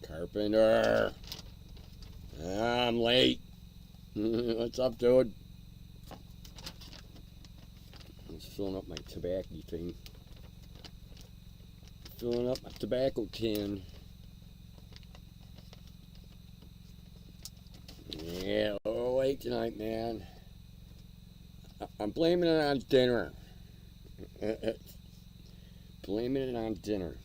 Carpenter. I'm late. What's up, dude? I'm just filling up my tobacco thing. Filling up my tobacco can. Yeah, a little late tonight, man. I'm blaming it on dinner. Blaming it on dinner.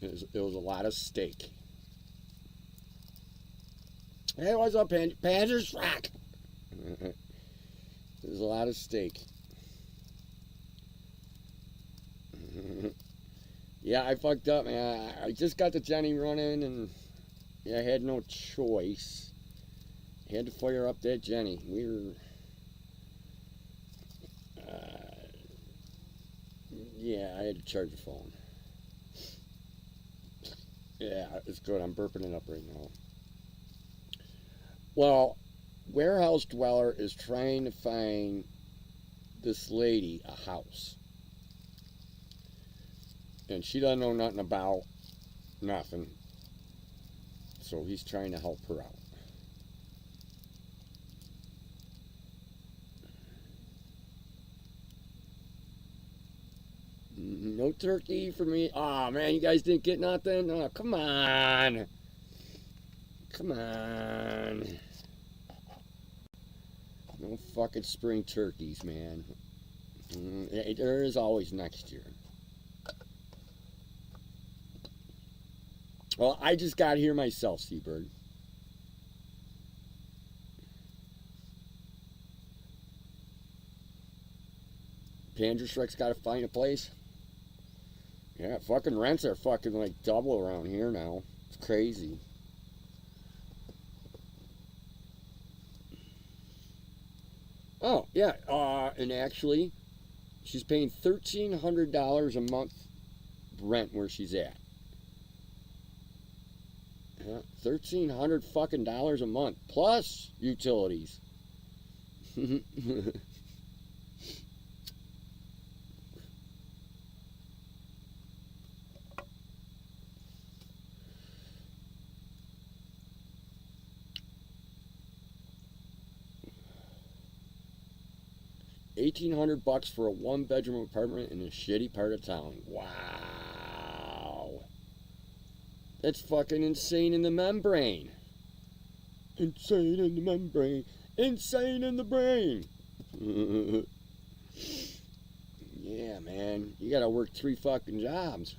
It was a lot of steak. Hey, what's up, Panthers? Rock! There's a lot of steak. Yeah, I fucked up, man. I just got the Jenny running, and yeah, I had no choice. I had to fire up that Jenny. We were... yeah, I had to charge the phone. Yeah, it's good. I'm burping it up right now. Well, Warehouse Dweller is trying to find this lady a house. And she doesn't know nothing about nothing. So he's trying to help her out. No turkey for me. Oh man, you guys didn't get nothing? Oh, come on. Come on. No fucking spring turkeys, man. There is always next year. Well, I just got here myself, Seabird. Pandershrek's got to find a place. Yeah, fucking rents are fucking like double around here now. It's crazy. Oh, yeah. And actually, she's paying $1,300 a month rent where she's at. Yeah, $1,300 fucking dollars a month plus utilities. $1,800 for a one-bedroom apartment in a shitty part of town. Wow. That's fucking insane in the membrane. Insane in the membrane. Insane in the brain. Yeah, man. You gotta work 3 fucking jobs.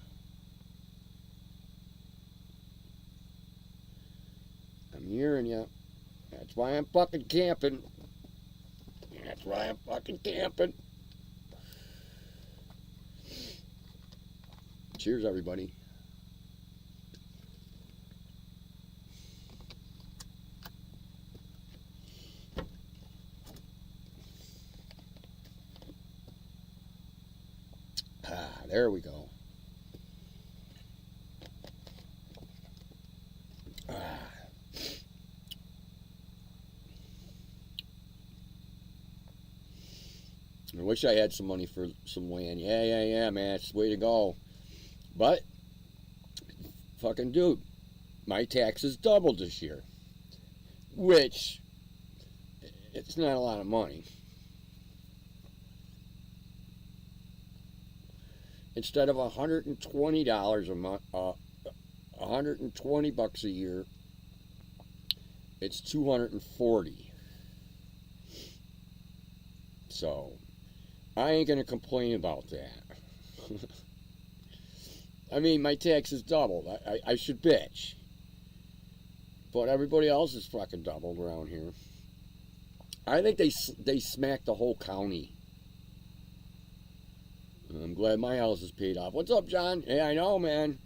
I'm hearing you. That's why I'm fucking camping. That's why I'm fucking camping. Cheers, everybody. There we go. I wish I had some money for some land. Yeah, man. It's the way to go. But, fucking dude, my taxes doubled this year. Which, it's not a lot of money. Instead of $120 a month, $120 a year, it's $240. So, I ain't gonna complain about that. I mean, my taxes doubled. I should bitch. But everybody else is fucking doubled around here. I think they smacked the whole county. I'm glad my house is paid off. What's up, John? Hey, I know, man.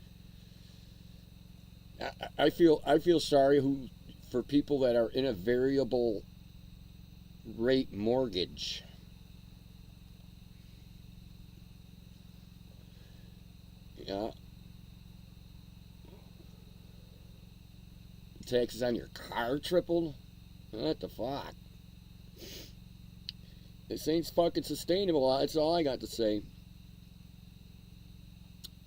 I feel sorry for people that are in a variable rate mortgage. Yeah. Taxes on your car tripled? What the fuck? This ain't fucking sustainable. That's all I got to say.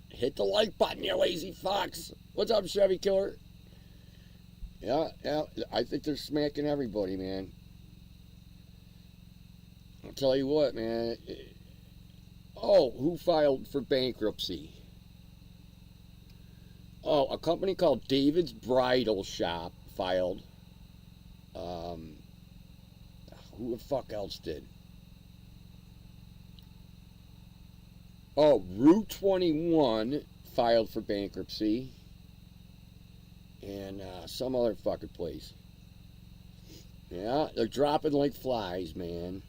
Hit the like button, you lazy fucks. What's up, Chevy Killer? Yeah, I think they're smacking everybody, man. I'll tell you what, man. Oh, who filed for bankruptcy? Oh, a company called David's Bridal Shop filed. Who the fuck else did? Oh, Route 21 filed for bankruptcy. And some other fucking place. Yeah, they're dropping like flies, man.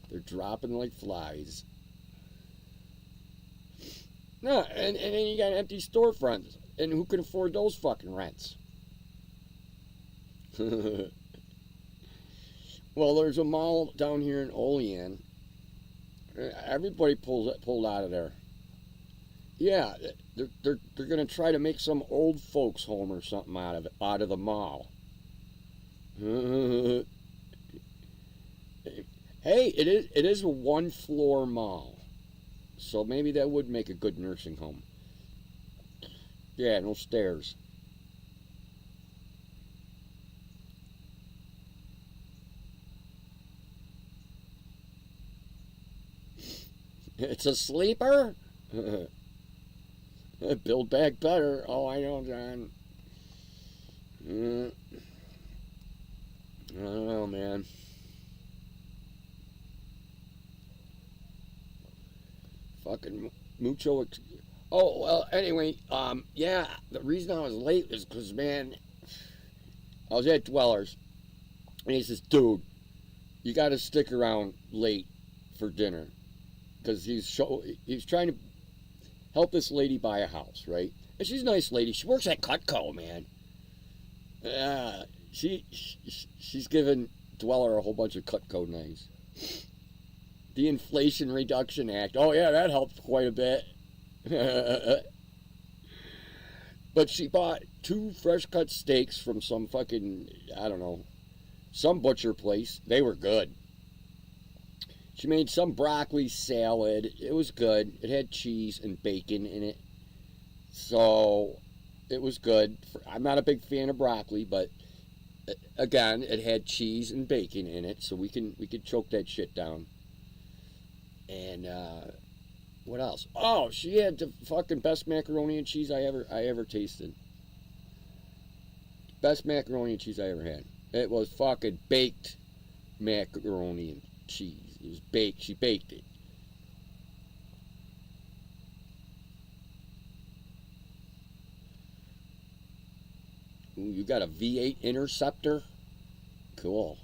They're dropping like flies. No, and then you got empty storefronts. And who can afford those fucking rents? Well, there's a mall down here in Olean. Everybody pulled out of there. Yeah, they're gonna try to make some old folks home or something out of the mall. Hey, it is a 1-floor mall, so maybe that would make a good nursing home. Yeah, no stairs. It's a sleeper? Build back better. Oh, I know, John. I don't know, man. Fucking mucho. Oh, well, anyway, yeah, the reason I was late is because, man, I was at Dwellers, and he says, dude, you got to stick around late for dinner. Because he's trying to help this lady buy a house, right? And she's a nice lady. She works at Cutco, man. She's giving Dweller a whole bunch of Cutco knives. The Inflation Reduction Act. Oh, yeah, that helped quite a bit. But she bought 2 fresh cut steaks from some fucking, I don't know, some butcher place. They were good. She made some broccoli salad. It was good. It had cheese and bacon in it. So, it was good. I'm not a big fan of broccoli, but again, it had cheese and bacon in it, so we could choke that shit down. And what else? Oh, she had the fucking best macaroni and cheese I ever tasted. Best macaroni and cheese I ever had. It was fucking baked macaroni and cheese. It was baked. She baked it. Ooh, you got a V8 Interceptor? Cool.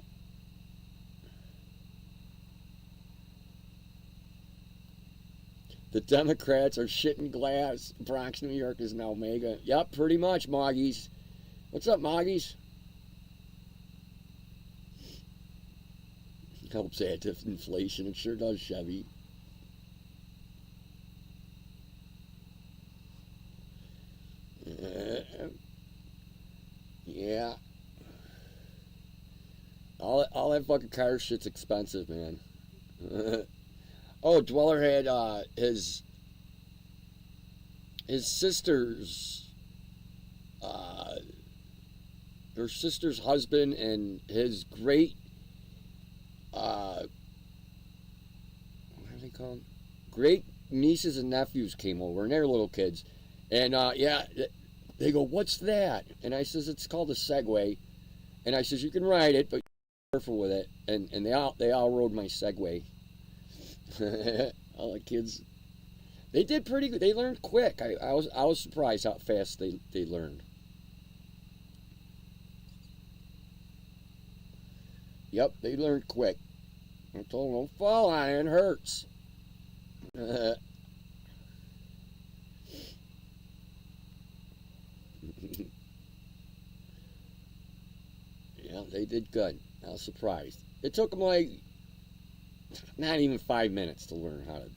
The Democrats are shitting glass. Bronx, New York is now mega. Yep, pretty much, Moggies. What's up, Moggies? Helps add to inflation. It sure does, Chevy. Yeah. All that fucking car shit's expensive, man. Oh, Dweller had his sister's her sister's husband and his great what are they called? Great nieces and nephews came over, and they're little kids. And yeah, they go, "What's that?" And I says, "It's called a Segway." And I says, "You can ride it, but be careful with it." And they all rode my Segway. All the kids, they did pretty good. They learned quick. I was surprised how fast they learned. Yep, they learned quick. I told them, "Don't fall on it. It hurts." Yeah, they did good. I was surprised. It took them like not even 5 minutes to learn how to.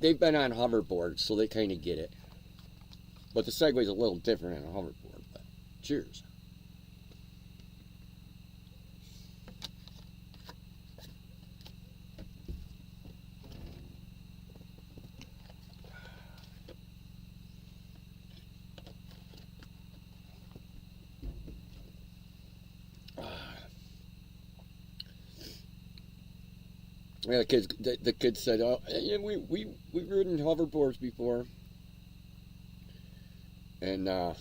They've been on hoverboards, so they kind of get it. But the Segway's a little different on a hoverboard. But cheers. Yeah, the kids said, "Oh, yeah, we've ridden hoverboards before," and the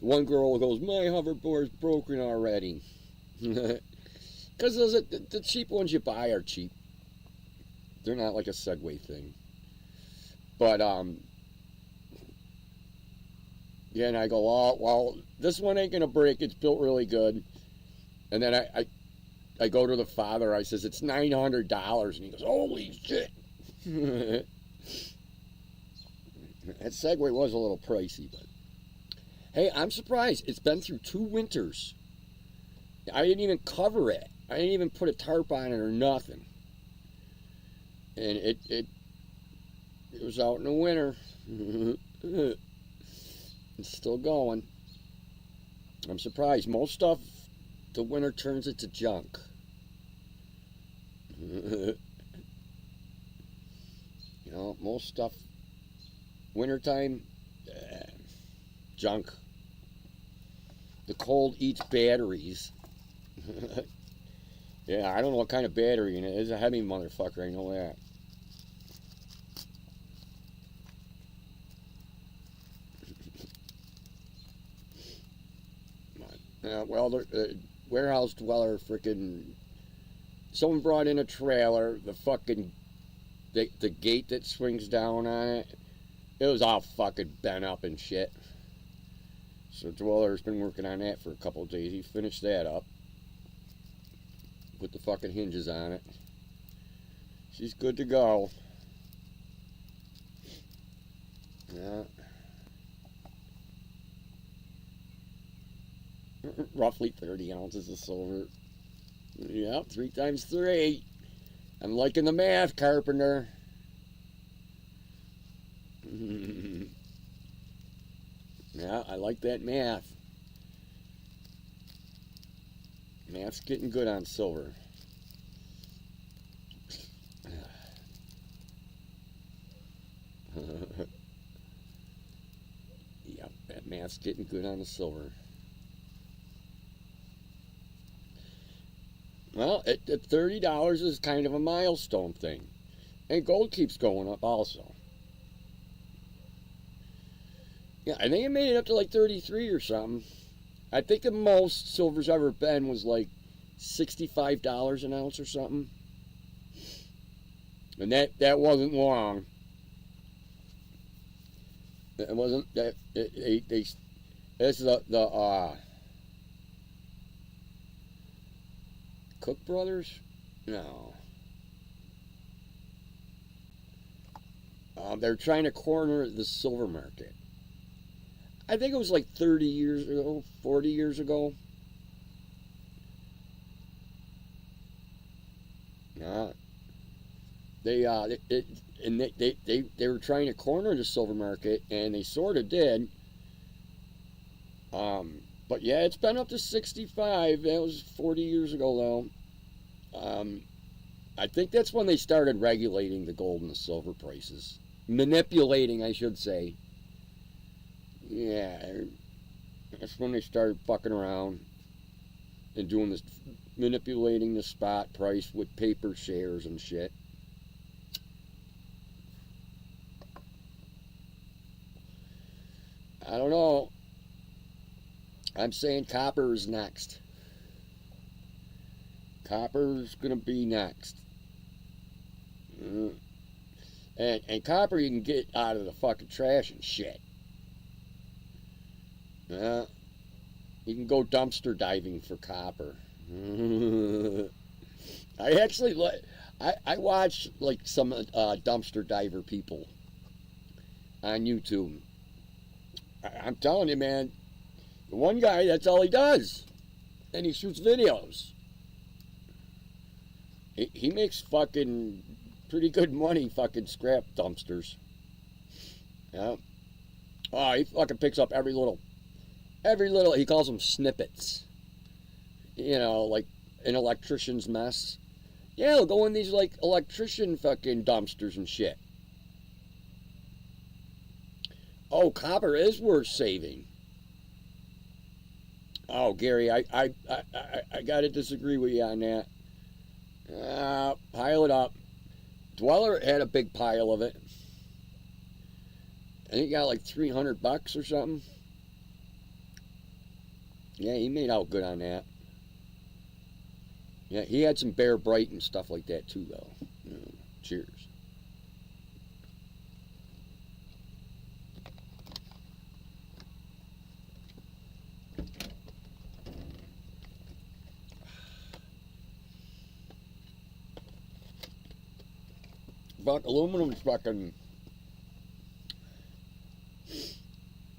one girl goes, "My hoverboard's broken already," because the cheap ones you buy are cheap. They're not like a Segway thing, but yeah, and I go, "Oh, well, this one ain't gonna break. It's built really good." And then I go to the father. I says, "It's $900," and he goes, "Holy shit!" That Segway was a little pricey, but hey, I'm surprised. It's been through 2 winters. I didn't even cover it. I didn't even put a tarp on it or nothing. And it was out in the winter. It's still going. I'm surprised. Most stuff, the winter turns it to junk. You know, most stuff, wintertime, junk. The cold eats batteries. Yeah, I don't know what kind of battery in it. It's a heavy motherfucker, I know that. Well, the warehouse dweller freaking. Someone brought in a trailer. The fucking. The gate that swings down on it. It was all fucking bent up and shit. So dweller's been working on that for a couple of days. He finished that up. Put the fucking hinges on it. She's good to go. Yeah. Roughly 30 ounces of silver. Yep, 3 times 3. I'm liking the math, Carpenter. Yeah, I like that math. Math's getting good on silver. Yep, that math's getting good on the silver. Well, at $30 is kind of a milestone thing. And gold keeps going up also. Yeah, I think it made it up to like 33 or something. I think the most silver's ever been was like $65 an ounce or something. And that wasn't long. It wasn't that they this is the Cook Brothers? No. They're trying to corner the silver market. I think it was like 30 years ago, 40 years ago. They were trying to corner the silver market, and they sort of did. But yeah, it's been up to 65. That was 40 years ago, though. I think that's when they started regulating the gold and the silver prices. Manipulating, I should say. Yeah, that's when they started fucking around and doing this, manipulating the spot price with paper shares and shit. I don't know. I'm saying copper is next. Copper's gonna be next. And copper you can get out of the fucking trash and shit. Yeah. You can go dumpster diving for copper. I actually I watch like some dumpster diver people on YouTube. I'm telling you, man, the one guy, that's all he does. And he shoots videos. He makes fucking pretty good money fucking scrap dumpsters. Yeah. Oh, he fucking picks up every little, he calls them snippets. You know, like an electrician's mess. Yeah, he'll go in these like electrician fucking dumpsters and shit. Oh, copper is worth saving. Oh, Gary, I gotta disagree with you on that. Pile it up. Dweller had a big pile of it. I think he got like $300 or something. Yeah, he made out good on that. Yeah, he had some Bear Bright and stuff like that too, though. Cheers. But aluminum's fucking.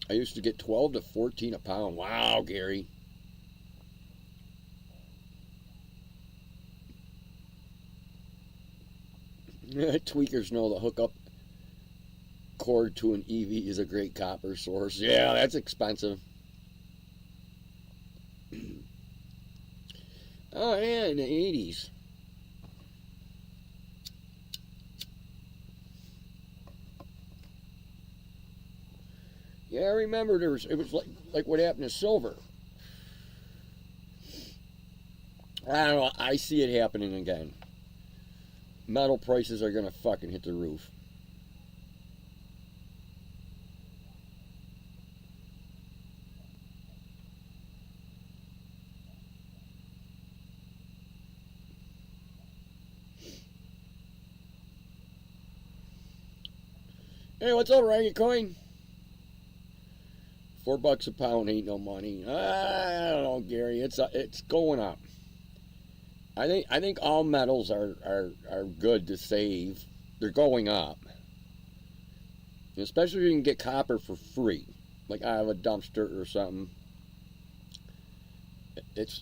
I used to get 12 to 14 a pound. Wow, Gary. Tweakers know the hookup cord to an EV is a great copper source. Yeah, that's expensive. Oh, yeah, in the 80s. Yeah, I remember it was like what happened to silver. I don't know, I see it happening again. Metal prices are gonna fucking hit the roof. Hey, what's up, Ragged Coin? $4 a pound ain't no money. I don't know, Gary. It's going up. I think all metals are good to save. They're going up. Especially if you can get copper for free. Like I have a dumpster or something. It's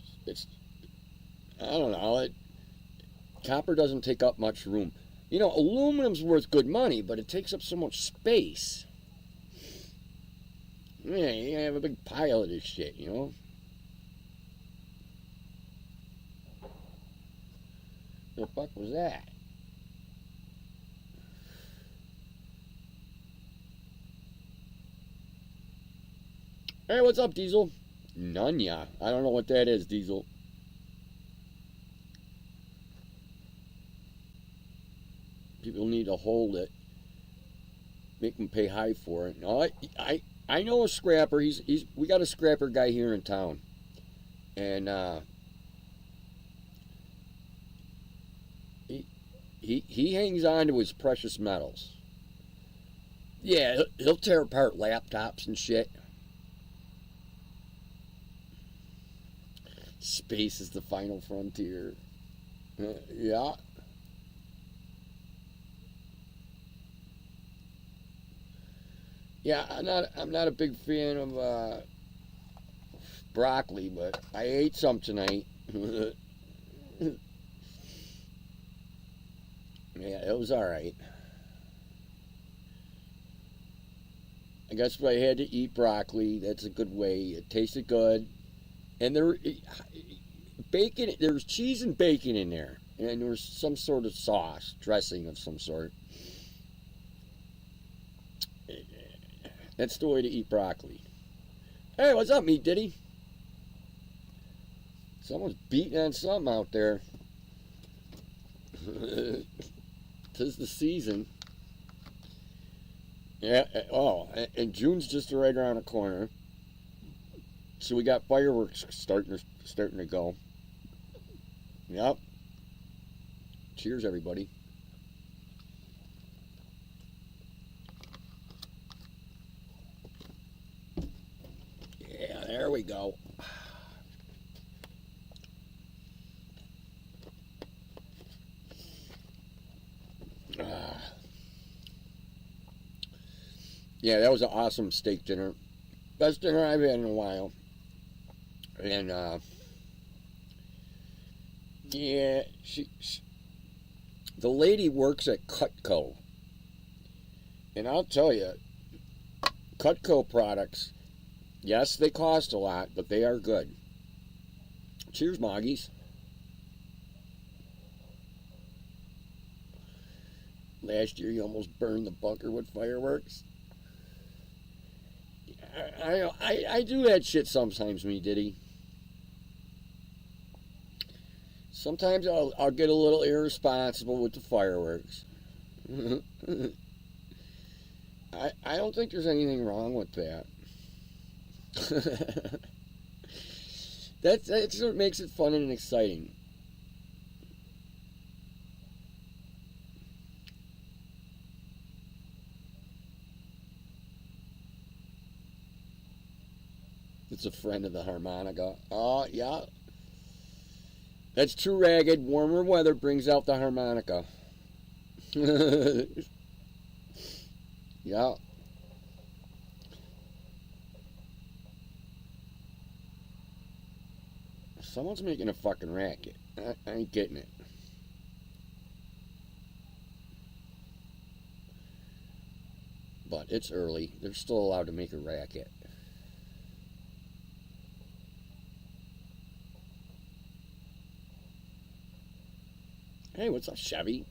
I don't know. Copper doesn't take up much room. You know, aluminum's worth good money, but it takes up so much space. Yeah, you have a big pile of this shit, you know? What the fuck was that? Hey, what's up, Diesel? Nunya. I don't know what that is, Diesel. People need to hold it. Make them pay high for it. No, I know a scrapper. We got a scrapper guy here in town. And he hangs on to his precious metals. Yeah, he'll tear apart laptops and shit. Space is the final frontier. Yeah. Yeah, I'm not a big fan of broccoli, but I ate some tonight. Yeah, it was all right. I guess if I had to eat broccoli, that's a good way. It tasted good, and bacon. There was cheese and bacon in there, and there was some sort of sauce, dressing of some sort. That's the way to eat broccoli. Hey, what's up, Meat Diddy? Someone's beating on something out there. 'Tis the season. Yeah. Oh, and June's just right around the corner. So we got fireworks starting to go. Yep. Cheers, everybody. Yeah, there we go. Yeah, that was an awesome steak dinner. Best dinner I've had in a while. And yeah, the lady works at Cutco, and I'll tell you, Cutco products, yes, they cost a lot, but they are good. Cheers, Moggies. Last year, you almost burned the bunker with fireworks. I do that shit sometimes, me Diddy. Sometimes I'll get a little irresponsible with the fireworks. I don't think there's anything wrong with that. That's what makes it fun and exciting. It's a friend of the harmonica. Oh, yeah. That's true, Ragged. Warmer weather brings out the harmonica. Yeah. Someone's making a fucking racket. I ain't getting it. But it's early. They're still allowed to make a racket. Hey, what's up, Chevy?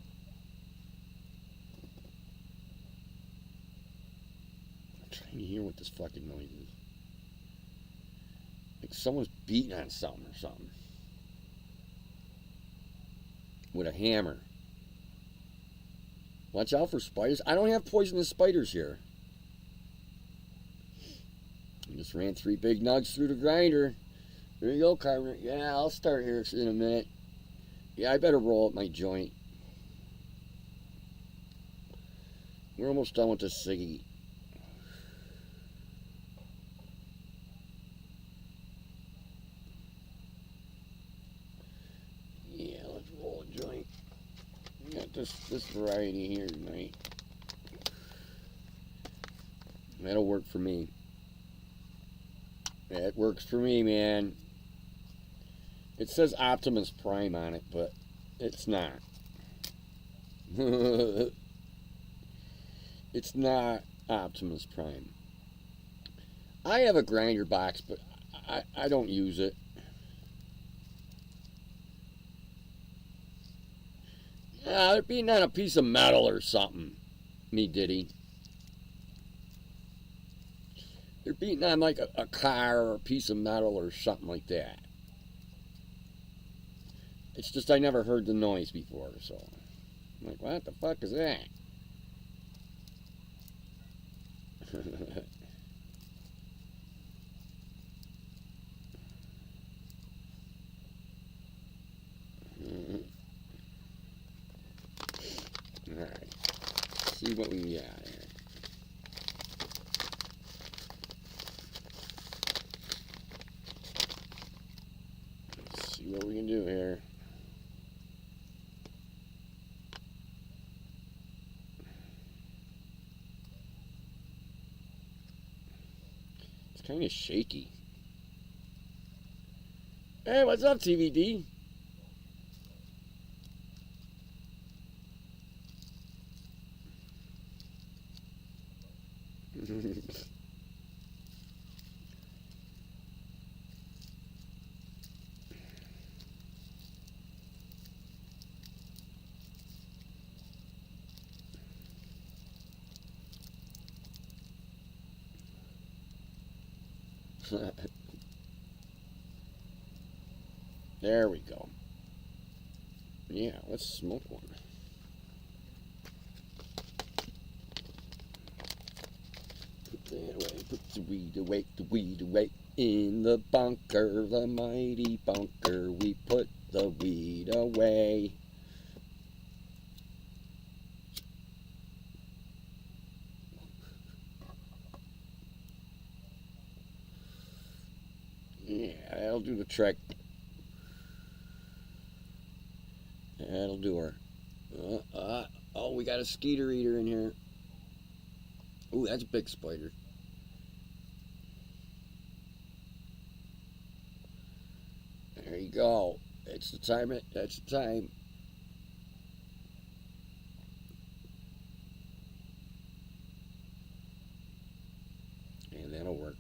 I'm trying to hear what this fucking noise is. Like someone's beating on something or something. With a hammer. Watch out for spiders. I don't have poisonous spiders here. I just ran 3 big nugs through the grinder. There you go, Carter. Yeah, I'll start here in a minute. Yeah, I better roll up my joint. We're almost done with this ciggy. Yeah, let's roll a joint. We got this variety here tonight. That'll work for me. That works for me, man. It says Optimus Prime on it, but it's not. It's not Optimus Prime. I have a grinder box, but I don't use it. They're beating on a piece of metal or something. Me Diddy. They're beating on like a car or a piece of metal or something like that. It's just I never heard the noise before, so I'm like, what the fuck is that? Alright. See what we got here. Let's see what we can do here. It's kind of shaky. Hey, what's up, TVD? There we go. Yeah, let's smoke one. Put that away, put the weed away in the bunker, the mighty bunker. We put the weed away. Yeah, that'll do the trick. That'll do her. Oh, we got a skeeter eater in here. Ooh, that's a big spider. There you go. That's the time. That's the time. And that'll work.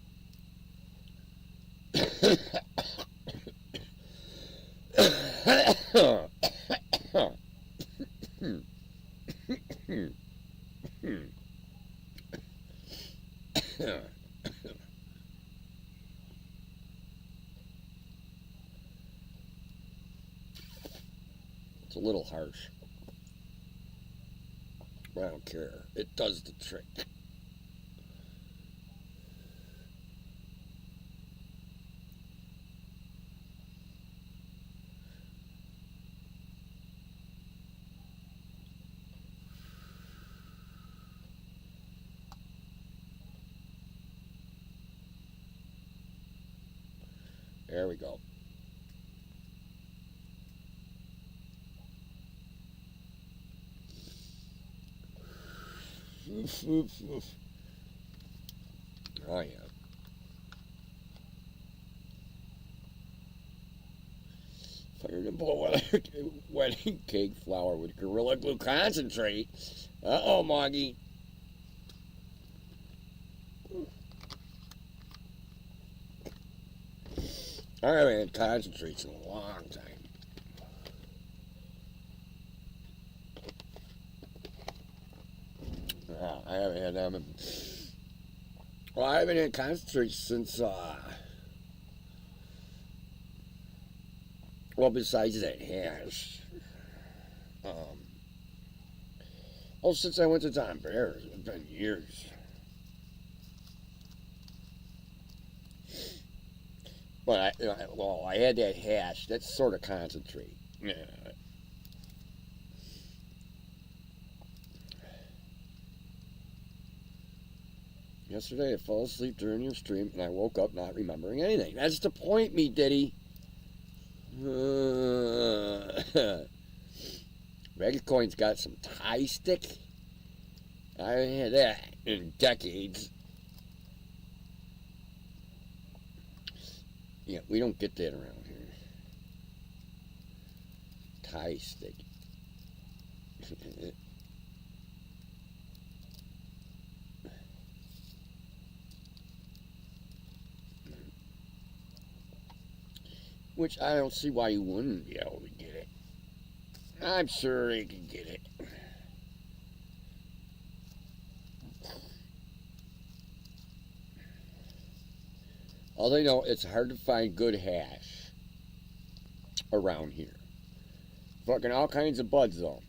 It's a little harsh. But I don't care. It does the trick. There we go. Oh, yeah. Fire to blow wedding cake flour with Gorilla Glue concentrate. Uh-oh, Moggy. I haven't had concentrates in a long time. I haven't had them. Well, I haven't had concentrates since, well, besides that hash. Oh, since I went to Don Bear's, it's been years. But I had that hash. That's sort of concentrate. Yeah. Yesterday I fell asleep during your stream and I woke up not remembering anything. That's the point, me Diddy. Coin's got some Thai stick. I haven't had that in decades. Yeah, we don't get that around here. Thai stick. Which I don't see why you wouldn't be able to get it. I'm sure they can get it. All they know, it's hard to find good hash around here. Fucking all kinds of buds, though.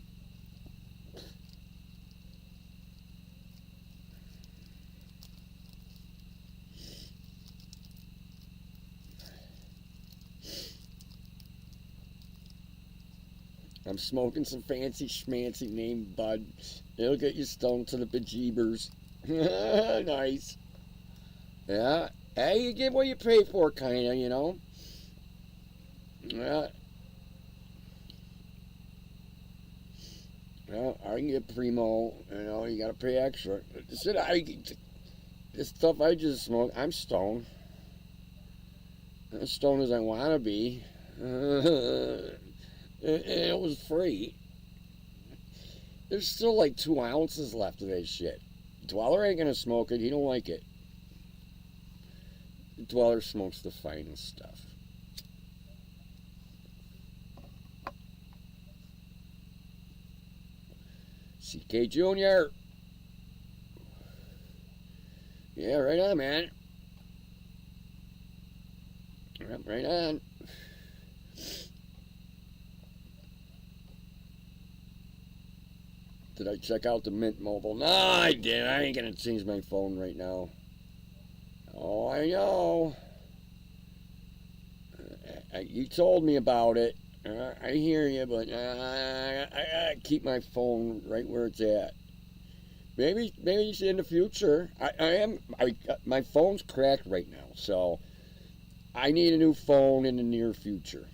I'm smoking some fancy schmancy named bud. It'll get you stoned to the bejeebers. Nice. Yeah. Hey, you get what you pay for, kind of, you know. Yeah. Well, I can get primo, you know, you gotta pay extra. This stuff I just smoked, I'm stoned. As stoned as I want to be. It was free. There's still like 2 ounces left of that shit. Dweller ain't gonna smoke it, he don't like it. Dweller smokes the finest stuff. CK Jr. Yeah, right on, man. Yep, right on. Did I check out the Mint Mobile? No, I didn't. I ain't gonna change my phone right now. Oh, I know. You told me about it. I hear you, but I keep my phone right where it's at. Maybe in the future. My phone's cracked right now, so I need a new phone in the near future.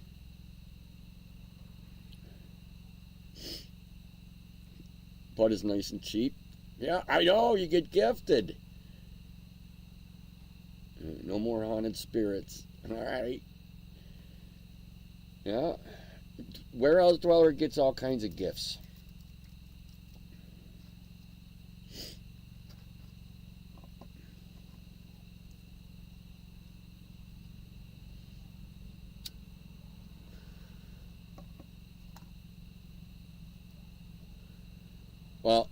But it's nice and cheap. Yeah, I know, you get gifted. No more haunted spirits. Alright. Yeah. Warehouse Dweller gets all kinds of gifts. Well,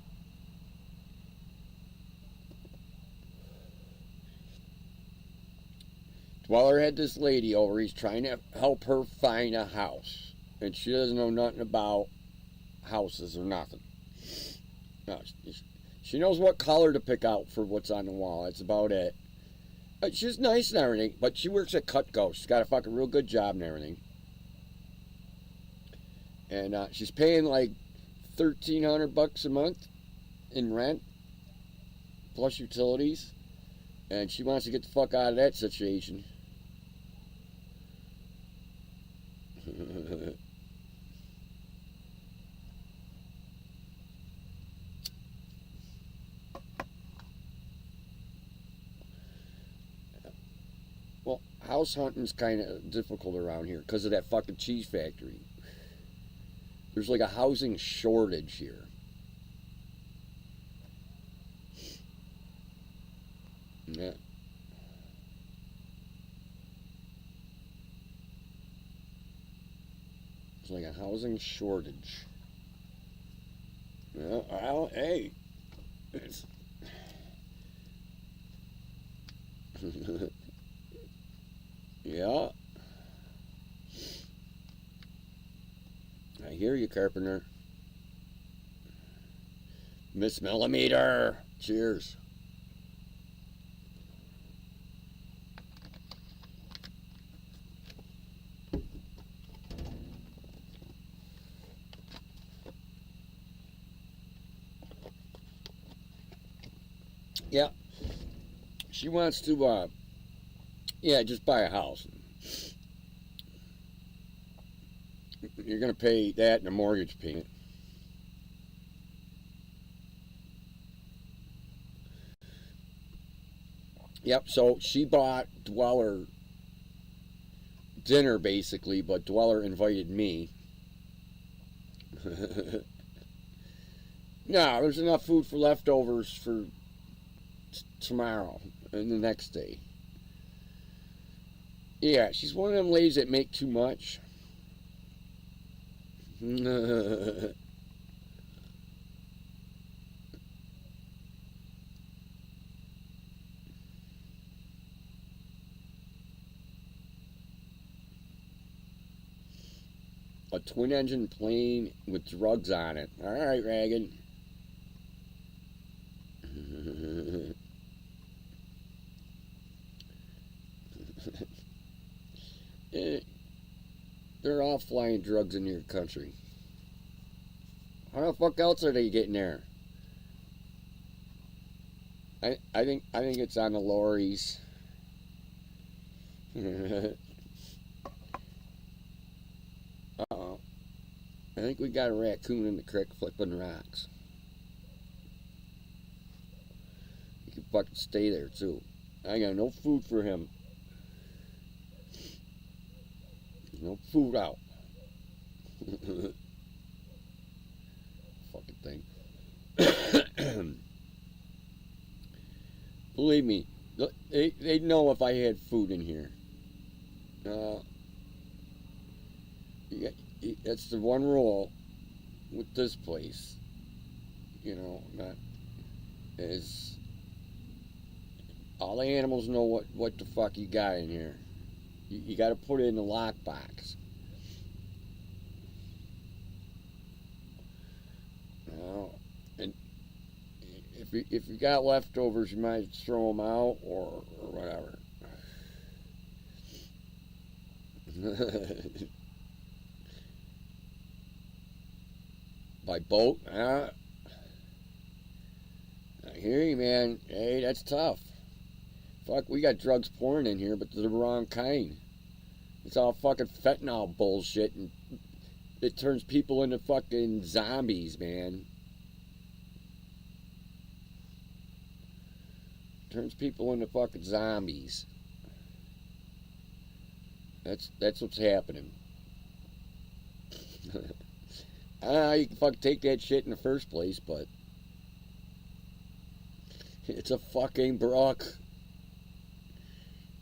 Dweller had this lady over. He's trying to help her find a house. and she doesn't know nothing about houses or nothing. No, she knows what color to pick out for what's on the wall. That's about it. She's nice and everything, but she works at Cutco. She's got a fucking real good job and everything. And she's paying like $1,300 a month in rent, plus utilities. And she wants to get the fuck out of that situation. Well, house hunting's kind of difficult around here because of that fucking cheese factory. There's like a housing shortage here. Yeah. It's like a housing shortage. Well, hey. It's yeah. I hear you, Carpenter. Miss Millimeter. Cheers. Yeah. She wants to, yeah, just buy a house. You're going to pay that and a mortgage payment. Yep, so she bought Dweller dinner, basically, but Dweller invited me. No, there's enough food for leftovers for tomorrow and the next day. Yeah, she's one of them ladies that make too much. A twin engine plane with drugs on it. Alright, Reagan. They're all flying drugs into your country. How the fuck else are they getting there? I think it's on the lorries. Uh-oh. I think we got a raccoon in the creek flipping rocks. He can fucking stay there too. I got no food for him. No food out. Fucking thing. Believe me, they'd know if I had food in here. Yeah, that's the one rule with this place. You know, not is all the animals know what the fuck you got in here. You got to put it in the lockbox. And if you got leftovers, you might throw them out or whatever. By boat? I hear you, man. Hey, that's tough. Fuck, we got drugs pouring in here, but they're the wrong kind. It's all fucking fentanyl bullshit, and it turns people into fucking zombies, man. Turns people into fucking zombies. That's what's happening. I don't know how you can fucking take that shit in the first place, but it's a fucking brook.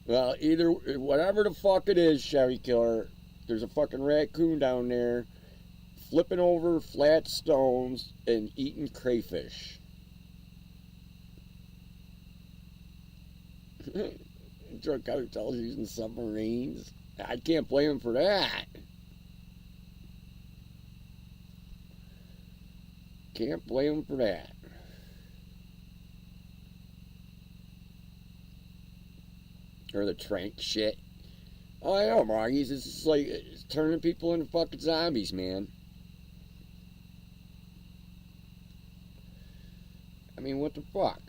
Well, either, whatever the fuck it is, Chevy Killer, there's a fucking raccoon down there flipping over flat stones and eating crayfish. Drug cartels using submarines. I can't blame him for that. Can't blame him for that. Or the trank shit. Oh, I know, Margies. It's just like it's turning people into fucking zombies, man. I mean, what the fuck?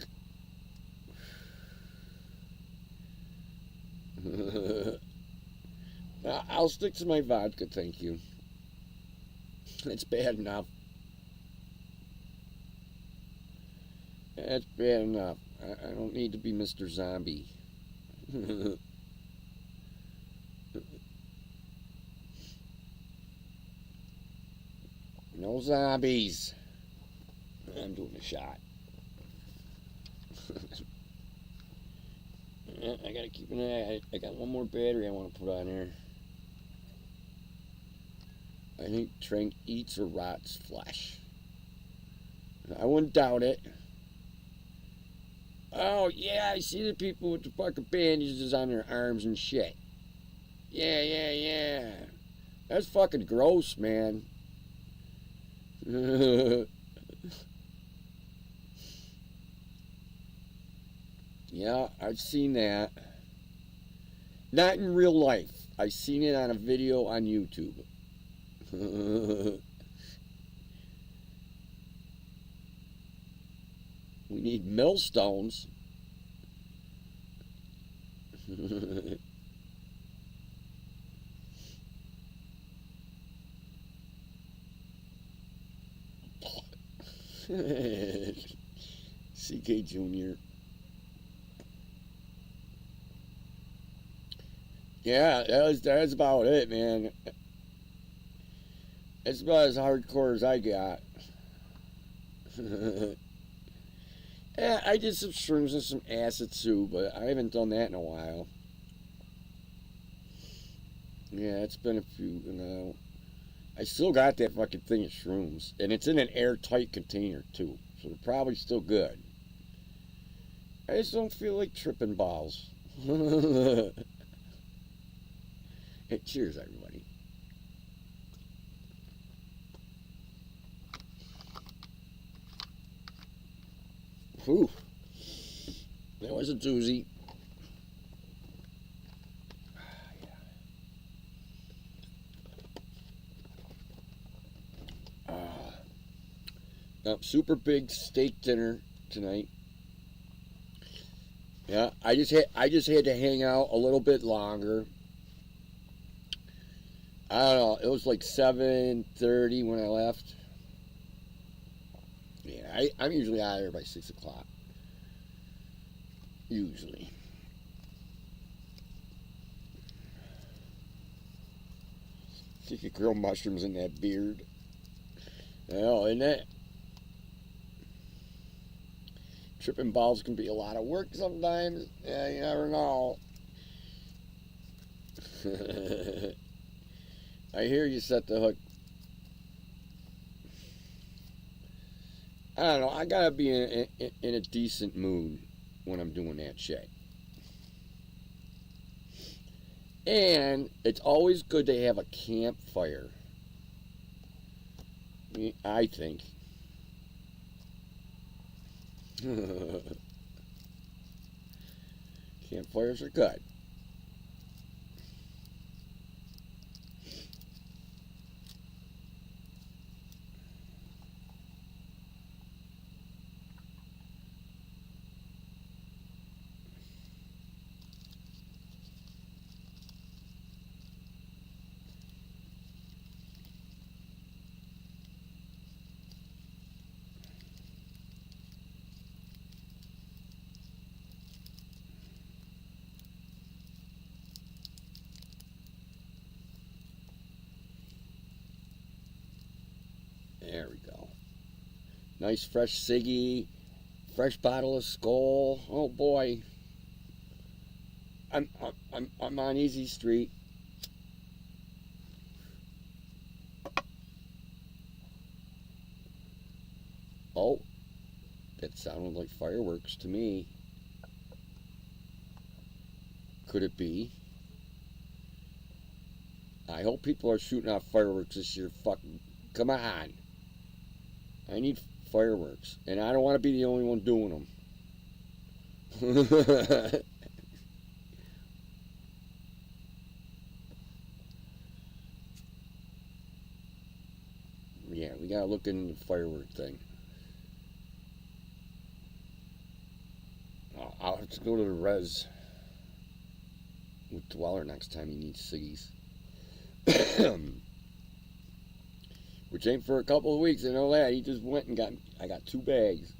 I'll stick to my vodka, thank you. It's bad enough. That's bad enough. I don't need to be Mr. Zombie. No zombies. I'm doing a shot. I gotta keep an eye. I got one more battery I want to put on here. I think Trank eats or rots flesh. I wouldn't doubt it. Oh, yeah, I see the people with the fucking bandages on their arms and shit. Yeah. That's fucking gross, man. Yeah, I've seen that. Not in real life. I've seen it on a video on YouTube. We need millstones. CK Jr. Yeah, that's about it, man. That's about as hardcore as I got. Yeah, I did some shrooms and some acid too, but I haven't done that in a while. Yeah, it's been a few, I still got that fucking thing of shrooms, and it's in an airtight container too, so they're probably still good. I just don't feel like tripping balls. Hey, cheers, everybody. Whew. That was a doozy. Super big steak dinner tonight. Yeah, I just had to hang out a little bit longer. I don't know. It was like 7:30 when I left. Yeah, I'm usually out of here by 6 o'clock. Usually. You could grill mushrooms in that beard. Well, isn't it? Tripping balls can be a lot of work sometimes. Yeah, you never know. I hear you set the hook. I don't know. I gotta be in a decent mood when I'm doing that shit. And it's always good to have a campfire. I think. Campfires are good. There we go. Nice fresh ciggy, fresh bottle of Skol. Oh boy, I'm on Easy Street. Oh, that sounded like fireworks to me. Could it be? I hope people are shooting off fireworks this year. Fucking, come on. I need fireworks, and I don't want to be the only one doing them. Yeah, we gotta look into the firework thing. I'll have to go to the res with Dweller next time he needs ciggies. Which ain't for a couple of weeks, I know that. He just went and I got 2 bags.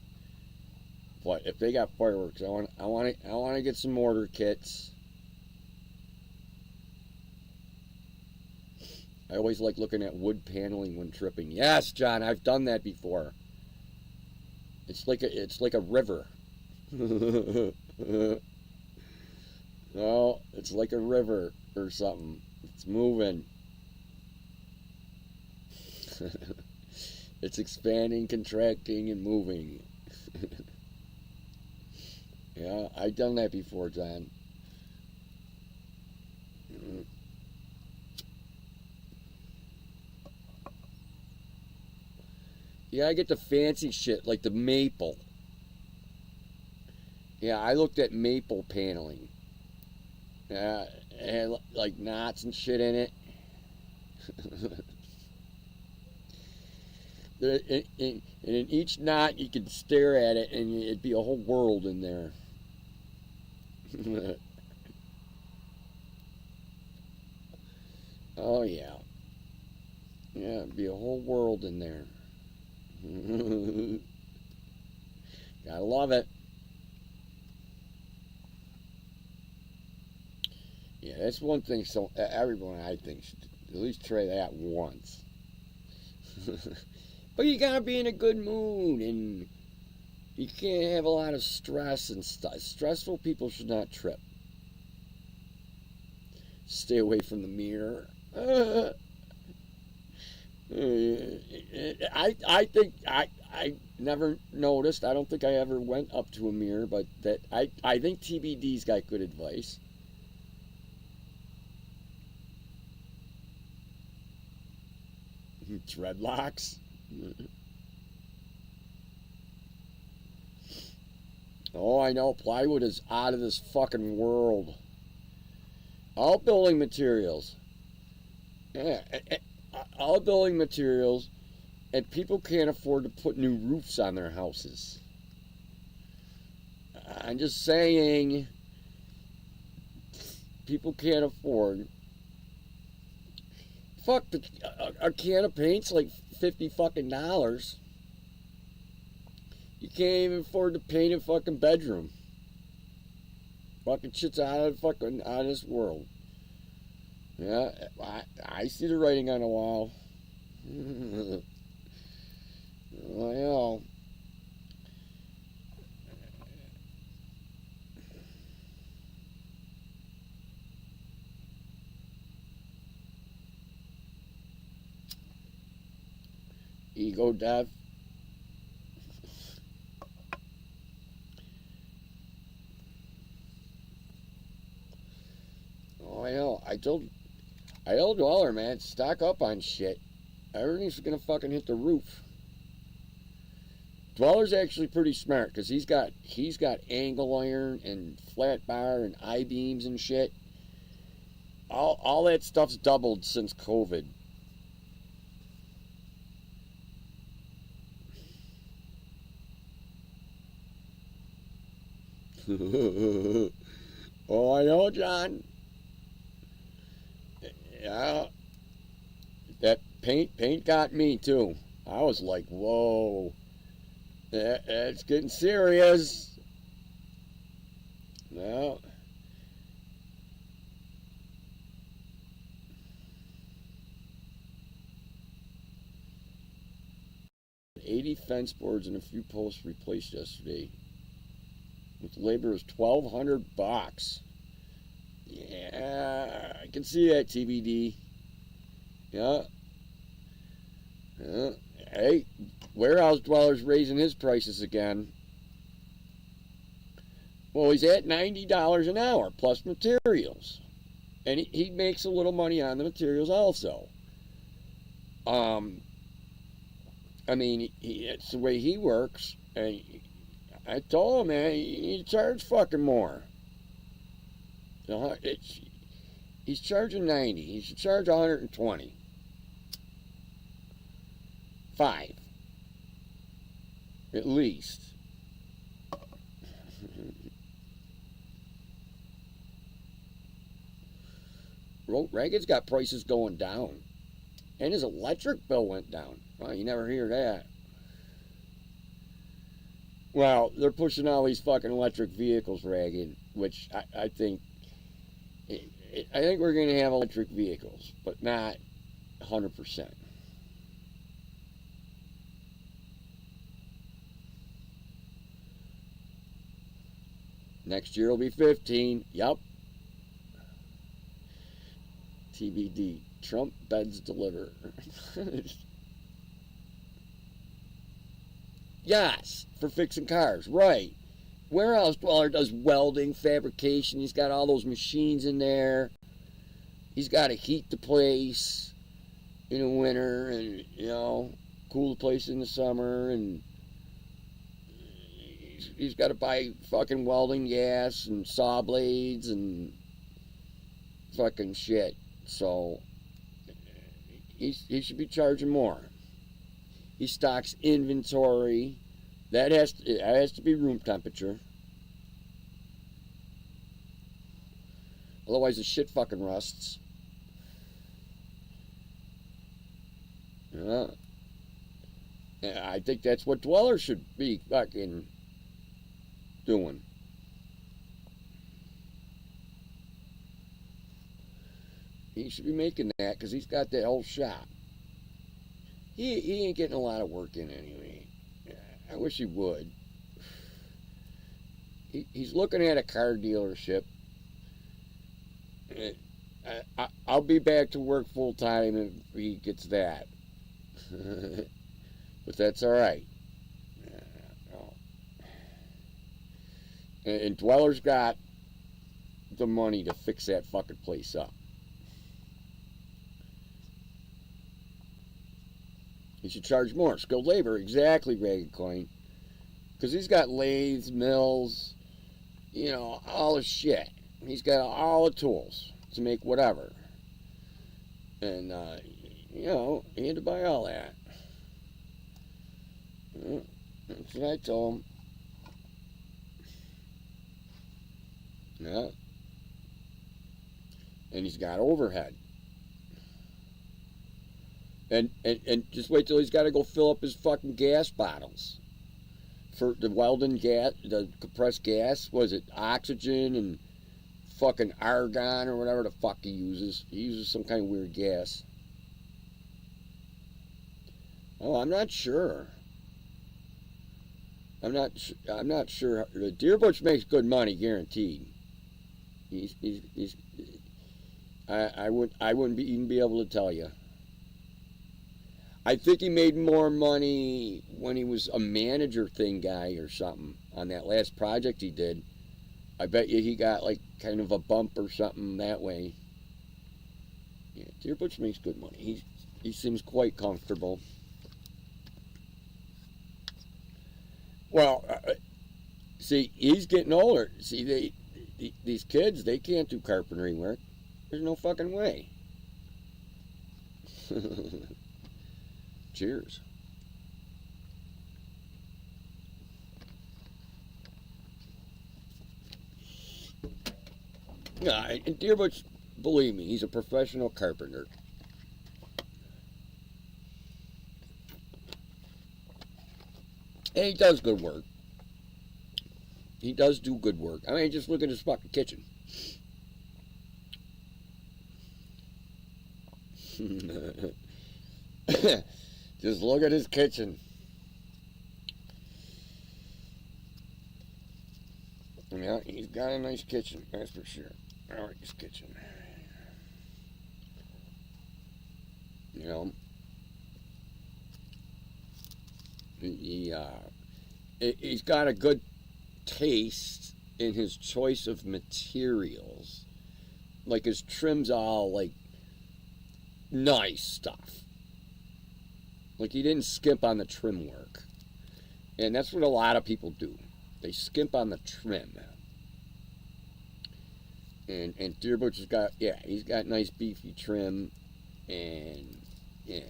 But if they got fireworks, I want to get some mortar kits. I always like looking at wood paneling when tripping. Yes, John, I've done that before. It's like a river. No, it's like a river or something. It's moving. It's expanding, contracting, and moving. Yeah, I've done that before, John. Yeah, I get the fancy shit, like the maple. Yeah, I looked at maple paneling. Yeah, it had like knots and shit in it. And in each knot, you could stare at it, and it'd be a whole world in there. Oh, yeah. Yeah, it'd be a whole world in there. Gotta love it. Yeah, that's one thing. So everyone, I think, should at least try that once. But you gotta be in a good mood, and you can't have a lot of stress and stuff. Stressful people should not trip. Stay away from the mirror. I think I never noticed. I don't think I ever went up to a mirror, but that I think TBD's got good advice. Dreadlocks. Oh, I know. Plywood is out of this fucking world. All building materials. Yeah, all building materials, and people can't afford to put new roofs on their houses. I'm just saying, people can't afford. Fuck, a can of paint's like $50 fucking dollars. You can't even afford to paint a fucking bedroom. Fucking shit's out of this world. Yeah, I see the writing on the wall. Well, ego death. Oh, I know. I told Dweller, man, stock up on shit. Everything's gonna fucking hit the roof. Dweller's actually pretty smart because he's got angle iron and flat bar and I-beams and shit. All that stuff's doubled since COVID. Oh, I know, John. Yeah, that paint got me too. I was like, whoa, it's getting serious. No. 80 fence boards and a few posts replaced yesterday. With labor was $1,200. Yeah, I can see that, TBD. Yeah. Hey, warehouse dweller's raising his prices again. Well, he's at $90 an hour plus materials. And he makes a little money on the materials also. I mean, it's the way he works. And I told him, man, you charge fucking more. You know, he's charging 90. He should charge 120. 5. At least. Reagan's got prices going down. And his electric bill went down. Well, you never hear that. Well, they're pushing all these fucking electric vehicles, Reagan, which I think... I think we're going to have electric vehicles, but not 100%. Next year will be 15. Yup. TBD. Trump beds deliver. Yes, for fixing cars. Right. Warehouse dweller does welding, fabrication. He's got all those machines in there. He's got to heat the place in the winter and, cool the place in the summer. And he's got to buy fucking welding gas and saw blades and fucking shit. So he should be charging more. He stocks inventory. That has to be room temperature. Otherwise the shit fucking rusts. Yeah. I think that's what dwellers should be fucking doing. He should be making that because he's got that whole shop. He ain't getting a lot of work in anyway. I wish he would. He's looking at a car dealership. I'll be back to work full time if he gets that. But that's all right. And Dweller's got the money to fix that fucking place up. He should charge more. Skilled labor, exactly, Reagan Coin. Because he's got lathes, mills, all the shit. He's got all the tools to make whatever. And, he had to buy all that. That's what I told him. Yeah. And he's got overhead. And just wait till he's got to go fill up his fucking gas bottles. For the welding gas, the compressed gas, was it oxygen and fucking argon or whatever the fuck he uses. He uses some kind of weird gas. Oh, I'm not sure. I'm not sure. The Deerbutch makes good money, guaranteed. I wouldn't even be able to tell you. I think he made more money when he was a manager thing guy or something on that last project he did. I bet you he got like kind of a bump or something that way. Yeah, Deerbutch makes good money. He seems quite comfortable. Well, see, he's getting older. See, these kids, they can't do carpentry work. There's no fucking way. Cheers. Yeah, and Deerbutch, believe me, he's a professional carpenter. And he does good work. He does do good work. I mean, just look at his fucking kitchen. Just look at his kitchen. Yeah, he's got a nice kitchen, that's for sure. I like his kitchen. He's got a good taste in his choice of materials. Like his trim's all like nice stuff. Like he didn't skimp on the trim work. And that's what a lot of people do. They skimp on the trim. And Deer Butcher's got, yeah, he's got nice beefy trim. And, yeah.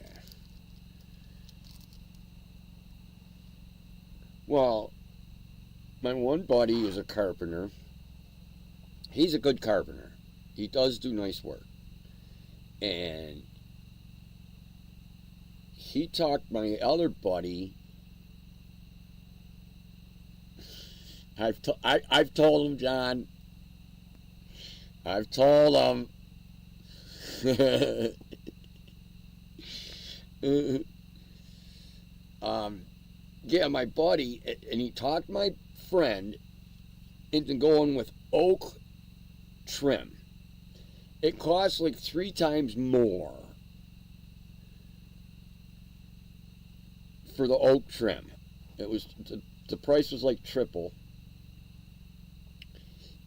Well, my one buddy is a carpenter. He's a good carpenter. He does do nice work. And he talked my other buddy. I've told him, John. I've told him. Yeah, my buddy, and he talked my friend into going with oak trim. It costs like 3 times more for the oak trim. It was the price was like triple.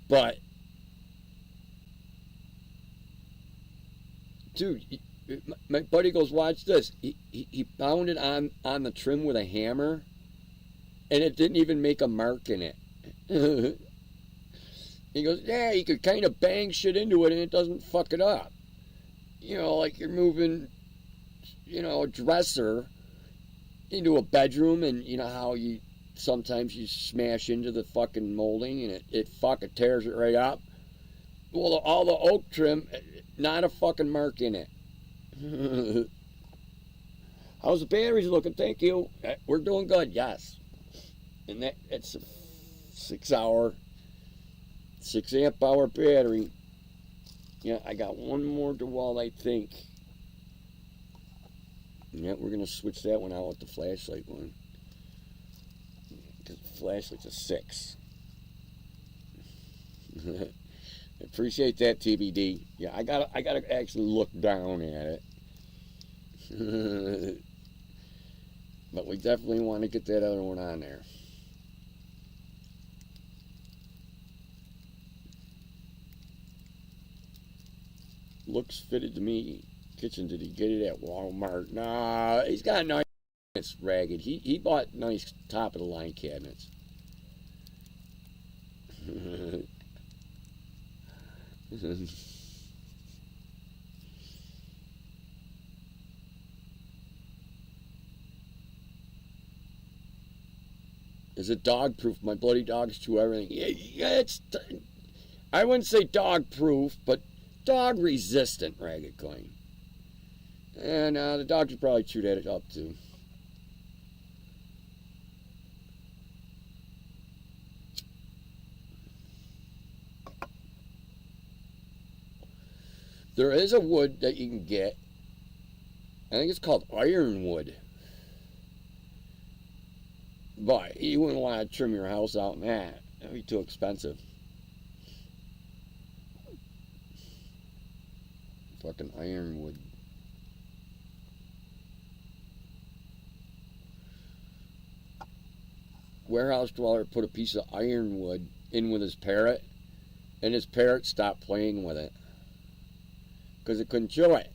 But dude, my buddy goes, watch this. He pounded on the trim with a hammer, and it didn't even make a mark in it. He goes, yeah, you could kind of bang shit into it and it doesn't fuck it up. You know, like you're moving, you know, a dresser into a bedroom, and you know how you sometimes you smash into the fucking molding and it fucking tears it right up. Well, all the oak trim, not a fucking mark in it. How's the batteries looking? Thank you. We're doing good, yes. And it's a 6 amp hour battery. Yeah, I got one more DeWalt, I think. Yeah, we're going to switch that one out with the flashlight one. Because the flashlight's a 6. Appreciate that, TBD. Yeah, I gotta actually look down at it. But we definitely want to get that other one on there. Looks fitted to me. Kitchen, did he get it at Walmart? Nah, he's got nice. It's ragged. He bought nice top of the line cabinets. Is it dog proof? My bloody dog's chew everything. Yeah, it's. I wouldn't say dog proof, but dog resistant, Ragged Coin. And the dogs would probably chew that up too. There is a wood that you can get. I think it's called ironwood. But you wouldn't want to trim your house out in that. That'd be too expensive. Fucking ironwood. Warehouse dweller put a piece of ironwood in with his parrot, and his parrot stopped playing with it because it couldn't chew it.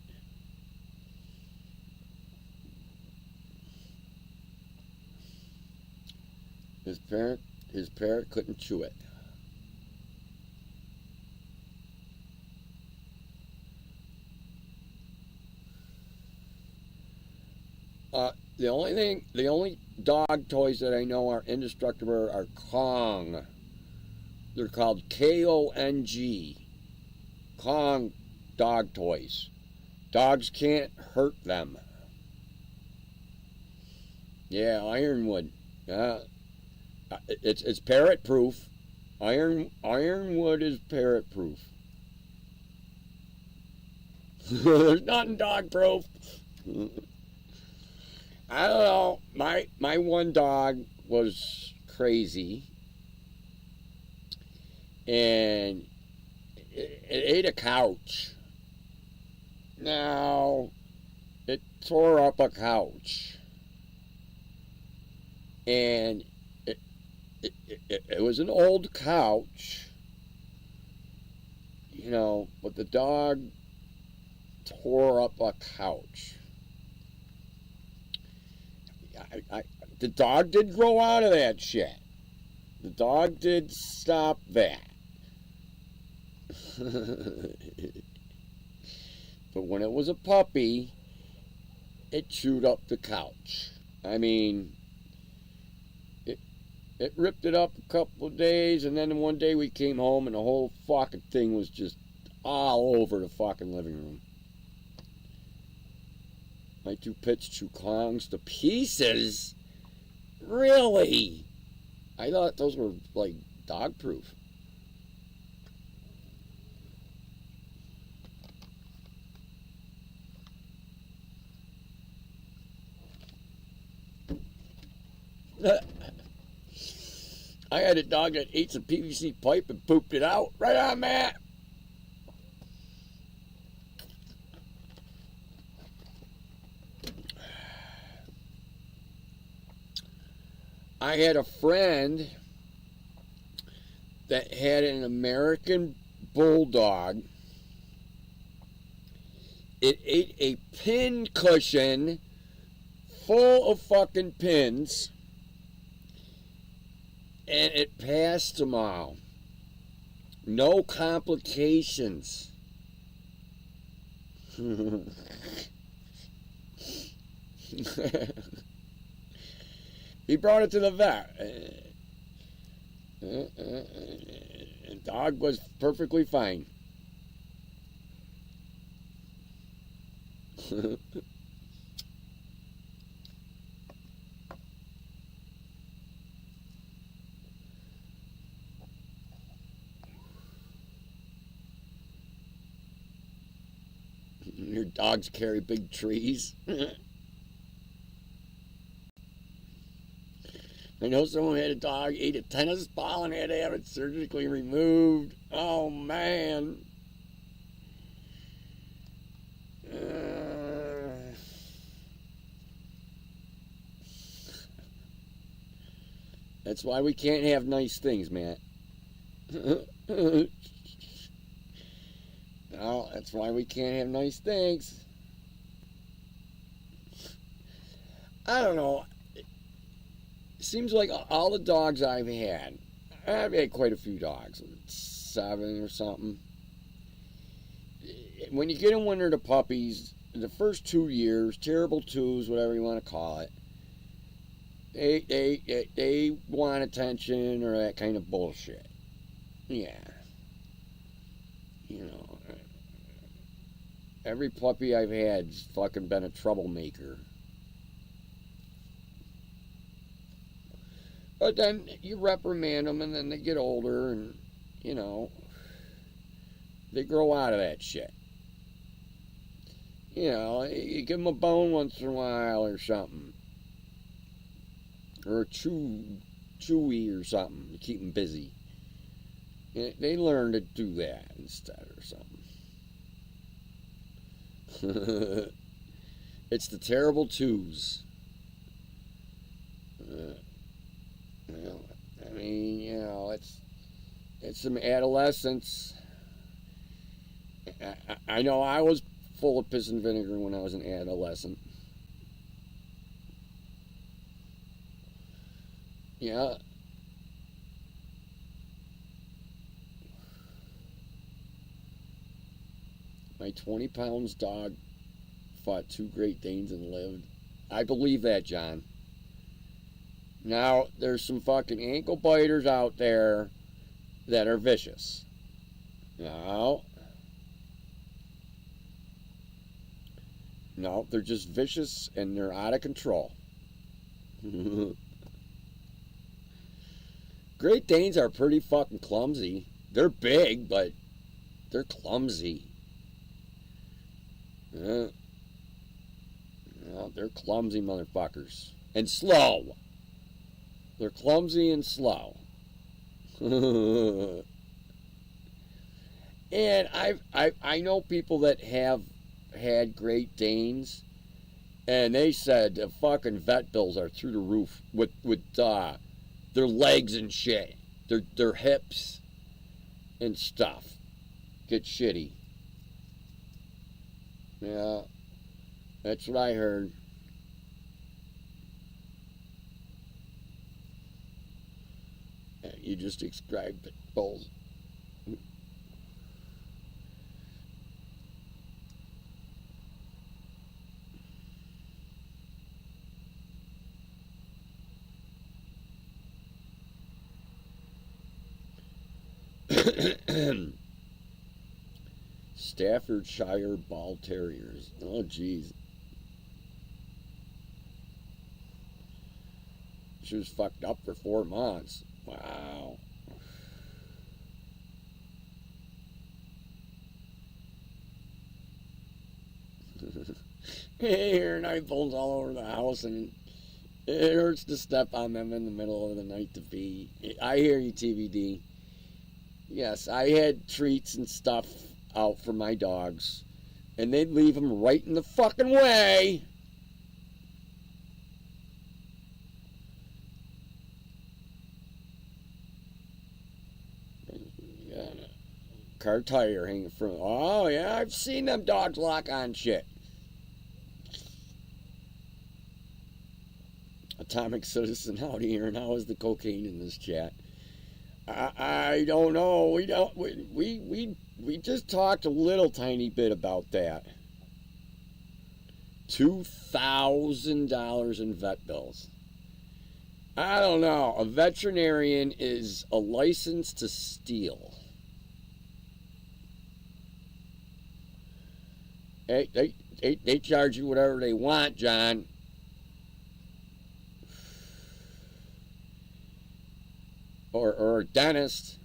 His parrot couldn't chew it. The only dog toys that I know are indestructible are Kong. They're called Kong. Kong dog toys. Dogs can't hurt them. Yeah, ironwood. It's parrot proof. Ironwood is parrot proof. There's nothing dog proof. I don't know. My one dog was crazy, and it ate a couch. Now it tore up a couch, and it was an old couch, you know, but the dog tore up a couch. the dog did grow out of that shit. The dog did stop that. But when it was a puppy, it chewed up the couch. I mean, it ripped it up a couple of days, and then one day we came home and the whole fucking thing was just all over the fucking living room. My two pits chew Kongs to pieces? Really? I thought those were like dog proof. I had a dog that ate some PVC pipe and pooped it out. Right on, Matt. I had a friend that had an American Bulldog. It ate a pin cushion full of fucking pins, and it passed tomorrow. No complications. He brought it to the vet. The dog was perfectly fine. Your dogs carry big trees. I know someone had a dog, ate a tennis ball, and had to have it surgically removed. Oh, man. That's why we can't have nice things, Matt. No, that's why we can't have nice things. I don't know. It seems like all the dogs I've had quite a few dogs, 7 or something. When you get them when they're the puppies, the first 2 years, terrible twos, whatever you want to call it, they want attention or that kind of bullshit. Yeah. You know, every puppy I've had's fucking been a troublemaker. But then you reprimand them, and then they get older, and, you know, they grow out of that shit. You know, you give them a bone once in a while or something. Or a chewy or something to keep them busy. They learn to do that instead or something. It's the terrible twos. Well, I mean, you know, it's some adolescence. I know I was full of piss and vinegar when I was an adolescent. Yeah. My 20 pounds dog fought 2 Great Danes and lived. I believe that, John. Now, there's some fucking ankle biters out there that are vicious. No, they're just vicious and they're out of control. Great Danes are pretty fucking clumsy. They're big, but they're clumsy. They're clumsy motherfuckers. And slow. They're clumsy and slow. And I know people that have had Great Danes, and they said the fucking vet bills are through the roof with their legs and shit, their hips and stuff get shitty. Yeah, that's what I heard. you just described both. Staffordshire Bull Terriers. Oh, jeez. She was fucked up for 4 months. Wow. Hair nipples all over the house, and it hurts to step on them in the middle of the night to pee. I hear you, TVD. Yes, I had treats and stuff out for my dogs, and they'd leave them right in the fucking way. Car tire hanging from. Oh yeah, I've seen them dogs lock on shit. Atomic Citizen, howdy here, and how is the cocaine in this chat? I don't know. We just talked a little tiny bit about that. $2,000 in vet bills. I don't know. A veterinarian is a license to steal. They charge you whatever they want, John. Or a dentist.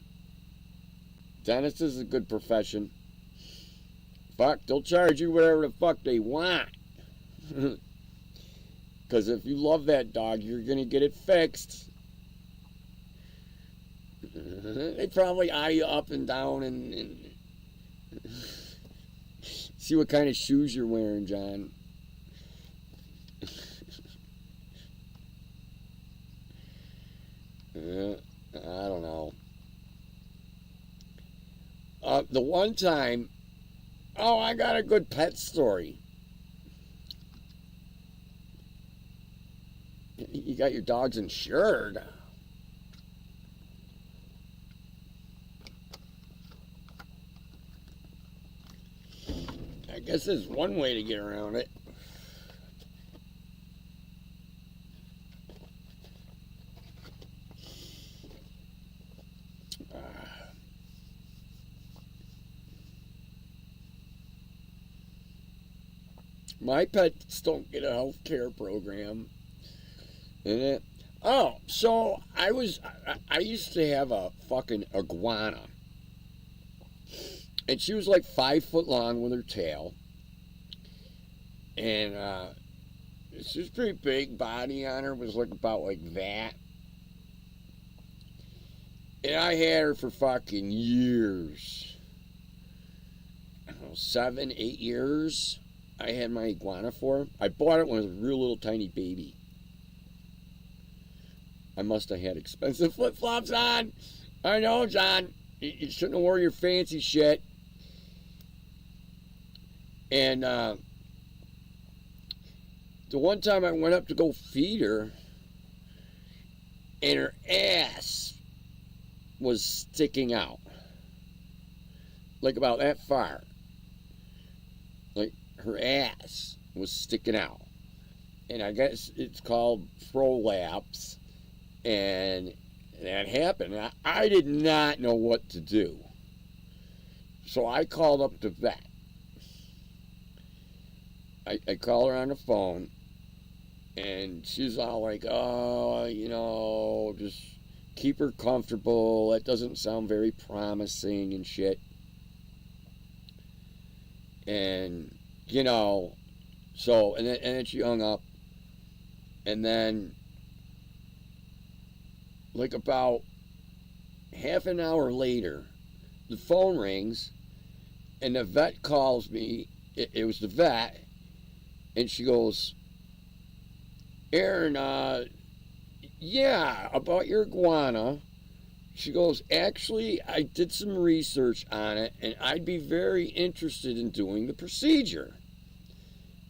Dentist is a good profession. Fuck, they'll charge you whatever the fuck they want. Because if you love that dog, you're going to get it fixed. They probably eye you up and down and see what kind of shoes you're wearing, John. I don't know. The one time, I got a good pet story. You got your dogs insured. I guess there's one way to get around it. My pets don't get a health care program. And so I used to have a fucking iguana. And she was like 5 foot long with her tail. And she was pretty big. Body on her was like about like that. And I had her for fucking years. I don't know, 7, 8 years. I had my iguana for. I bought it when it was a real little tiny baby. I must have had expensive flip-flops on. I know, John. You shouldn't have worn your fancy shit. And the one time I went up to go feed her, and her ass was sticking out. Like about that far. Like her ass was sticking out. And I guess it's called prolapse. And that happened. I did not know what to do. So I called up the vet. I called her on the phone. And she's all like, just keep her comfortable. That doesn't sound very promising and shit. And, so, and then she hung up. And then, like about half an hour later, the phone rings, and the vet calls me. It was the vet, and she goes, Aaron, yeah, about your iguana. She goes, actually, I did some research on it, and I'd be very interested in doing the procedure.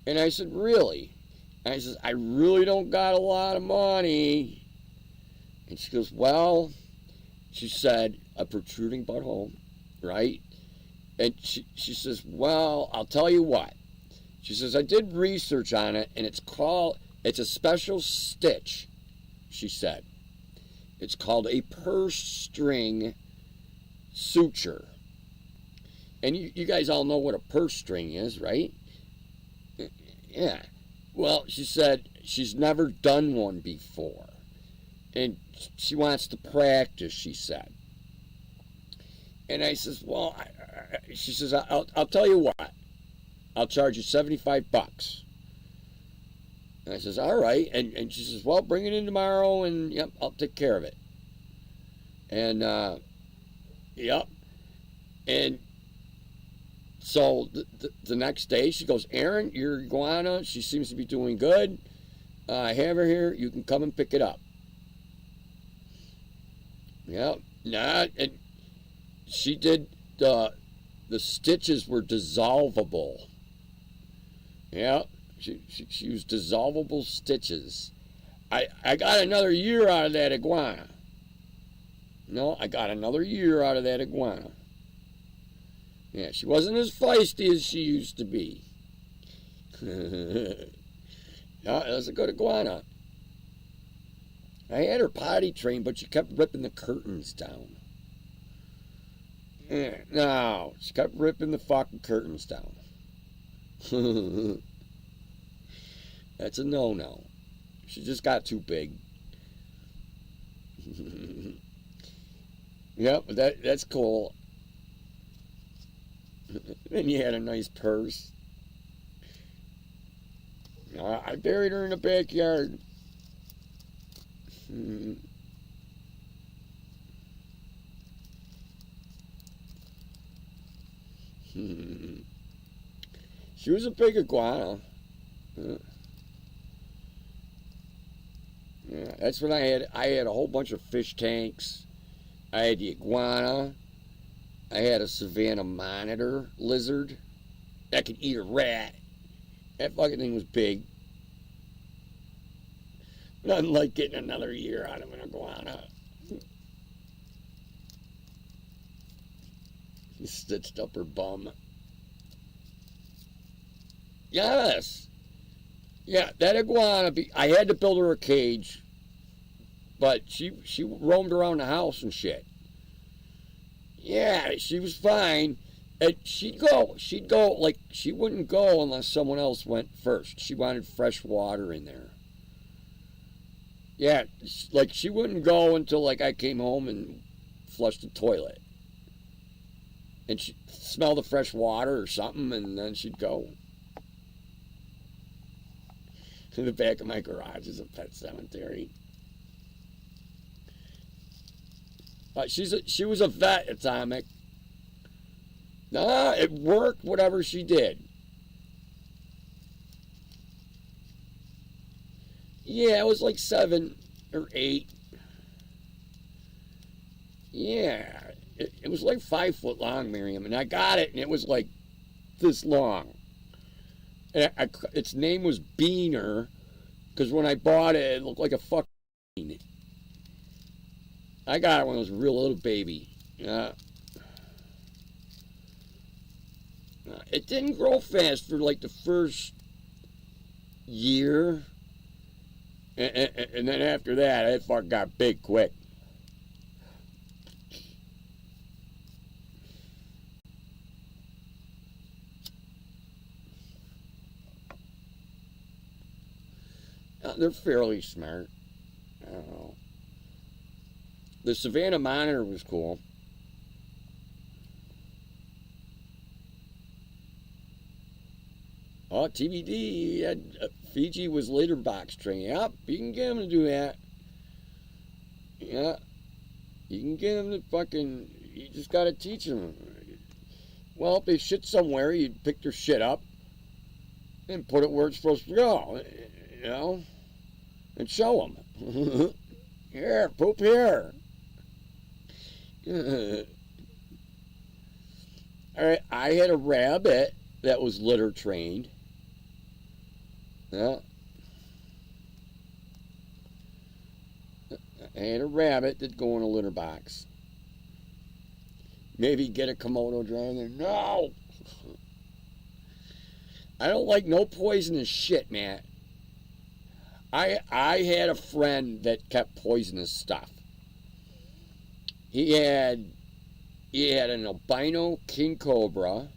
And I said, really? And I said, I really don't got a lot of money. And she goes, well, she said, a protruding butthole, right? And she says, well, I'll tell you what. She says, I did research on it, and it's a special stitch, she said. It's called a purse string suture. And you guys all know what a purse string is, right? Yeah. Well, she said she's never done one before. And she wants to practice, she said. And I says, well, she says, I'll tell you what. I'll charge you $75. And I says, all right. And she says, well, bring it in tomorrow, and yep, I'll take care of it. And, yep. And so the next day, she goes, Aaron, your iguana, she seems to be doing good. I have her here. You can come and pick it up. Yep. And she did, the stitches were dissolvable. Yeah, she used dissolvable stitches. I got another year out of that iguana. No, I got another year out of that iguana. Yeah, she wasn't as feisty as she used to be. Yeah, it was a good iguana. I had her potty trained, but she kept ripping the curtains down. Yeah, no, she kept ripping the fucking curtains down. That's a no-no. She just got too big. Yep, that's cool. Then you had a nice purse. I buried her in the backyard. She was a big iguana. Yeah, that's when I had a whole bunch of fish tanks. I had the iguana. I had a Savannah monitor lizard that could eat a rat. That fucking thing was big. Nothing like getting another year out of an iguana. He stitched up her bum. Yes. Yeah, that iguana, I had to build her a cage, but she roamed around the house and shit. Yeah, she was fine. And she'd go, like, she wouldn't go unless someone else went first. She wanted fresh water in there. Yeah, like, she wouldn't go until, like, I came home and flushed the toilet. And she'd smell the fresh water or something, and then she'd go. In the back of my garage is a pet cemetery. She was a vet, Atomic. Nah, it worked, whatever she did. Yeah, it was like 7 or 8. Yeah, it was like 5 foot long, Miriam, and I got it, and it was like this long. And its name was Beaner, because when I bought it, it looked like a fucking bean. I got it when it was a real little baby. Yeah. It didn't grow fast for like the first year. And then after that, it fucking got big quick. They're fairly smart. I don't know. The Savannah monitor was cool. Oh, TBD, Fiji was litter box training. Yep, you can get him to do that. Yeah, you can get him to fucking, you just gotta teach him. Well, if they shit somewhere, you pick their shit up and put it where it's supposed to go, you know, and show them. Here, poop here. All right, I had a rabbit that was litter trained. Yeah. I had a rabbit that'd go in a litter box. Maybe get a Komodo dragon. No! I don't like no poisonous shit, man. I had a friend that kept poisonous stuff. He had an albino king cobra.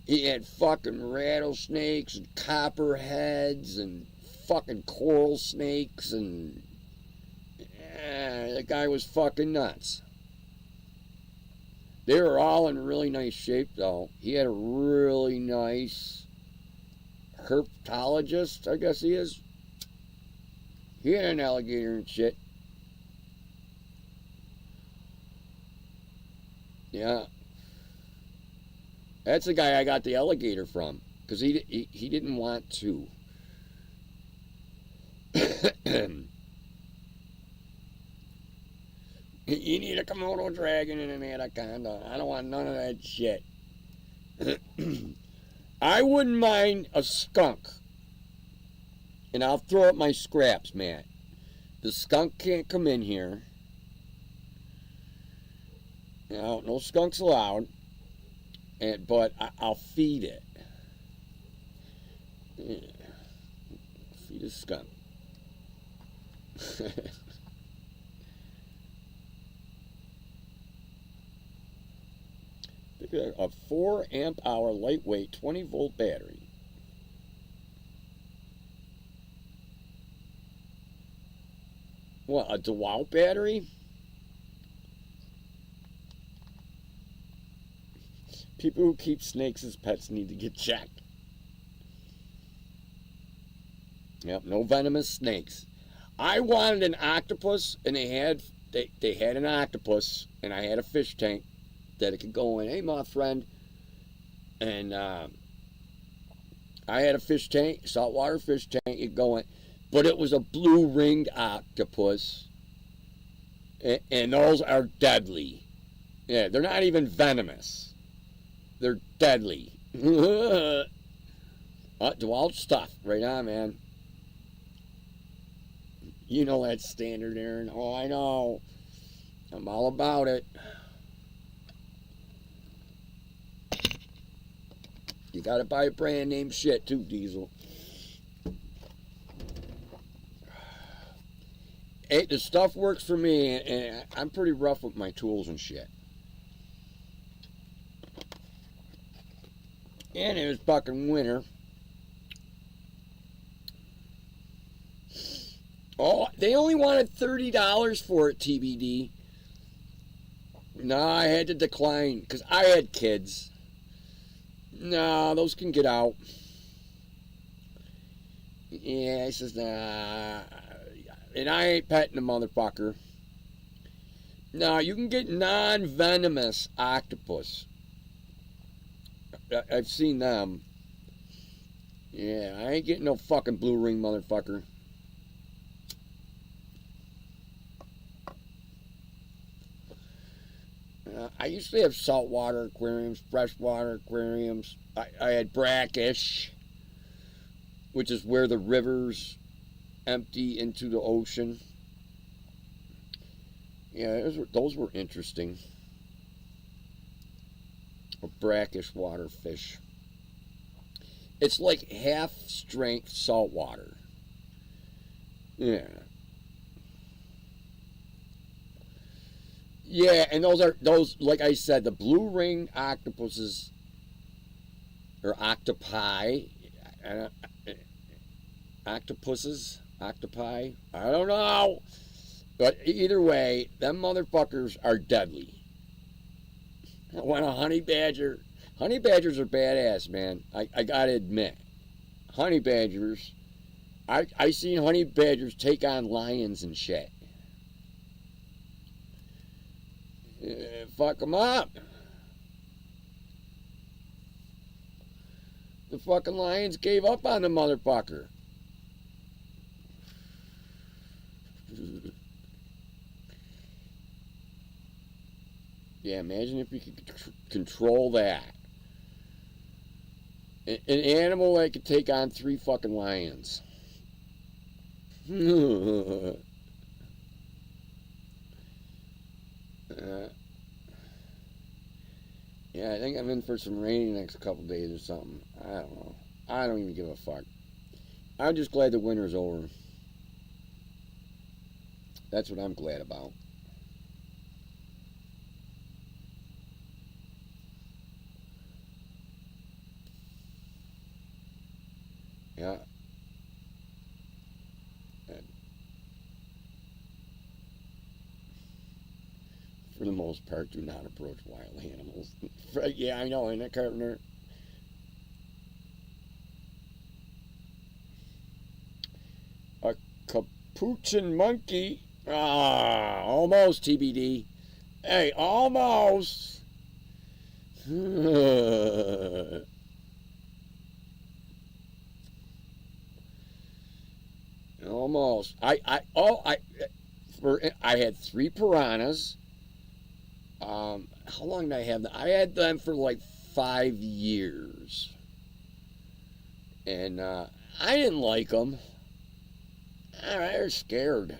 He had fucking rattlesnakes and copperheads and fucking coral snakes, and the guy was fucking nuts. They were all in really nice shape, though. He had a really nice herpetologist, I guess he is. He had an alligator and shit. Yeah. That's the guy I got the alligator from, because he didn't want to. You need a Komodo dragon and an anaconda. I don't want none of that shit. I wouldn't mind a skunk. And I'll throw up my scraps, man. The skunk can't come in here. No skunks allowed. But I'll feed it. Yeah. Feed a skunk. A 4 amp hour lightweight 20 volt battery. What, a DeWalt battery? People who keep snakes as pets need to get checked. Yep, no venomous snakes. I wanted an octopus, and they had an octopus, and I had a fish tank that it could go in. Hey, my friend. And I had a fish tank, saltwater fish tank, it go in. But it was a blue-ringed octopus. And those are deadly. Yeah, they're not even venomous. They're deadly. DeWalt stuff. Right on, man. You know that standard, Aaron. Oh, I know. I'm all about it. You gotta buy brand name shit too, Diesel. Hey, the stuff works for me, and I'm pretty rough with my tools and shit. And it was fucking winter. Oh, they only wanted $30 for it, TBD. No, I had to decline, because I had kids. No, those can get out. Yeah, he says, nah. And I ain't petting the motherfucker. No, you can get non-venomous octopus. I've seen them. Yeah, I ain't getting no fucking blue ring motherfucker. I used to have saltwater aquariums, freshwater aquariums. I had brackish, which is where the rivers empty into the ocean. Yeah, those were interesting. A brackish water fish. It's like half strength saltwater. Yeah. Yeah, and those like I said, the blue ring octopuses or octopi, octopi. I don't know, but either way, them motherfuckers are deadly. I want a honey badger. Honey badgers are badass, man. I gotta admit, honey badgers. I seen honey badgers take on lions and shit. Fuck them up. The fucking lions gave up on the motherfucker. Yeah, imagine if you could control that. An animal that could take on 3 fucking lions. Yeah, I think I'm in for some rain the next couple days or something. I don't know. I don't even give a fuck. I'm just glad the winter's over. That's what I'm glad about. Yeah. For the most part, do not approach wild animals. Yeah, I know, isn't it, Carpenter? A capuchin monkey. Ah, almost TBD. Hey, almost. Almost. I had three piranhas. How long did I have them? I had them for like 5 years, and I didn't like them. They were scared.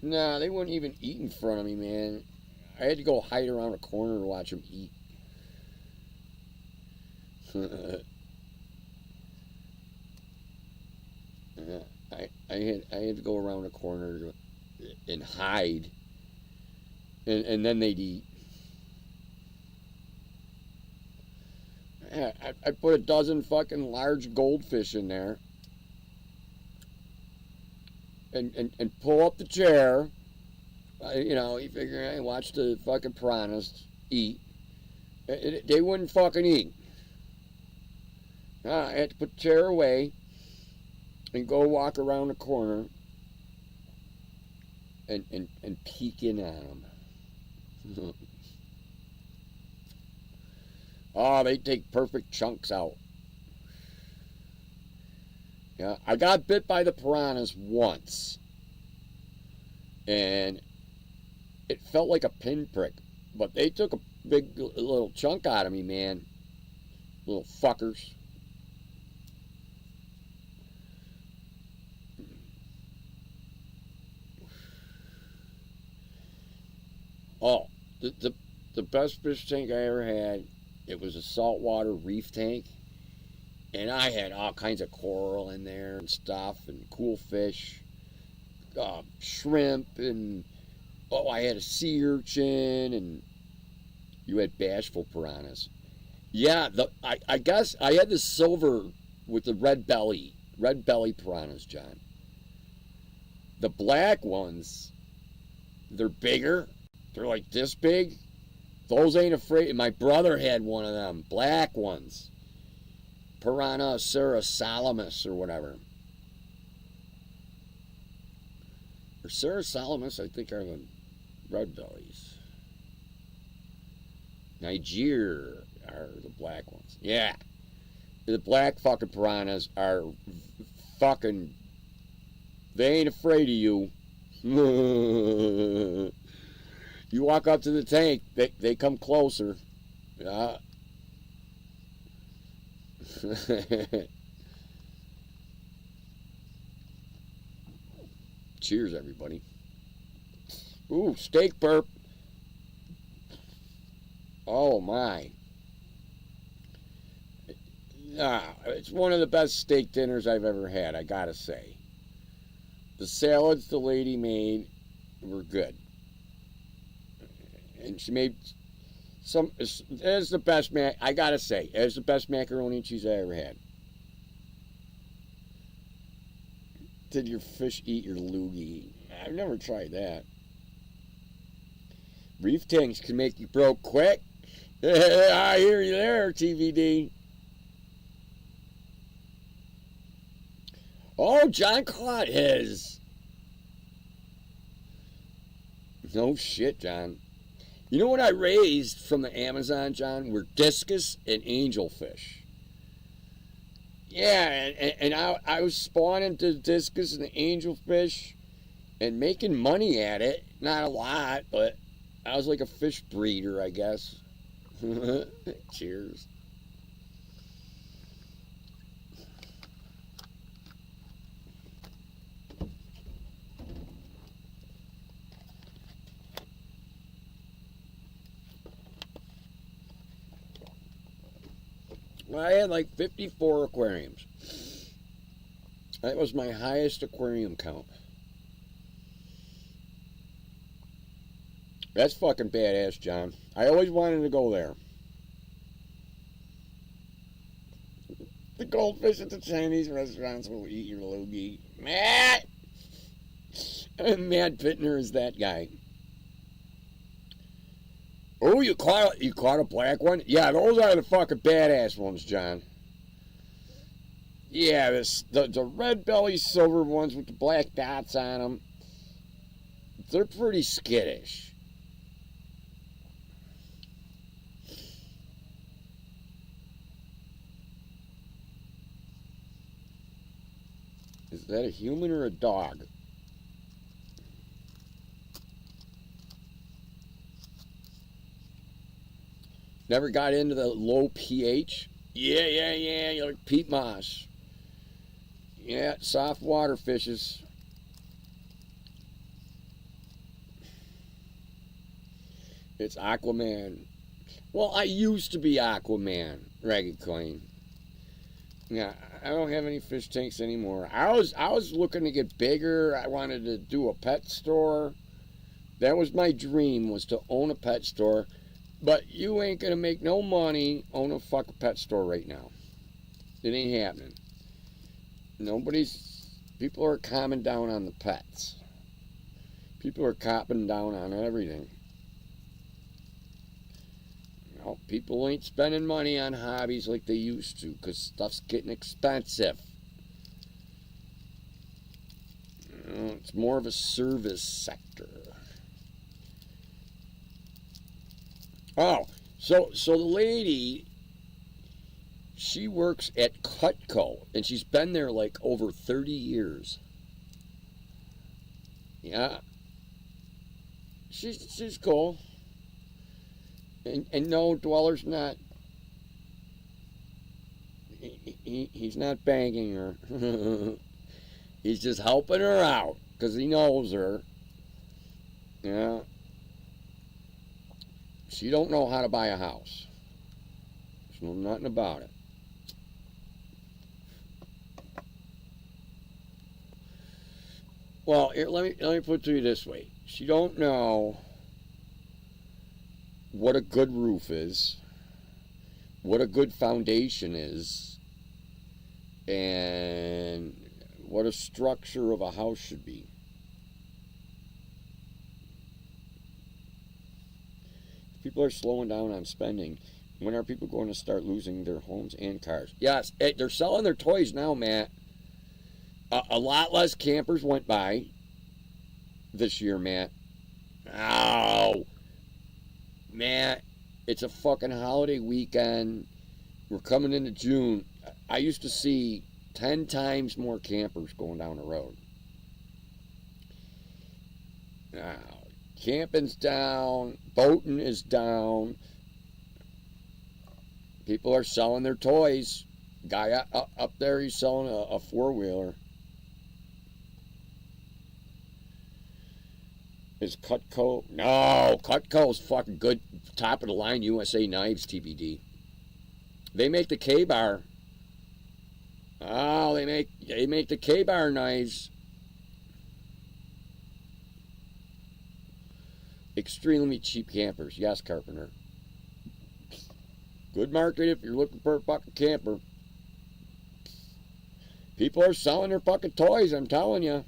Nah, they wouldn't even eat in front of me, man. I had to go hide around a corner to watch them eat. I had to go around a corner and hide, and then they'd eat. I put a dozen fucking large goldfish in there, and pull up the chair. You figure, hey, watch the fucking piranhas eat. They wouldn't fucking eat. I had to put the chair away and go walk around the corner and peek in on them. Oh, they take perfect chunks out. Yeah, I got bit by the piranhas once, and it felt like a pinprick, but they took a big little chunk out of me, man. Little fuckers. Oh, the best fish tank I ever had, it was a saltwater reef tank, and I had all kinds of coral in there and stuff, and cool fish, shrimp, and I had a sea urchin, and you had bashful piranhas. Yeah, I guess I had the silver with the red belly piranhas, John. The black ones, they're bigger. They're like this big. Those ain't afraid. My brother had one of them, black ones. Piranha cerasalamus or whatever. Or cerasalamus, I think, are the red bellies. Niger are the black ones. Yeah. The black fucking piranhas are fucking. They ain't afraid of you. You walk up to the tank, they come closer. Yeah. Cheers, everybody. Ooh, steak burp. Oh, my. It's one of the best steak dinners I've ever had, I gotta say. The salads the lady made were good. And she made it's the best I gotta say, it's the best macaroni and cheese I ever had. Did your fish eat your loogie? I've never tried that. Reef tanks can make you broke quick. I hear you there, TVD. Oh, John caught his. No shit, John. You know what I raised from the Amazon, John? Were discus and angelfish. Yeah, and I was spawning the discus and the angelfish and making money at it. Not a lot, but I was like a fish breeder, I guess. Cheers. I had like 54 aquariums. That was my highest aquarium count. That's fucking badass, John. I always wanted to go there. The goldfish at the Chinese restaurants will eat your loogie. Matt! And Matt Pittner is that guy. Oh, you caught a black one? Yeah, those are the fucking badass ones, John. Yeah, the red belly silver ones with the black dots on them, they're pretty skittish. Is that a human or a dog? Never got into the low pH? Yeah. You're like peat moss. Yeah, soft water fishes. It's Aquaman. Well, I used to be Aquaman, Ragged Coin. Yeah, I don't have any fish tanks anymore. I was looking to get bigger. I wanted to do a pet store. That was my dream, was to own a pet store. But you ain't gonna make no money owning a fucking pet store right now. It ain't happening. People are calming down on the pets. People are copping down on everything. You know, people ain't spending money on hobbies like they used to because stuff's getting expensive. You know, it's more of a service sector. Oh, so the lady, she works at Cutco, and she's been there like over 30 years. Yeah. She's cool. And no, Dweller's not, he's not banging her. He's just helping her out, because he knows her. Yeah. She don't know how to buy a house. She knows nothing about it. Well, here, let me put it to you this way. She don't know what a good roof is, what a good foundation is, and what a structure of a house should be. People are slowing down on spending. When are people going to start losing their homes and cars? Yes, they're selling their toys now, Matt. A lot less campers went by this year, Matt. Oh, Matt, it's a fucking holiday weekend. We're coming into June. I used to see 10 times more campers going down the road. Now, camping's down, boating is down. People are selling their toys. Guy up there, he's selling a four-wheeler. Is Cutco? No, Cutco's fucking good. Top of the line USA knives, TBD. They make the K-Bar. Oh, they make the K-Bar knives. Extremely cheap campers. Yes, Carpenter. Good market if you're looking for a fucking camper. People are selling their fucking toys, I'm telling you.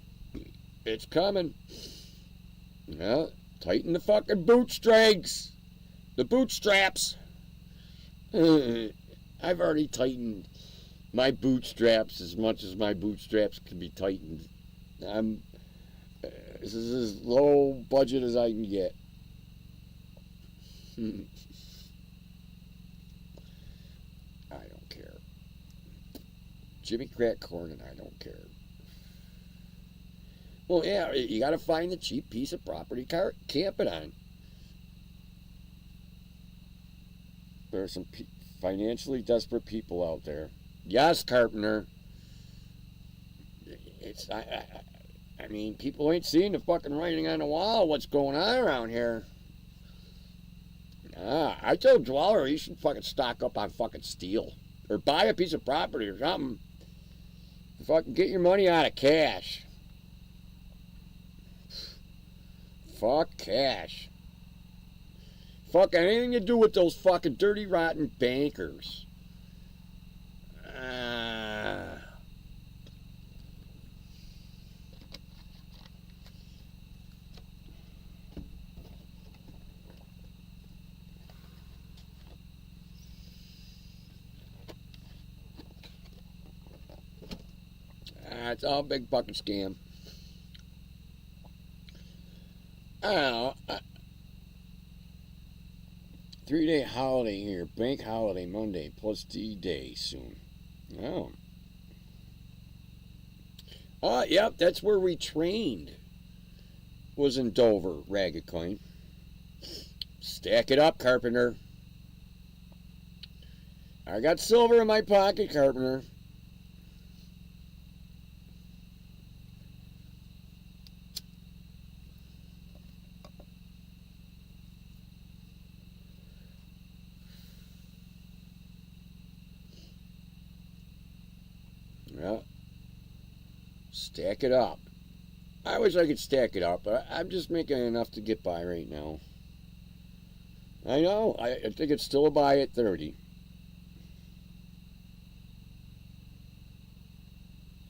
It's coming. Yeah, tighten the fucking bootstrings. The bootstraps. I've already tightened my bootstraps as much as my bootstraps can be tightened. This is as low budget as I can get. I don't care. Jimmy Crack Corn and I don't care. Well, yeah, you got to find the cheap piece of property camp it on. There are some financially desperate people out there. Yes, Carpenter. I mean, people ain't seeing the fucking writing on the wall. What's going on around here? I told Dweller he should fucking stock up on fucking steel. or buy a piece of property or something. Fucking get your money out of cash. Fuck cash. Fuck anything to do with those fucking dirty, rotten bankers. It's all a big fucking scam. I don't know. 3-day holiday here. Bank holiday Monday plus D-Day soon. Oh. Yep, that's where we trained. Was in Dover, Ragged Coin. Stack it up, Carpenter. I got silver in my pocket, Carpenter. Well, stack it up. I wish I could stack it up, but I'm just making enough to get by right now. I know. I think it's still a buy at 30.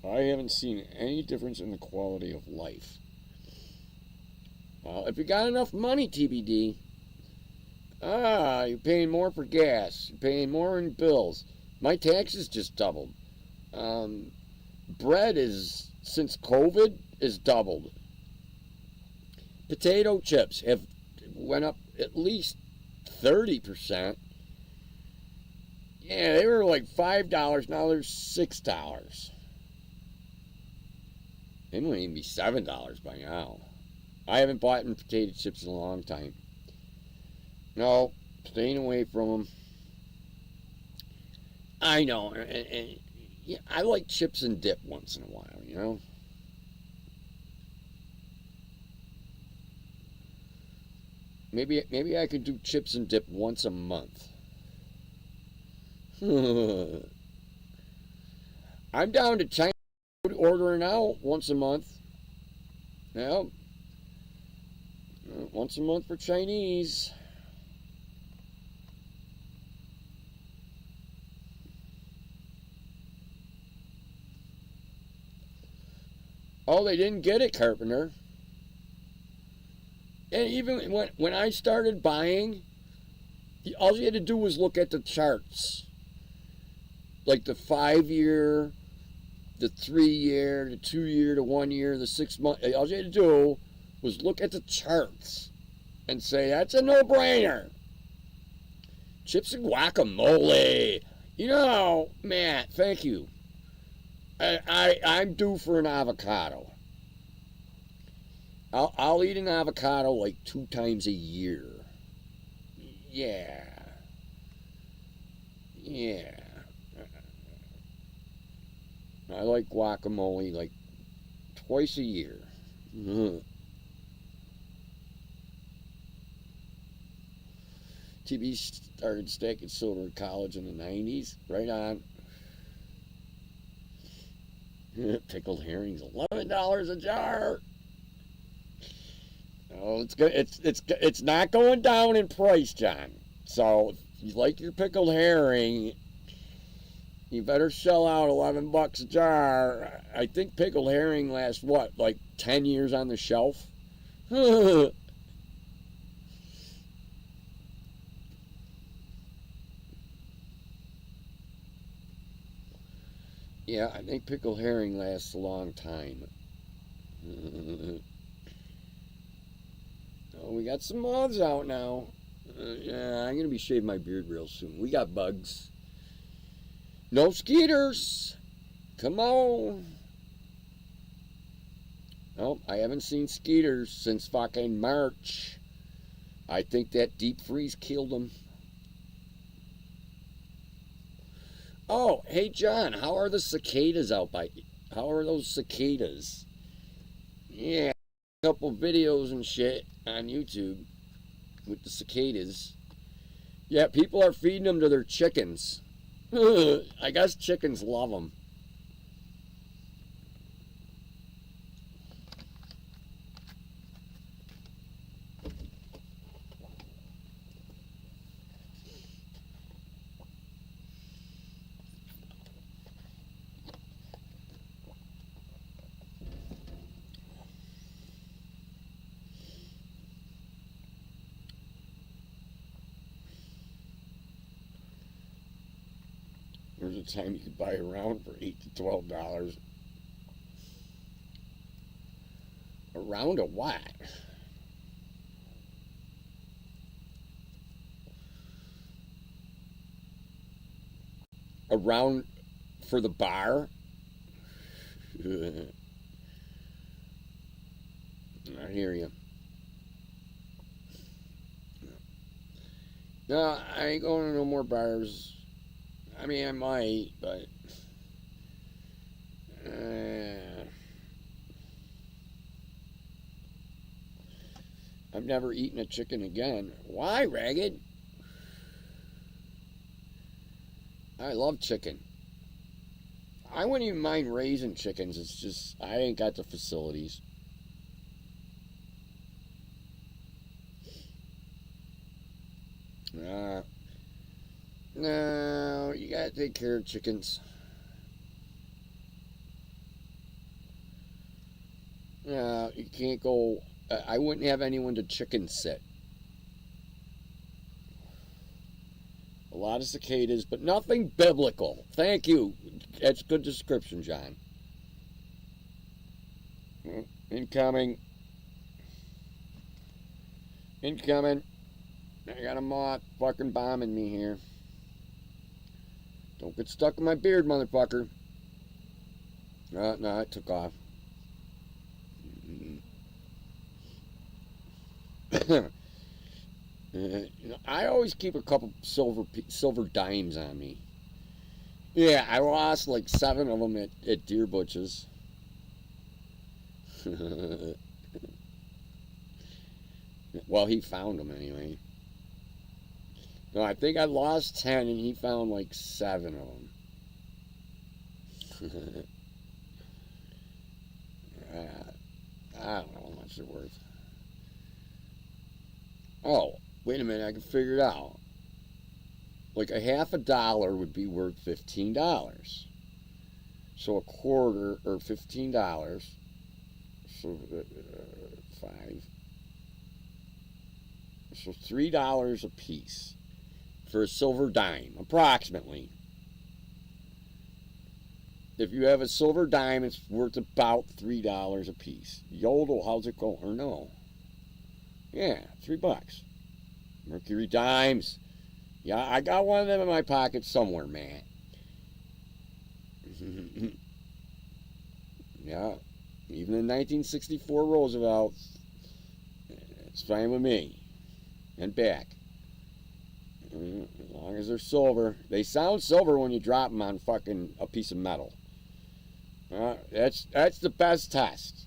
I haven't seen any difference in the quality of life. Well, if you got enough money, TBD, you're paying more for gas. You're paying more in bills. My taxes just doubled. Bread is, since COVID, is doubled. Potato chips have went up at least 30%. Yeah, they were like $5. Now they're $6. They might even be $7 by now. I haven't bought in potato chips in a long time. No, staying away from them. I know, and yeah, I like chips and dip once in a while, you know? Maybe I could do chips and dip once a month. I'm down to Chinese food, ordering out once a month. Yeah. Once a month for Chinese. Oh, they didn't get it, Carpenter. And even when I started buying, all you had to do was look at the charts. Like the 5-year, the 3-year, the 2-year, the 1-year, the 6-month. All you had to do was look at the charts and say, that's a no-brainer. Chips and guacamole. You know, Matt, thank you. I'm due for an avocado. I'll eat an avocado like 2 times a year. Yeah. Yeah. I like guacamole like twice a year. TB started stacking silver in college in the 90s. Right on. Pickled herrings, $11 a jar. Oh, it's not going down in price, John. So if you like your pickled herring, you better shell out $11 a jar. I think pickled herring lasts what, like 10 years on the shelf? Yeah, I think pickled herring lasts a long time. Oh, we got some moths out now. Yeah, I'm going to be shaving my beard real soon. We got bugs. No skeeters. Come on. Oh, I haven't seen skeeters since fucking March. I think that deep freeze killed them. Oh, hey John, how are the cicadas out by? How are those cicadas? Yeah, a couple videos and shit on YouTube with the cicadas. Yeah, people are feeding them to their chickens. I guess chickens love them. There's a time you could buy a round for $8 to $12. A round of what? A round for the bar? I hear you. No, I ain't going to no more bars. I mean, I might, but I've never eaten a chicken again. Why, Ragged? I love chicken. I wouldn't even mind raising chickens. It's just I ain't got the facilities. No, you gotta take care of chickens. No, you can't go. I wouldn't have anyone to chicken sit. A lot of cicadas, but nothing biblical. Thank you. That's good description, John. Incoming. Incoming. I got a moth fucking bombing me here. Don't get stuck in my beard, motherfucker. No, it took off. I always keep a couple silver dimes on me. Yeah, I lost like 7 of them at Deer Butch's. Well, he found them anyway. No, I think I lost 10 and he found like 7 of them. I don't know how much they're worth. Oh, wait a minute, I can figure it out. Like a half a dollar would be worth $15. So a quarter, or $15. So 5. So $3 a piece for a silver dime, approximately. If you have a silver dime, it's worth about $3 a piece. Yodel, how's it going? Or no? Yeah, $3. Mercury dimes. Yeah, I got one of them in my pocket somewhere, man. Yeah, even in 1964 Roosevelt, it's fine with me. And back. As long as they're silver. They sound silver when you drop them on fucking a piece of metal. That's the best test.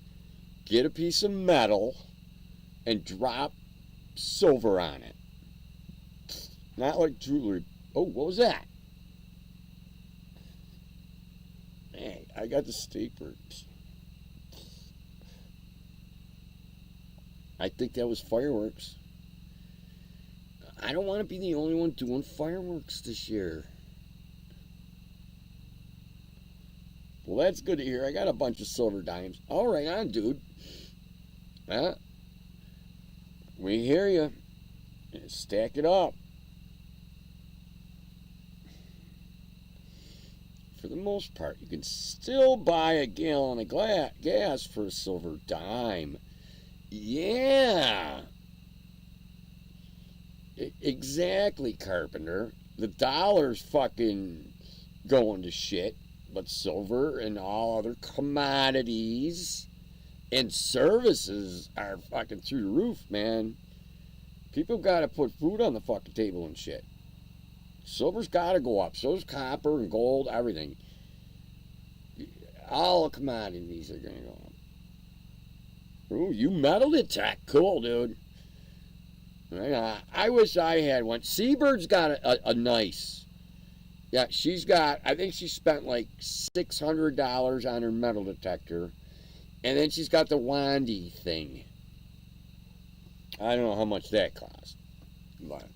Get a piece of metal and drop silver on it. Not like jewelry. Oh, what was that? Man, I got the staples. I think that was fireworks. I don't want to be the only one doing fireworks this year. Well, that's good to hear. I got a bunch of silver dimes. All right, on, dude. We hear you. Stack it up. For the most part, you can still buy a gallon of gas for a silver dime. Yeah. Exactly, Carpenter. The dollar's fucking going to shit, but silver and all other commodities and services are fucking through the roof, man. People gotta put food on the fucking table and shit. Silver's gotta go up. So's copper and gold, everything. All commodities are gonna go up. Ooh, you metal detect. Cool, dude. I wish I had one. Seabird's got a nice. Yeah, she's got, I think she spent like $600 on her metal detector. And then she's got the Wandy thing. I don't know how much that cost. But,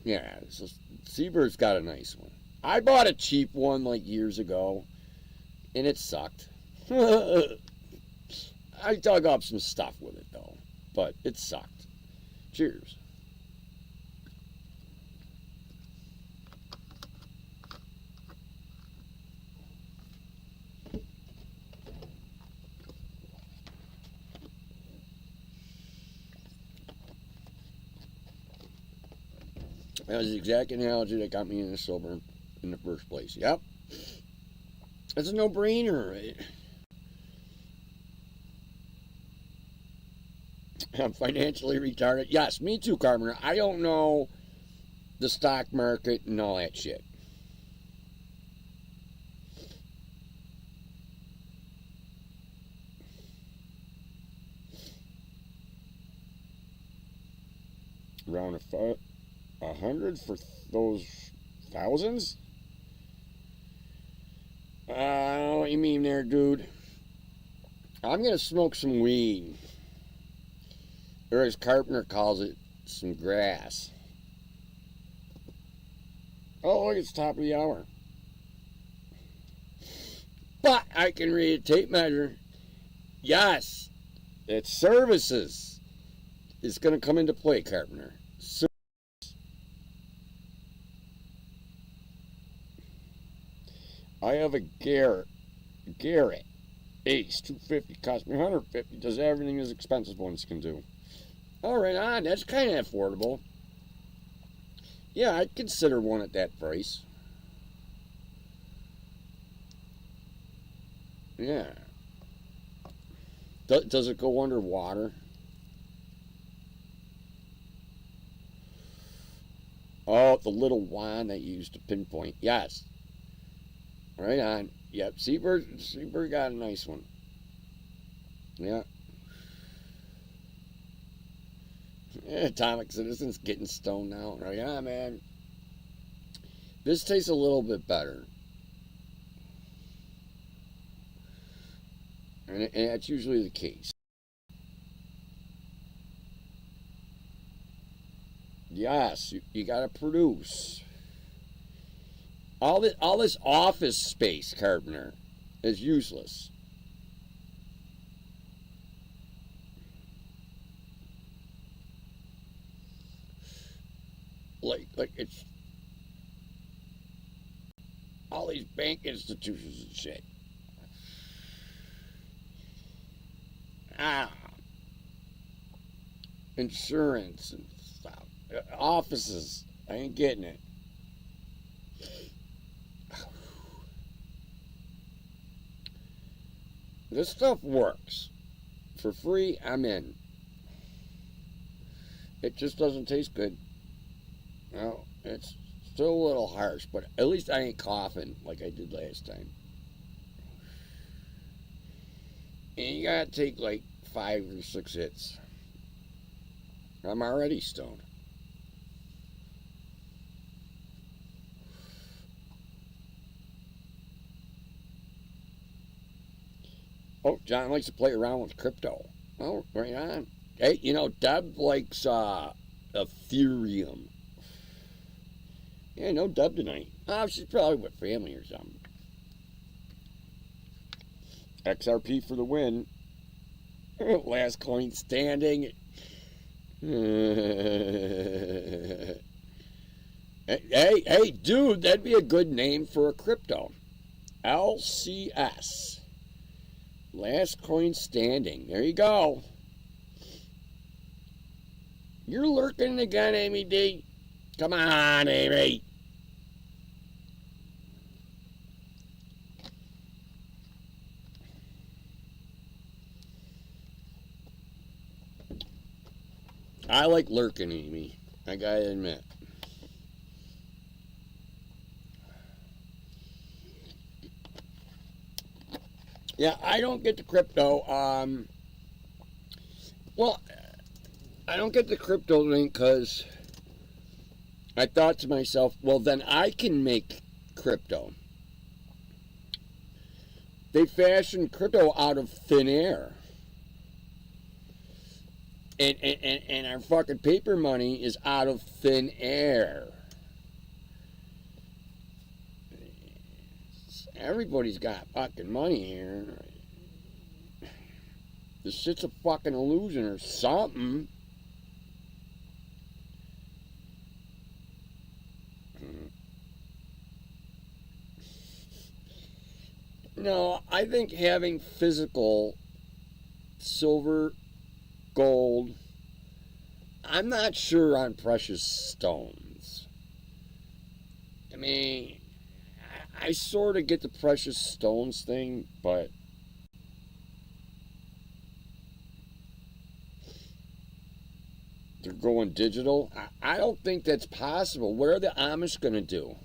yeah, so Seabird's got a nice one. I bought a cheap one like years ago, and it sucked. I dug up some stuff with it, though, but it sucked. Cheers. That was the exact analogy that got me into silver in the first place. Yep. It's a no-brainer, right? I'm financially retarded. Yes, me too, Carpenter. I don't know the stock market and all that shit. Around 100 for those thousands? I don't know what you mean there, dude. I'm gonna smoke some weed. Or as Carpenter calls it, some grass. Oh, look, it's top of the hour. But I can read a tape measure. Yes, it's services. It's going to come into play, Carpenter. I have a Garrett Ace 250, cost me 150. Does everything as expensive ones can do. All right, on. That's kind of affordable. Yeah, I'd consider one at that price. Yeah. Does it go underwater? Oh, the little wand that you used to pinpoint. Yes. Right on. Yep. Seabird got a nice one. Yeah. Atomic Citizen's getting stoned now. Right on, man. This tastes a little bit better. And that's usually the case. Yes, you got to produce. All this office space, Carpenter, is useless. Like it's all these bank institutions and shit. Ah, insurance and stuff. Offices. I ain't getting it. This stuff works. For free, I'm in. It just doesn't taste good. Well, it's still a little harsh, but at least I ain't coughing like I did last time. And you gotta take like 5 or 6 hits. I'm already stoned. Oh, John likes to play around with crypto. Oh, right on. Hey, Deb likes Ethereum. Yeah, no Deb tonight. Oh, she's probably with family or something. XRP for the win. Last coin standing. Hey, dude, that'd be a good name for a crypto. LCS. Last coin standing. There you go. You're lurking again, Amy D. Come on, Amy. I like lurking, Amy. I gotta admit. Yeah, I don't get the crypto. Well, I don't get the crypto link because I thought to myself, well, then I can make crypto. They fashioned crypto out of thin air. And our fucking paper money is out of thin air. Everybody's got fucking money here. This shit's a fucking illusion or something. No, I think having physical silver, gold, I'm not sure on precious stones. I mean, I sort of get the precious stones thing, but they're going digital. I don't think that's possible. What are the Amish going to do?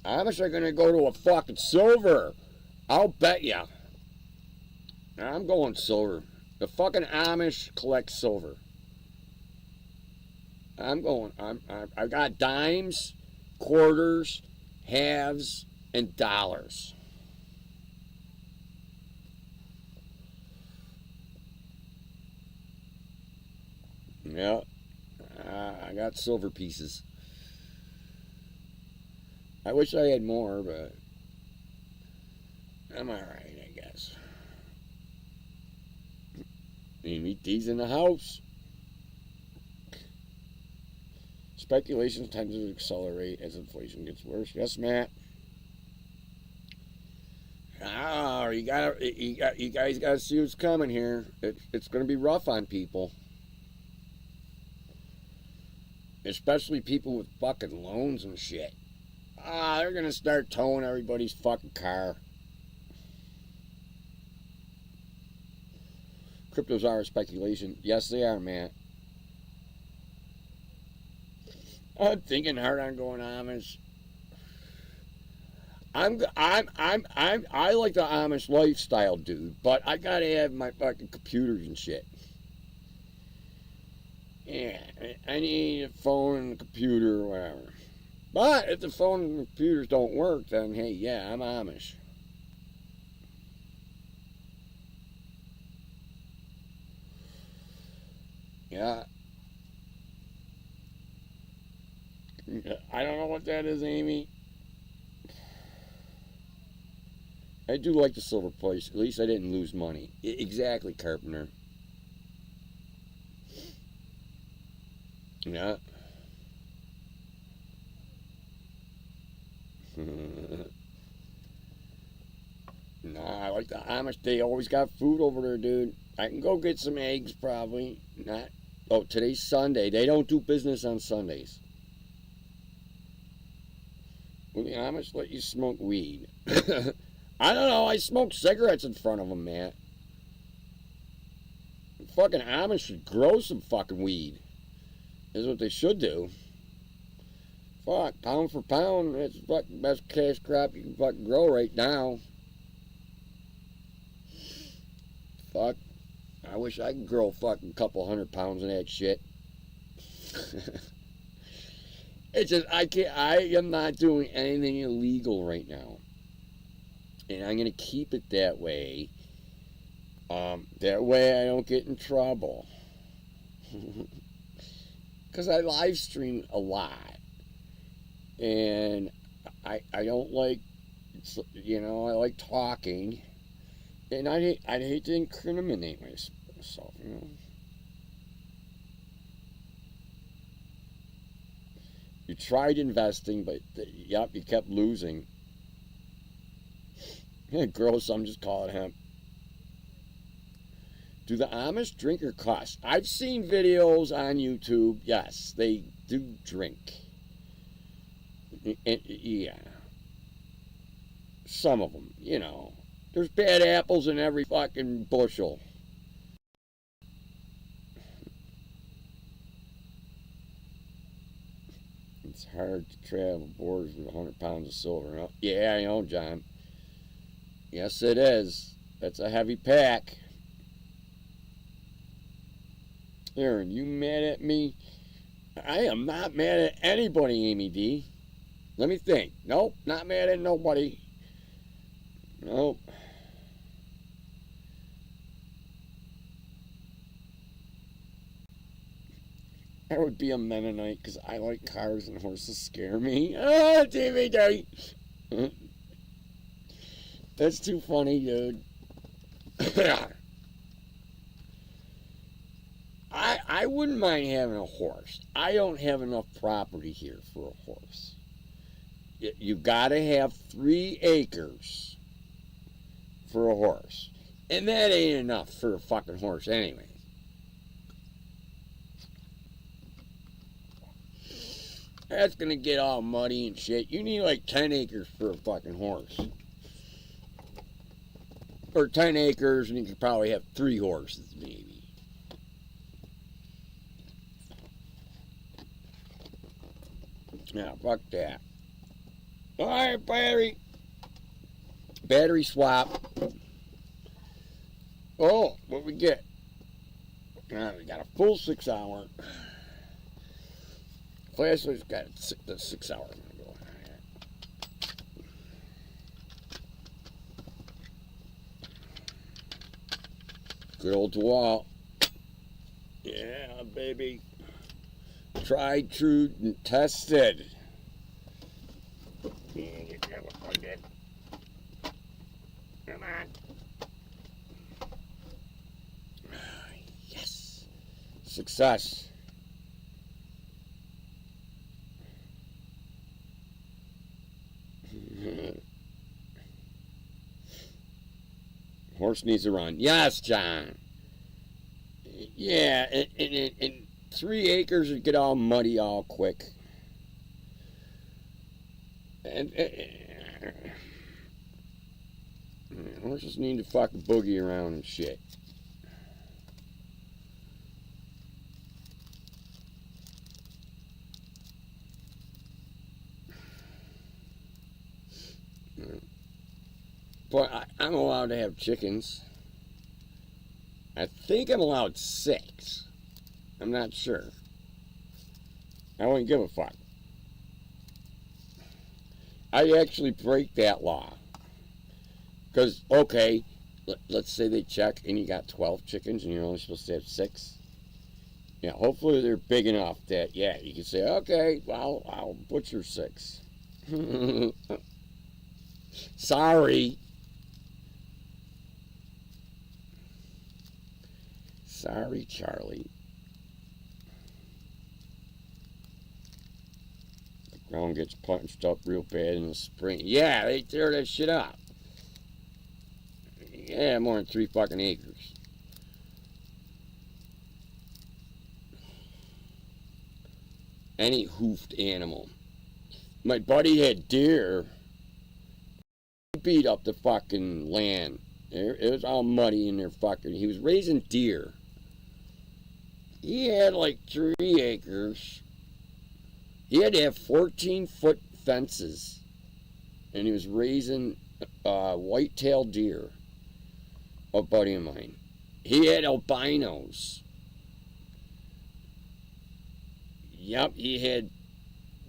Amish are going to go to a fucking silver. I'll bet ya. I'm going silver. The fucking Amish collect silver. I got dimes, quarters, halves, and dollars. Yeah, I got silver pieces. I wish I had more, but I'm alright, I guess. You meet these in the house. Speculation tends to accelerate as inflation gets worse. Yes, Matt. Oh, you guys gotta see what's coming here. It's gonna be rough on people, especially people with fucking loans and shit. They're gonna start towing everybody's fucking car. Cryptos are a speculation. Yes, they are, Matt. I'm thinking hard on going Amish. I like the Amish lifestyle, dude, but I gotta have my fucking computers and shit. Yeah, I need a phone and a computer or whatever. But if the phone and computers don't work, then hey, yeah, I'm Amish. Yeah. I don't know what that is, Amy. I do like the silver place. At least I didn't lose money. Exactly, Carpenter. Yeah. Nah, I like the Amish. They always got food over there, dude. I can go get some eggs, probably. Not. Oh, today's Sunday. They don't do business on Sundays. Will the Amish let you smoke weed? I don't know. I smoke cigarettes in front of them, man. Fucking Amish should grow some fucking weed. Is what they should do. Fuck, pound for pound, it's the fucking best cash crop you can fucking grow right now. Fuck, I wish I could grow a fucking couple 100 pounds of that shit. It's just, I am not doing anything illegal right now. And I'm going to keep it that way. That way I don't get in trouble. Because I live stream a lot. And I don't like, I like talking. And I'd hate to incriminate myself, You tried investing, but yep, you kept losing. Grow some, just call it hemp. Do the Amish drink or cuss? I've seen videos on YouTube. Yes, they do drink. Yeah. Some of them, There's bad apples in every fucking bushel. It's hard to travel borders with 100 pounds of silver. Yeah, I know, John. Yes, it is. That's a heavy pack. Aaron, you mad at me? I am not mad at anybody, Amy D. Let me think. Nope, not mad at nobody. Nope. I would be a Mennonite because I like cars and horses scare me. Ah, DVD. That's too funny, dude. I wouldn't mind having a horse. I don't have enough property here for a horse. You gotta have 3 acres for a horse. And that ain't enough for a fucking horse anyway. That's gonna get all muddy and shit. You need like 10 acres for a fucking horse. Or 10 acres and you could probably have 3 horses maybe. Yeah, fuck that. Alright, battery swap. Oh, what we get? We got a full 6 hour. Flashlight's got the 6 hour. Good old DeWalt. Yeah, baby. Tried, true, and tested. Come on. Yes. Success. Horse needs a run. Yes, John. Yeah, and 3 acres would get all muddy all quick. And horses need to fucking boogie around and shit. But I'm allowed to have chickens. I think I'm allowed 6. I'm not sure. I wouldn't give a fuck. I actually break that law. Because, okay, let's say they check and you got 12 chickens and you're only supposed to have 6. Yeah, hopefully they're big enough that, yeah, you can say, okay, well, I'll butcher 6. Sorry. Sorry, Charlie. The ground gets punched up real bad in the spring. Yeah, they tear that shit up. Yeah, more than 3 fucking acres. Any hoofed animal. My buddy had deer. He beat up the fucking land. It was all muddy in there fucking. He was raising deer. He had like 3 acres. He had to have 14-foot fences. And he was raising white-tailed deer. A buddy of mine. He had albinos. Yep, he had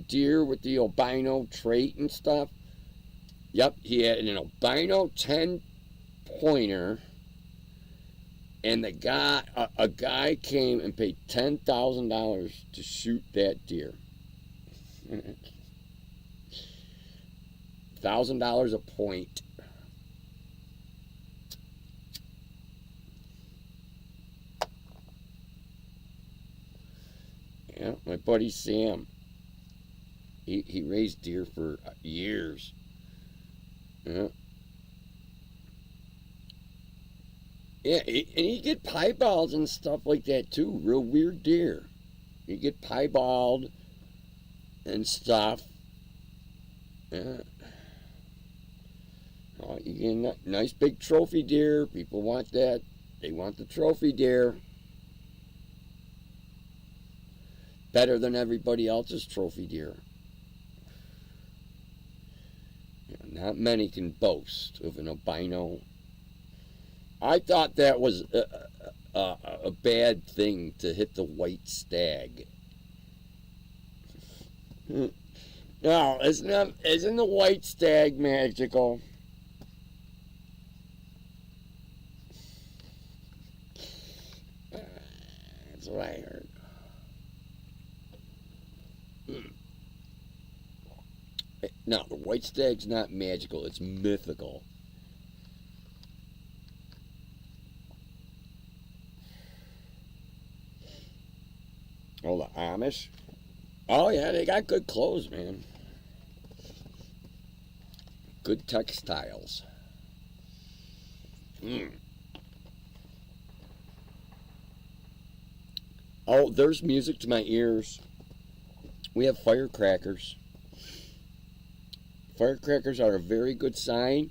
deer with the albino trait and stuff. Yep, he had an albino 10-pointer. And the guy, a guy came and paid $10,000 to shoot that deer. $1,000 a point. Yeah, my buddy Sam. He raised deer for years. Yeah. Yeah, and you get piebalds and stuff like that too. Real weird deer. You get piebald and stuff. Yeah. Oh, you get a nice big trophy deer. People want that. They want the trophy deer. Better than everybody else's trophy deer. Not many can boast of an albino. I thought that was a bad thing to hit the white stag. No, isn't the white stag magical? That's what I heard. No, the white stag's not magical, it's mythical. Oh, the Amish? Oh, yeah, they got good clothes, man. Good textiles. Mm. Oh, there's music to my ears. We have firecrackers. Firecrackers are a very good sign.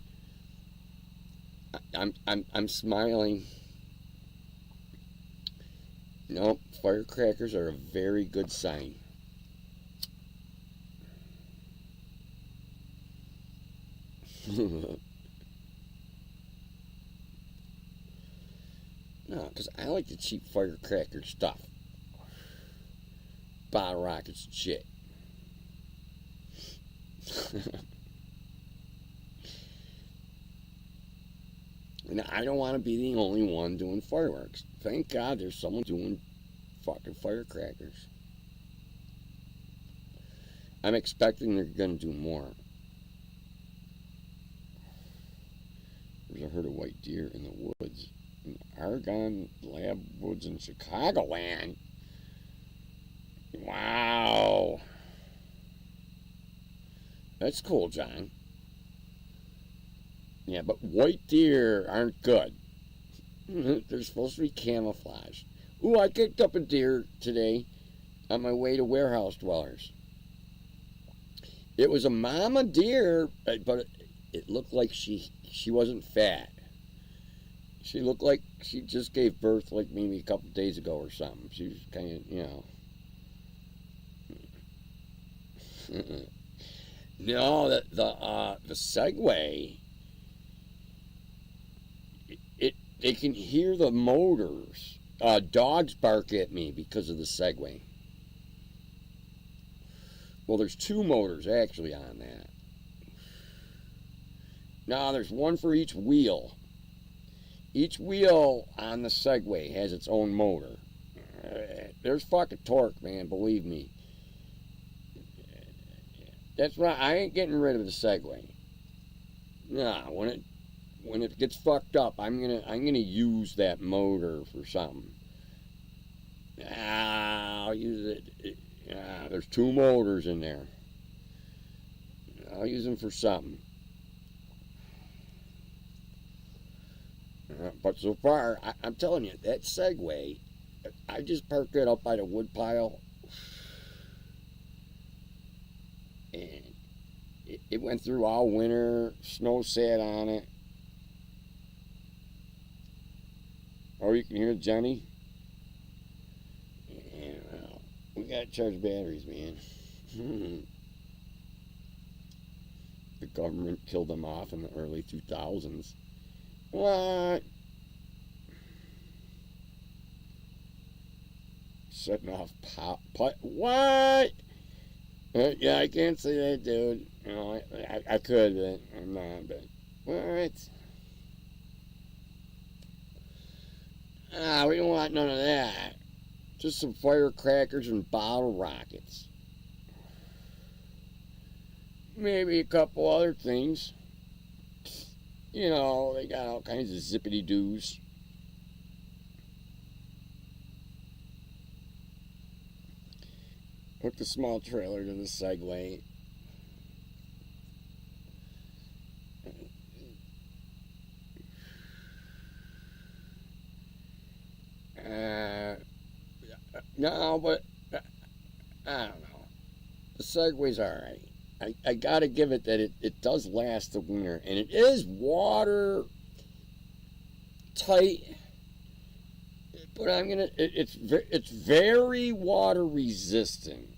I'm smiling. No, firecrackers are a very good sign. No, because I like the cheap firecracker stuff. Bottle rockets and shit. And I don't want to be the only one doing fireworks. Thank God there's someone doing fucking firecrackers. I'm expecting they're going to do more. There's a herd of white deer in the woods. In Argonne Lab Woods in Chicagoland. Wow. That's cool, John. Yeah, but white deer aren't good. They're supposed to be camouflaged. Ooh, I kicked up a deer today on my way to Warehouse Dwellers. It was a mama deer, but it looked like she wasn't fat. She looked like she just gave birth like maybe a couple days ago or something. She was kind of, No, the Segway, they can hear the motors. Dogs bark at me because of the Segway. Well, there's two motors actually on that. No, there's one for each wheel. Each wheel on the Segway has its own motor. There's fucking torque, man, believe me. That's right, I ain't getting rid of the Segway. Nah, when it gets fucked up, I'm gonna use that motor for something. I'll use it. There's two motors in there. I'll use them for something. But so far, I'm telling you, that Segway, I just parked it up by the woodpile, and it went through all winter. Snow sat on it. Oh, you can hear Johnny? Yeah, well, we gotta charge batteries, man. The government killed them off in the early 2000s. What? Setting off what? Yeah, I can't say that, dude. You know, I could, but I'm not. But what? We don't want none of that. Just some firecrackers and bottle rockets. Maybe a couple other things. You know, they got all kinds of zippity doos. Hook the small trailer to the Segway. No, but I don't know. The Segway's alright. I gotta give it that it does last the winter, and it is water tight. But it's very water resistant.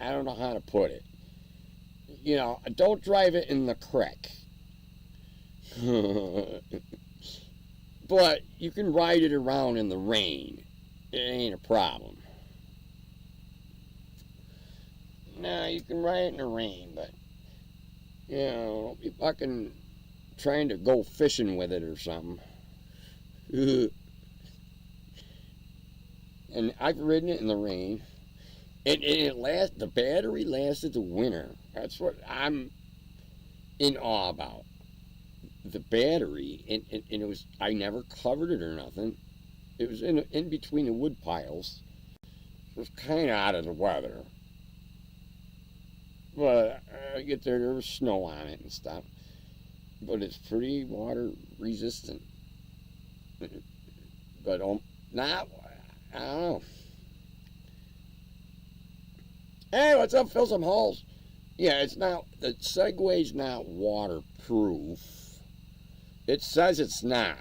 I don't know how to put it. You know, don't drive it in the creek. But you can ride it around in the rain. It ain't a problem. nah, you can ride it in the rain, but, don't be fucking trying to go fishing with it or something. And I've ridden it in the rain, and the battery lasted the winter. That's what I'm in awe about. The battery, and it was, I never covered it or nothing. It was in between the wood piles. It was kind of out of the weather. But I get there was snow on it and stuff. But it's pretty water resistant. But not, I don't know. Hey, what's up, Phil? Some holes. Yeah, the Segway's not waterproof. It says it's not,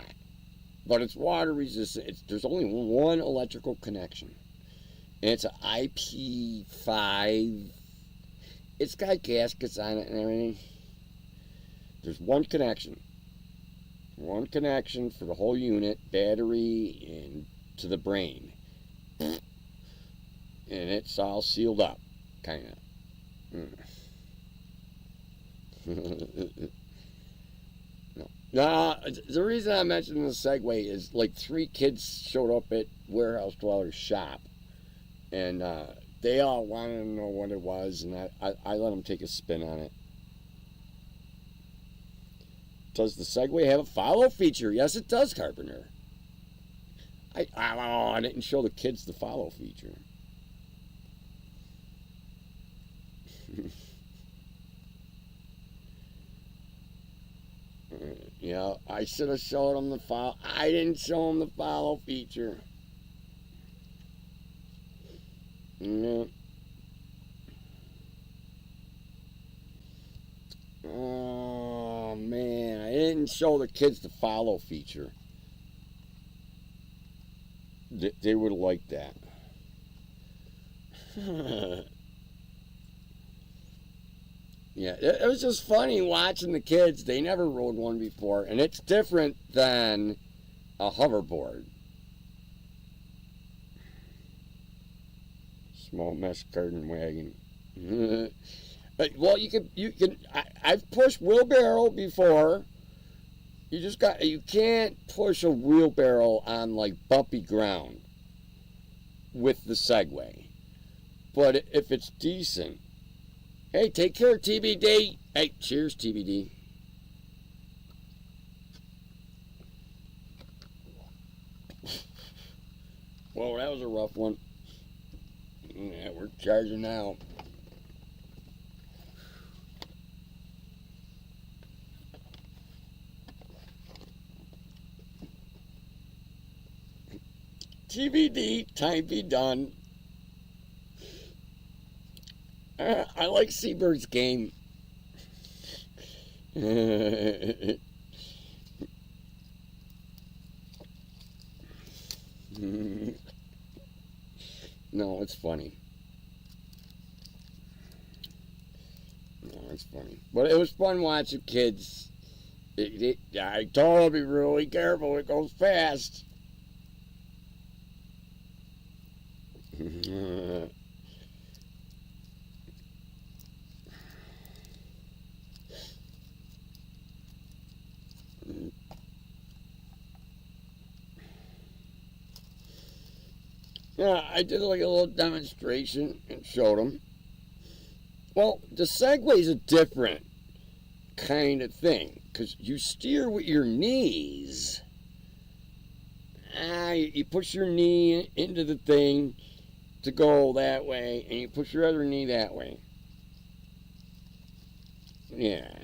but it's water resistant. There's only one electrical connection, and it's an IP5. It's got gaskets on it and everything. There's one connection for the whole unit, battery, and to the brain, and it's all sealed up, kind of. No, the reason I mentioned the Segway is like 3 kids showed up at Warehouse Dweller's shop, and they all wanted to know what it was, and I let them take a spin on it. Does the Segway have a follow feature? Yes, it does, Carpenter. I didn't show the kids the follow feature. Yeah, I should have showed them the follow. I didn't show them the follow feature. Yeah. Oh man, I didn't show the kids the follow feature. They would have liked that. Yeah, it was just funny watching the kids. They never rode one before, and it's different than a hoverboard. Small mesh garden wagon. Well, you can. I've pushed wheelbarrow before. You can't push a wheelbarrow on like bumpy ground with the Segway. But if it's decent, hey, take care, TBD. Hey, cheers, TBD. Whoa, that was a rough one. Yeah, we're charging now. TBD, time be done. I like Seabird's game. No, it's funny. No, it's funny. But it was fun watching kids. I told them, be really careful, it goes fast. Yeah, I did like a little demonstration and showed them. Well, the Segway's a different kind of thing because you steer with your knees. You push your knee into the thing to go that way, and you push your other knee that way. Yeah.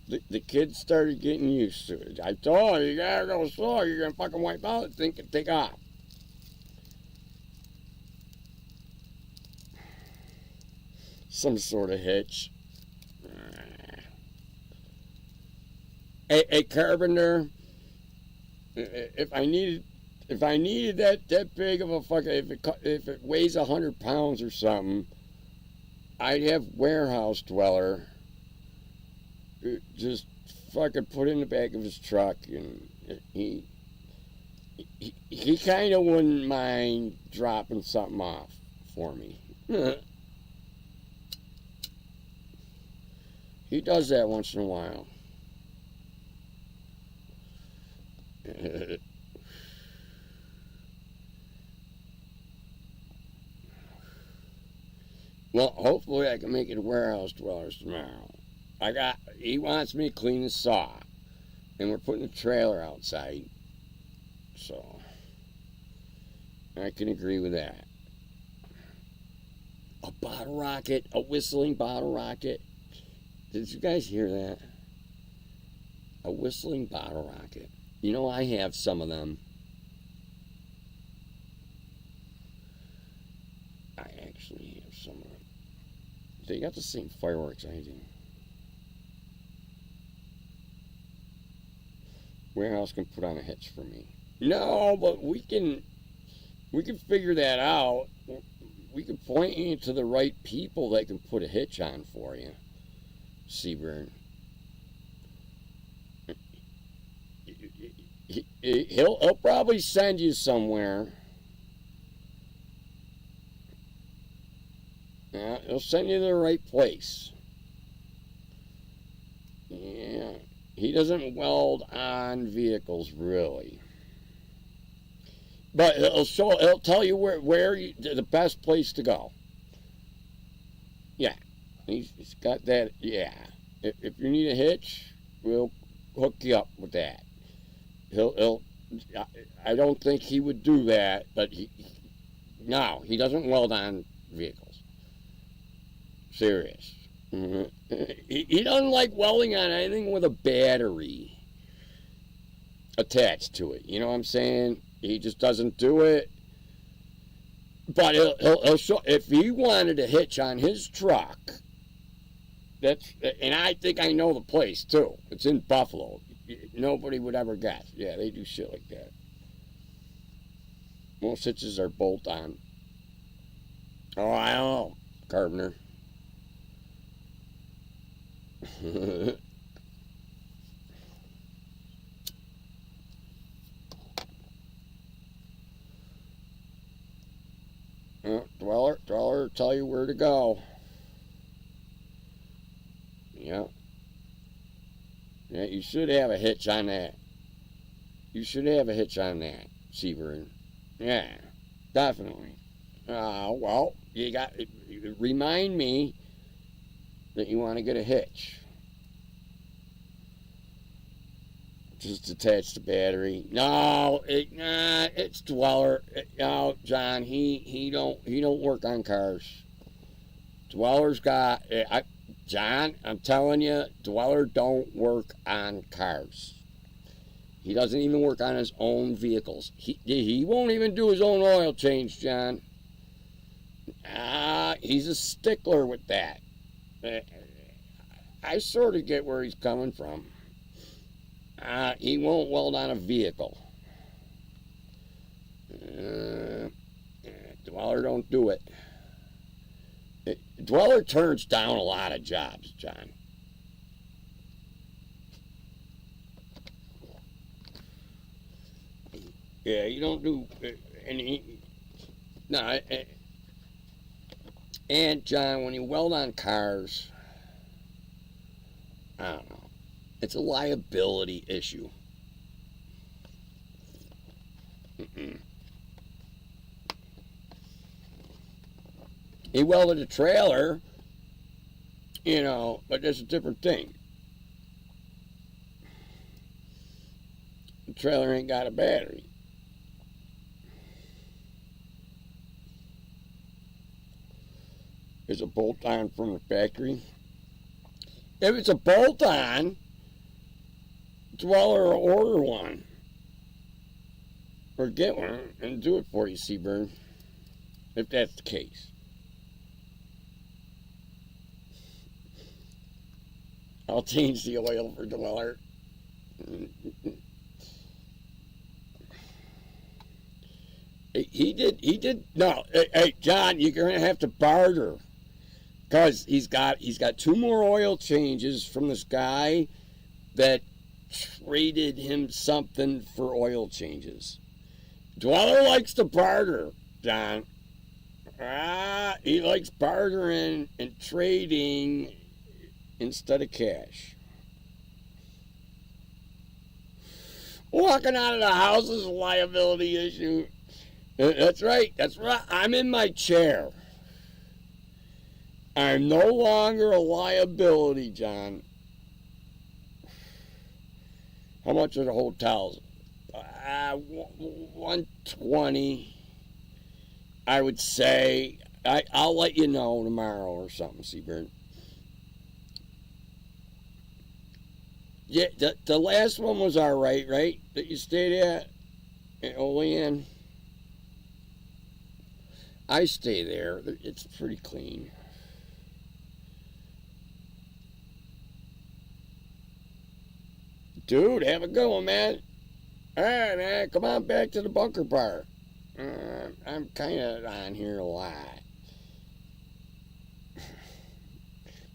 The kids started getting used to it. I told them, you gotta go slow, you're gonna fucking wipe out the thing and take off. Some sort of hitch. Hey, Carpenter, if I needed that big of a fucking, if it weighs 100 pounds or something, I'd have Warehouse Dweller just fucking put in the back of his truck, and he kind of wouldn't mind dropping something off for me. He does that once in a while. Well, hopefully I can make it warehouse dwellers tomorrow. He wants me to clean the saw, and we're putting a trailer outside, so I can agree with that. A bottle rocket, a whistling bottle rocket. Did you guys hear that? A whistling bottle rocket. You know, I have some of them. I actually have some of them. They got the same fireworks I do. Warehouse can put on a hitch for me. No, but we can figure that out. We can point you to the right people that can put a hitch on for you, Seaburn. He'll probably send you somewhere. Yeah, he'll send you to the right place. Yeah, he doesn't weld on vehicles really, but he'll tell you where the best place to go. Yeah, he's got that. Yeah, if you need a hitch, we'll hook you up with that. I don't think he would do that, but he doesn't weld on vehicles. Serious. He doesn't like welding on anything with a battery attached to it. You know what I'm saying? He just doesn't do it. But he'll show, if he wanted a hitch on his truck, and I think I know the place too. It's in Buffalo. Nobody would ever guess. Yeah, they do shit like that. Most hitches are bolt on. Oh, I don't know, Carpenter. Dweller, tell you where to go. Yeah. Yeah, you should have a hitch on that. You should have a hitch on that, Seaburn. Yeah, definitely. Well, remind me that you want to get a hitch. Just attach the battery. No, it's Dweller. No, John, he don't work on cars. Dweller's got John, I'm telling you, Dweller don't work on cars. He doesn't even work on his own vehicles. He won't even do his own oil change, John. He's a stickler with that. I sort of get where he's coming from. He won't weld on a vehicle. Dweller don't do it. Dweller turns down a lot of jobs, John. Yeah, you don't do and John, when you weld on cars, I don't know. It's a liability issue. He welded a trailer, but that's a different thing. The trailer ain't got a battery. It's a bolt-on from the factory. If it's a bolt-on, Dweller will order one. Or get one and do it for you, Seaburn. If that's the case. I'll change the oil for Dweller. He did. No, hey, John, you're going to have to barter. Because he's got 2 more oil changes from this guy that traded him something for oil changes. Dweller likes to barter, John. He likes bartering and trading instead of cash. Walking out of the house is a liability issue. That's right. That's right. I'm in my chair. I'm no longer a liability, John. How much are the hotels? 120. I would say. I'll let you know tomorrow or something, Seaburn. Yeah, the last one was all right, right? That you stayed at Olean. I stay there. It's pretty clean. Dude, have a good one, man. All right, man. Come on back to the bunker bar. I'm kind of on here a lot.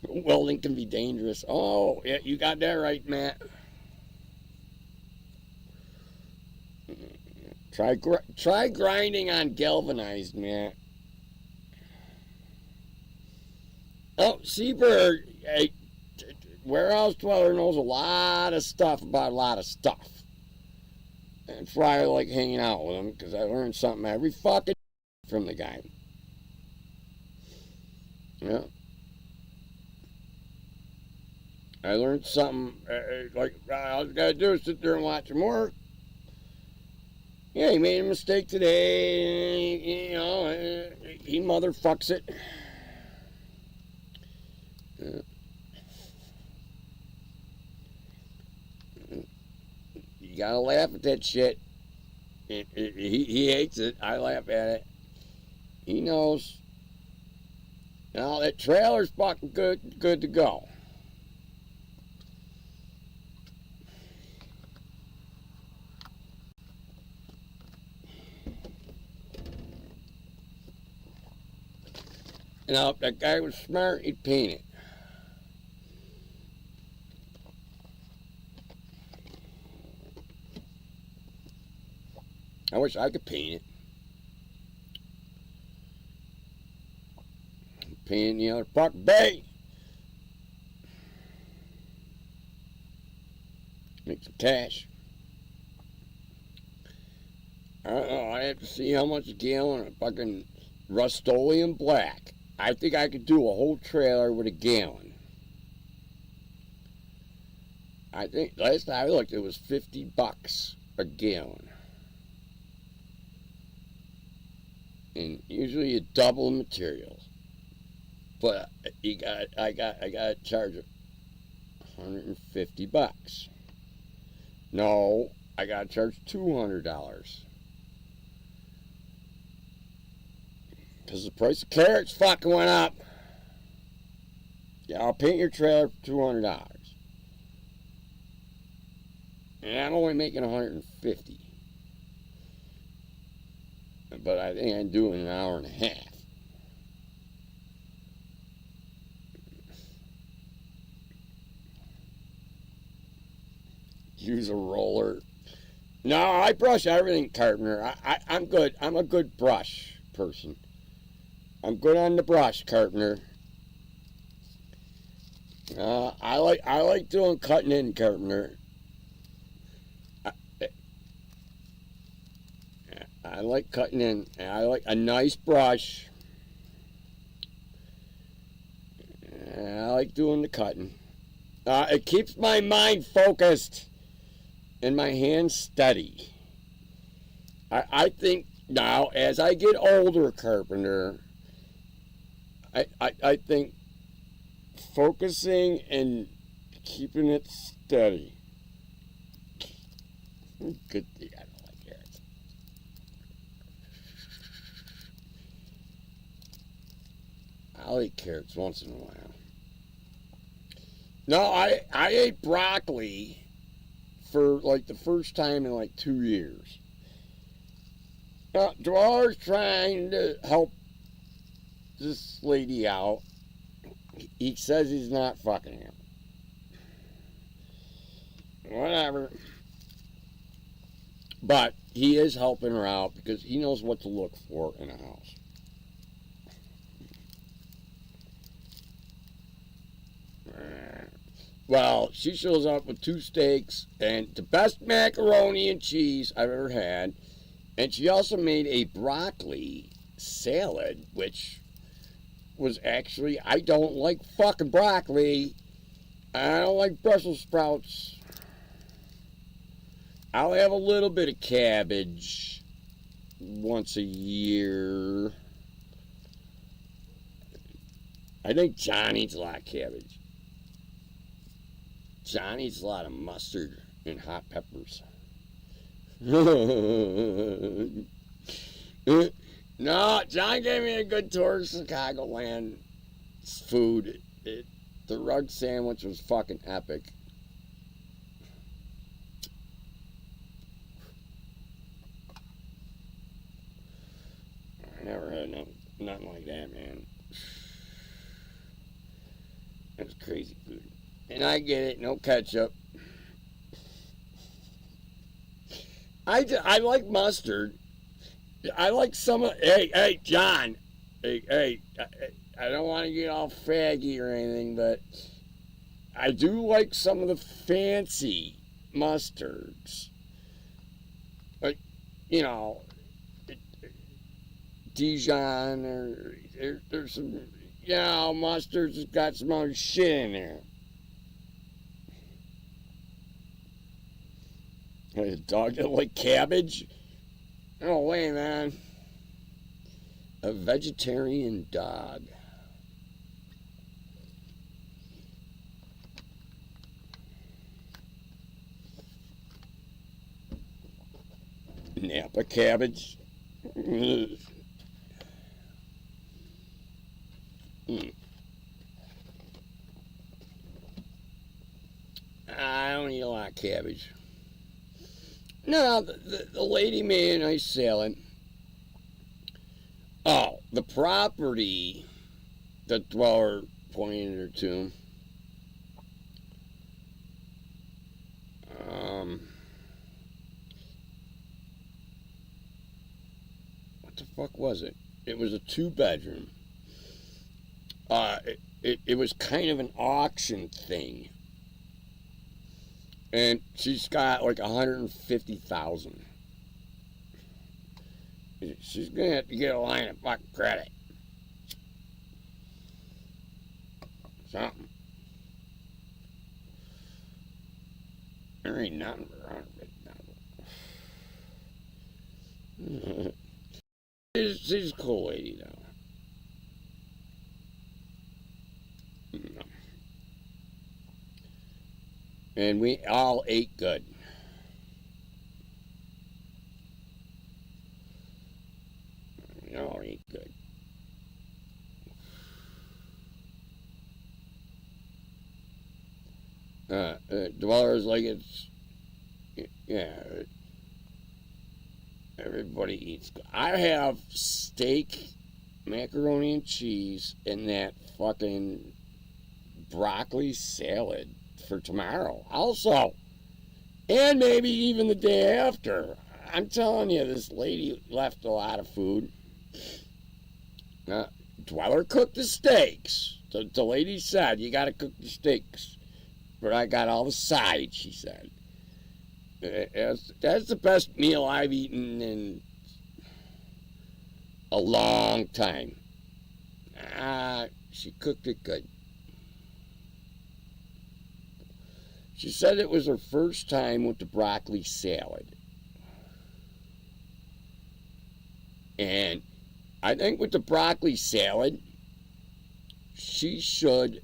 Welding can be dangerous. Oh, yeah, you got that right, Matt. Try grinding on galvanized, Matt. Oh, Seabird, hey, Warehouse Dweller knows a lot of stuff about a lot of stuff. And that's why I like hanging out with him, because I learned something every fucking from the guy. Yeah. I learned something, like, all I gotta do is sit there and watch him work. Yeah, he made a mistake today, you know, he motherfucks it. You gotta laugh at that shit. He hates it. I laugh at it. He knows. Now that trailer's fucking good to go. Now, if that guy was smart, he'd paint it. I wish I could paint it. Paint the other Park Bay. Make some cash. I don't know. I have to see how much a gallon of fucking Rust-Oleum black. I think I could do a whole trailer with a gallon. I think last time I looked, it was $50 a gallon. And usually you double the material. But I got to charge $150. No, I got to charge $200. Because the price of carrots fucking went up. Yeah, I'll paint your trailer for $200. And I'm only making $150. But I think I'm doing an hour and a half. Use a roller. No, I brush everything, Carpenter. I'm good. I'm a good brush person. I'm good on the brush, Carpenter. I like doing cutting in, Carpenter. I like cutting in. I like a nice brush. I like doing the cutting. It keeps my mind focused and my hands steady. I think now, as I get older, Carpenter, I think focusing and keeping it steady. Good thing I don't like carrots. I'll eat carrots once in a while. No, I ate broccoli for like the first time in like 2 years. Dweller's trying to help this lady out. He says he's not fucking her. Whatever. But he is helping her out because he knows what to look for in a house. Well, she shows up with 2 steaks and the best macaroni and cheese I've ever had. And she also made a broccoli salad, which was actually, I don't like fucking broccoli. I don't like Brussels sprouts. I'll have a little bit of cabbage once a year. I think John eats a lot of cabbage. John eats a lot of mustard and hot peppers. No, John gave me a good tour of Chicagoland food. The rug sandwich was fucking epic. I never had nothing like that, man. That's crazy food. And I get it, no ketchup. I like mustard. I like some of. Hey, John. Hey, I don't want to get all faggy or anything, but I do like some of the fancy mustards. Like, you know, Dijon or there's some, you know, mustards that's got some other shit in there. A dog that like cabbage? No way, man. A vegetarian dog. Napa cabbage. Mm. I don't eat a lot of cabbage. No, the lady made a nice salad. Oh, the property that Dweller pointed her to. What the fuck was it? It was a 2-bedroom. It was kind of an auction thing. And she's got like 150,000. She's gonna have to get a line of fucking credit. Something. There ain't nothing for 150,000. She's a cool lady though. And we all ate good. We all ate good. Dweller's like it's, yeah, everybody eats. I have steak, macaroni and cheese, and that fucking broccoli salad for tomorrow also, and maybe even the day after. I'm telling you, this lady left a lot of food. Dweller cooked the steaks. The lady said, you gotta cook the steaks, but I got all the sides, she said. That's the best meal I've eaten in a long time. She cooked it good. She said it was her first time with the broccoli salad. And I think with the broccoli salad, she should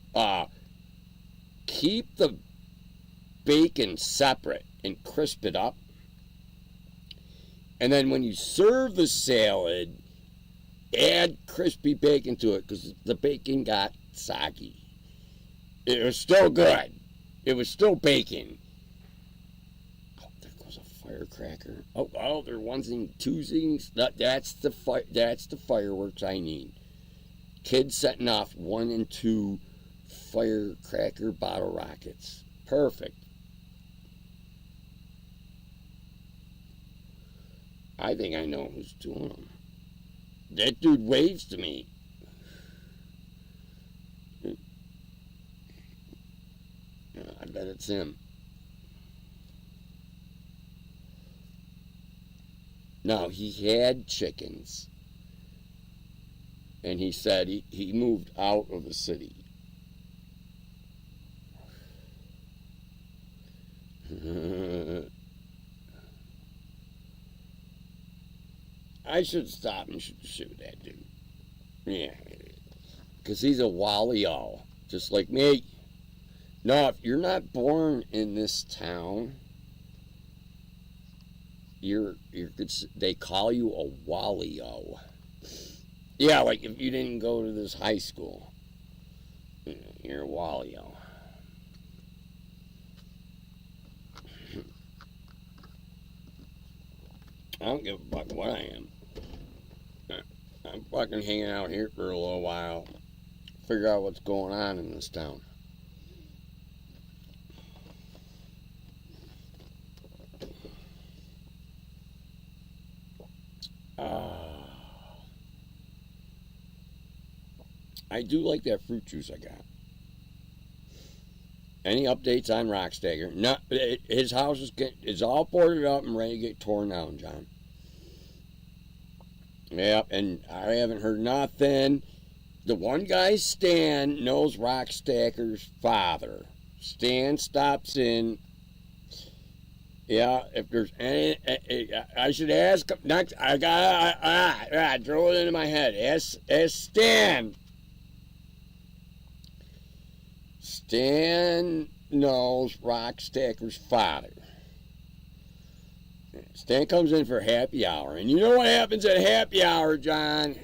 keep the bacon separate and crisp it up. And then when you serve the salad, add crispy bacon to it because the bacon got soggy. It was still good. It was still bacon. Oh, there goes a firecracker. Oh, they're onesing, twosings. That's the fireworks I need. Kids setting off 1 and 2 firecracker bottle rockets. Perfect. I think I know who's doing them. That dude waves to me. bet it's him. No, he had chickens. And he said he moved out of the city. I should stop and shoot that dude. Yeah. Because he's a wally-o, just like me. No, if you're not born in this town, they call you a wally-o. Yeah, like if you didn't go to this high school, you're a wally-o. I don't give a fuck what I am. I'm fucking hanging out here for a little while. Figure out what's going on in this town. I do like that fruit juice I got. Any updates on Rockstagger? No, his house is all boarded up and ready to get torn down, John. Yep, and I haven't heard nothing. The one guy, Stan, knows Rockstagger's father. Stan stops in. Yeah, if there's any, I should ask. Next, I throw it into my head. Ask Stan. Stan knows Rockstagger's father. Stan comes in for happy hour. And you know what happens at happy hour, John?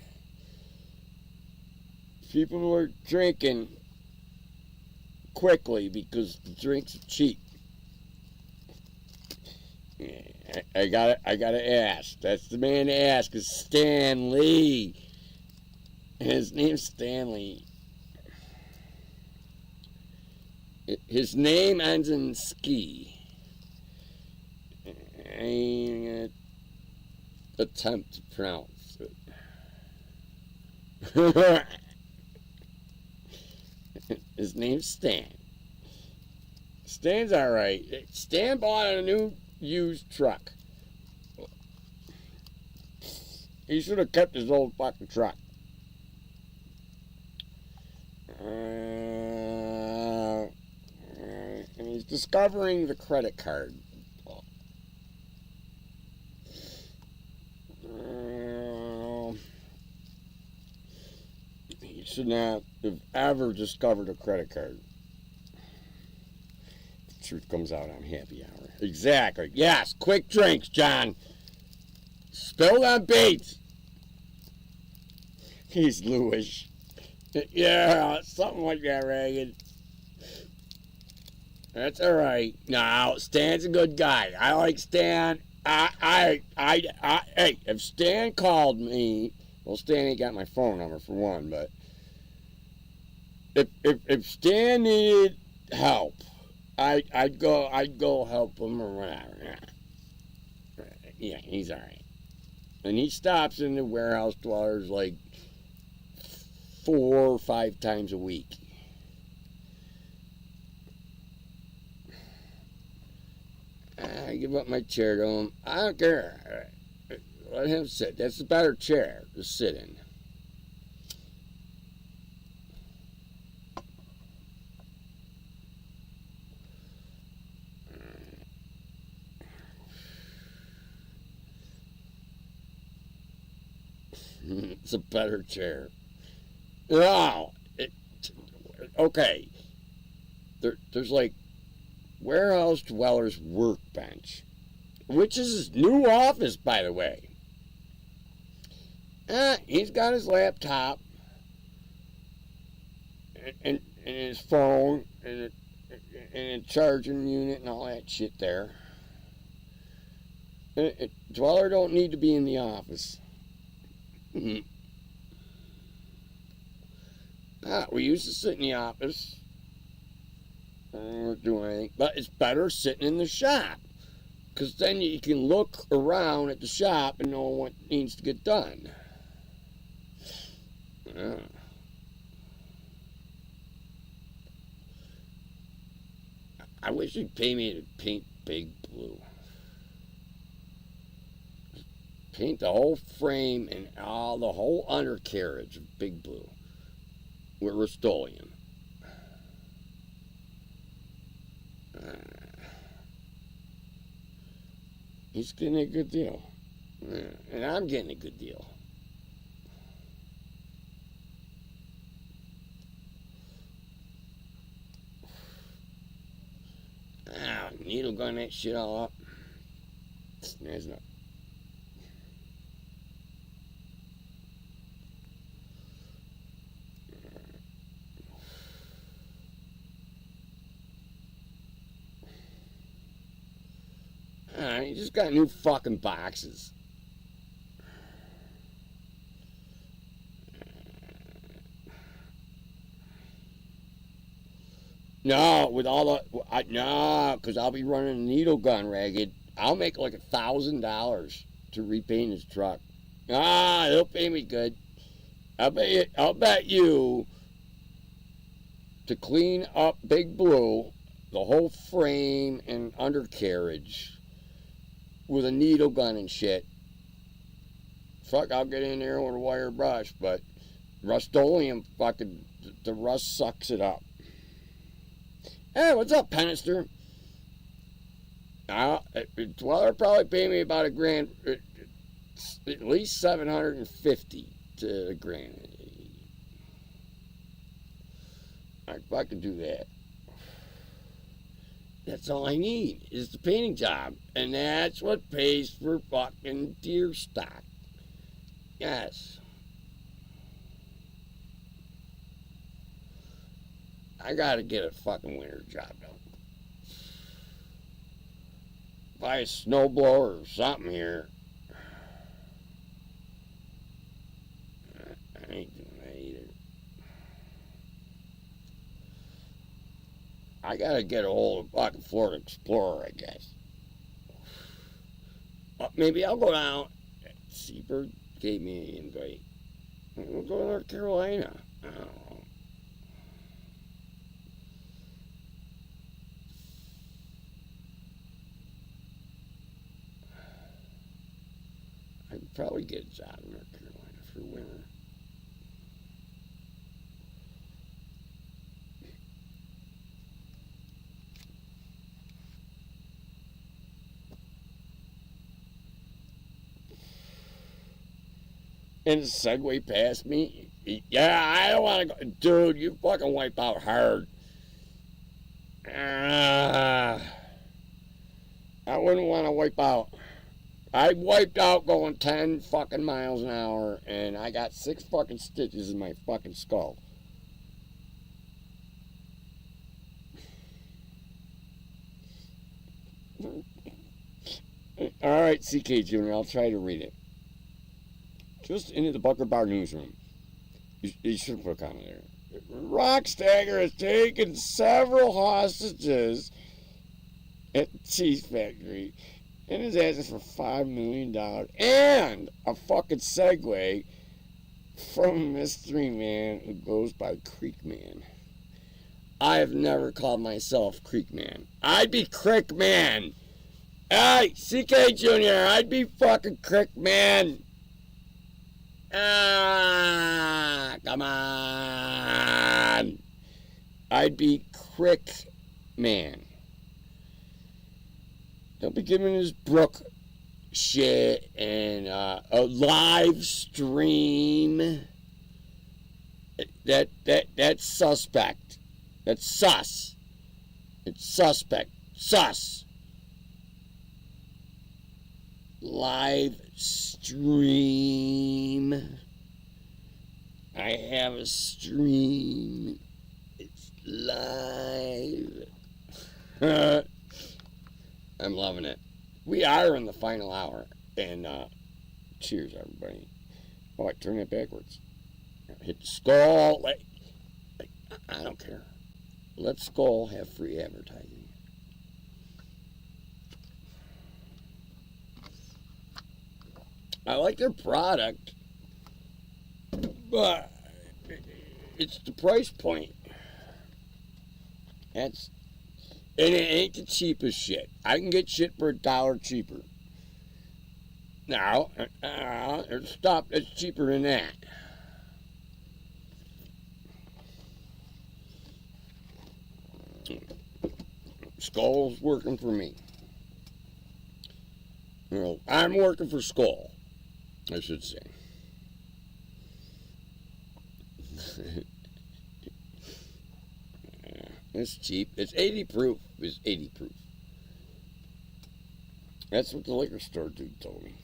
People are drinking quickly because the drinks are cheap. I gotta ask. That's the man to ask, is Stan Lee. His name's Stanley. His name ends in ski. I ain't gonna attempt to pronounce it. His name's Stan. Stan's alright. Stan bought a new used truck. He should have kept his old fucking truck. And he's discovering the credit card. He should not have ever discovered a credit card. The truth comes out on happy hour. Exactly. Yes, quick drinks, John. Spilled on Bates. He's Lewis. Yeah, something like that, Reagan. That's all right. No, Stan's a good guy. I like Stan. Hey, if Stan called me, well, Stan ain't got my phone number for one, but if Stan needed help, I'd go help him or whatever. Yeah, he's all right. And he stops in the Warehouse Dwellers like 4 or 5 times a week. I give up my chair to him. I don't care. Let him sit. That's a better chair to sit in. It's a better chair. No. Okay. There's like Warehouse Dweller's workbench, which is his new office, by the way. He's got his laptop and his phone and a charging unit and all that shit there. Dweller don't need to be in the office. We used to sit in the office. I don't do anything, but it's better sitting in the shop, because then you can look around at the shop and know what needs to get done. I wish you'd pay me to paint Big Blue. Paint the whole frame and all the whole undercarriage of Big Blue with Rust-Oleum. He's getting a good deal. And I'm getting a good deal. Needle gun that shit all up. There's no. You just got new fucking boxes. No, with all the no, because I'll be running a needle gun ragged. I'll make like $1,000 to repaint his truck. He'll pay me good. I'll bet you to clean up Big Blue, the whole frame and undercarriage with a needle gun and shit. Fuck, I'll get in there with a wire brush, but Rust-Oleum, fucking, the rust sucks it up. Hey, what's up, Penister? Well, they'll probably pay me about $1,000, at least $750 to $1,000. I fucking do that. That's all I need is the painting job, and that's what pays for fucking deer stock. Yes. I gotta get a fucking winter job done. Buy a snowblower or something here. I ain't doing that either. I gotta get a hold of fucking Florida Explorer, I guess. Maybe I'll go down. Seabird gave me an invite. We'll go to North Carolina. I don't know. I could probably get a job in North Carolina for winter. And the Segway passed me. Yeah, I don't want to go. Dude, you fucking wipe out hard. I wouldn't want to wipe out. I wiped out going 10 fucking miles an hour, and I got 6 fucking stitches in my fucking skull. Alright, CK Jr., I'll try to read it. Just into the Bucker Bar newsroom. You should put a comment there. Rockstagger has taken several hostages at the cheese factory and is asking for $5 million and a fucking Segway from a mystery man who goes by Creekman. I have never called myself Creekman. I'd be Crickman. Hey, CK Jr., I'd be fucking Crickman. Come on. I'd be Crickman. Don't be giving this Brooke shit and a live stream. That's suspect. That's sus. It's suspect. Sus. Live stream. I have a stream. It's live. I'm loving it. We are in the final hour. And cheers, everybody. Oh, I turned it backwards. Hit the skull. I don't care. Let Skull have free advertising. I like their product, but it's the price point. And it ain't the cheapest shit. I can get shit for $1 cheaper. Now, stop, it's cheaper than that. Skull's working for me. Well, I'm working for Skull, I should say. It's cheap. It's 80 proof. It's 80 proof. That's what the liquor store dude told me.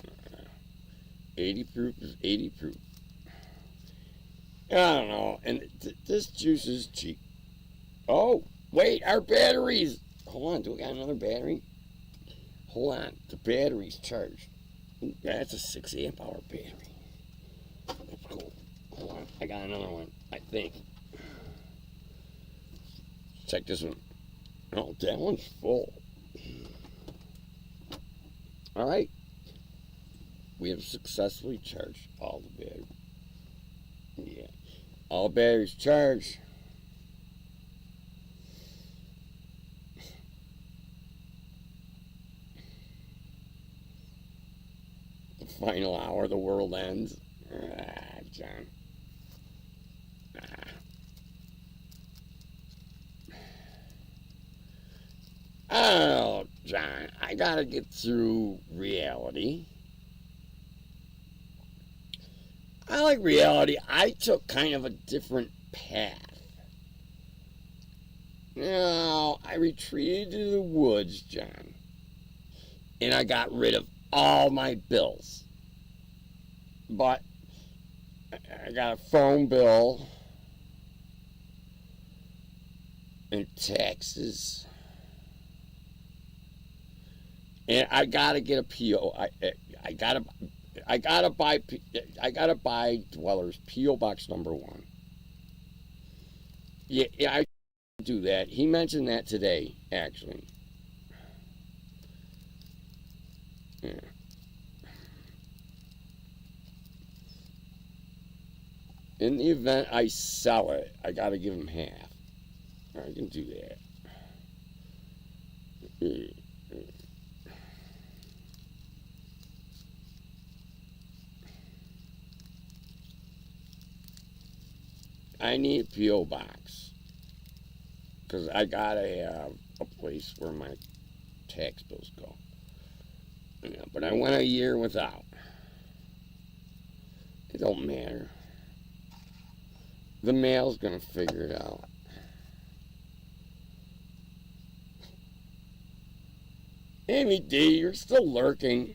Uh, 80 proof is 80 proof. I don't know. And this juice is cheap. Oh, wait, our batteries. Hold on, do we got another battery? Hold on, the battery's charged. Ooh, that's a 6 amp hour battery. That's cool. Hold on, I got another one, I think. Check this one. Oh, that one's full. Alright. We have successfully charged all the batteries. Yeah. All batteries charged. The final hour, the world ends. John. I don't know, John. I gotta get through reality. I like reality. I took kind of a different path. Now, I retreated to the woods, John. And I got rid of all my bills. But I got a phone bill and taxes. And I gotta get a PO. I gotta buy Dweller's PO Box #1. Yeah, I do that. He mentioned that today, actually. Yeah. In the event I sell it, I gotta give him half. I can do that. I need a P.O. box. Because I gotta have a place where my tax bills go. Yeah, but I went a year without. It don't matter. The mail's gonna figure it out. Amy D, you're still lurking.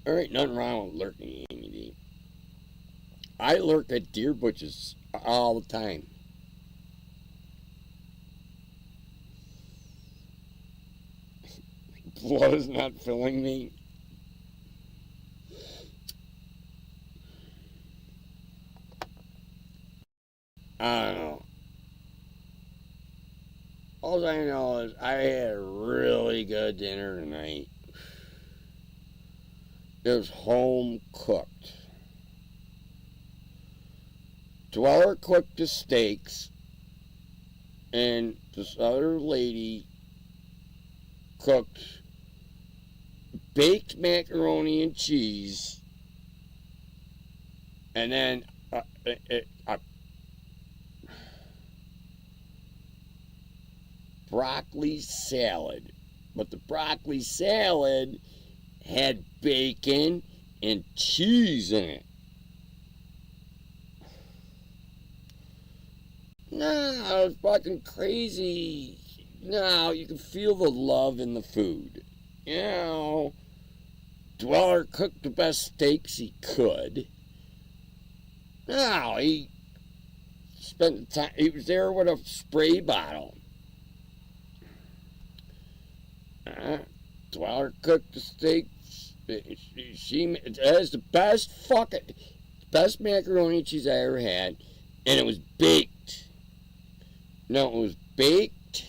There ain't nothing wrong with lurking, Amy D. I lurk at deer butches all the time. Blood is not filling me. I don't know. All I know is I had a really good dinner tonight. It was home cooked. Dweller cooked the steaks, and this other lady cooked baked macaroni and cheese, and then broccoli salad. But the broccoli salad had bacon and cheese in it. No, it was fucking crazy. No, you can feel the love in the food. You know, Dweller cooked the best steaks he could. No, he spent the time, he was there with a spray bottle. Dweller cooked the steaks. She has the best macaroni and cheese I ever had, and it was baked. No, it was baked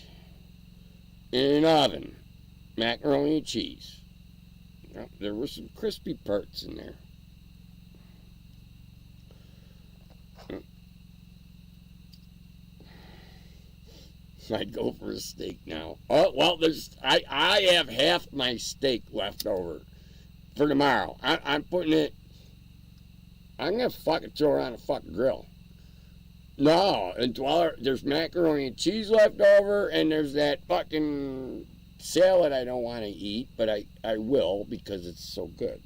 in an oven. Macaroni and cheese. There were some crispy parts in there. I'd go for a steak now. Oh well, I have half my steak left over for tomorrow. I'm putting it. I'm gonna fucking throw it on a fucking grill. No, and there's macaroni and cheese left over, and there's that fucking salad I don't want to eat, but I will because it's so good.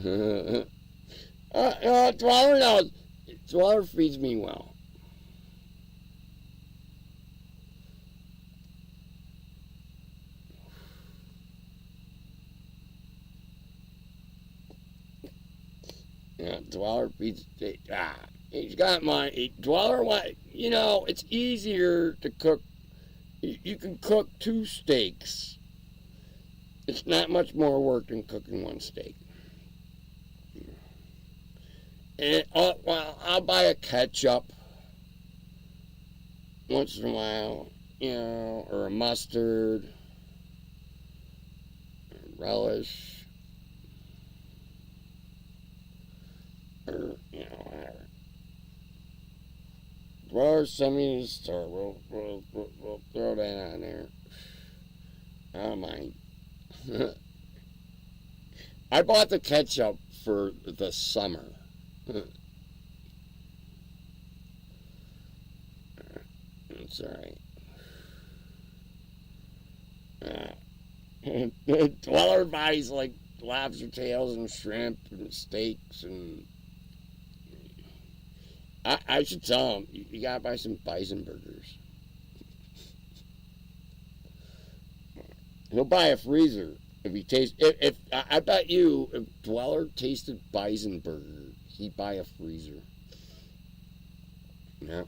Dweller knows. Dweller feeds me well. Yeah, Dweller feeds. He's got my Dweller. It's easier to cook. You can cook 2 steaks. It's not much more work than cooking 1 steak. And I'll buy a ketchup once in a while, or a mustard, or relish, or whatever. Or send me to the store. We'll throw that on there. I don't mind. I bought the ketchup for the summer. It's alright. Dweller buys like lobster tails and shrimp and steaks, and I should tell him you gotta buy some bison burgers. He'll buy a freezer if he tastes. If I bet you, if Dweller tasted bison burger, he'd buy a freezer. Yeah.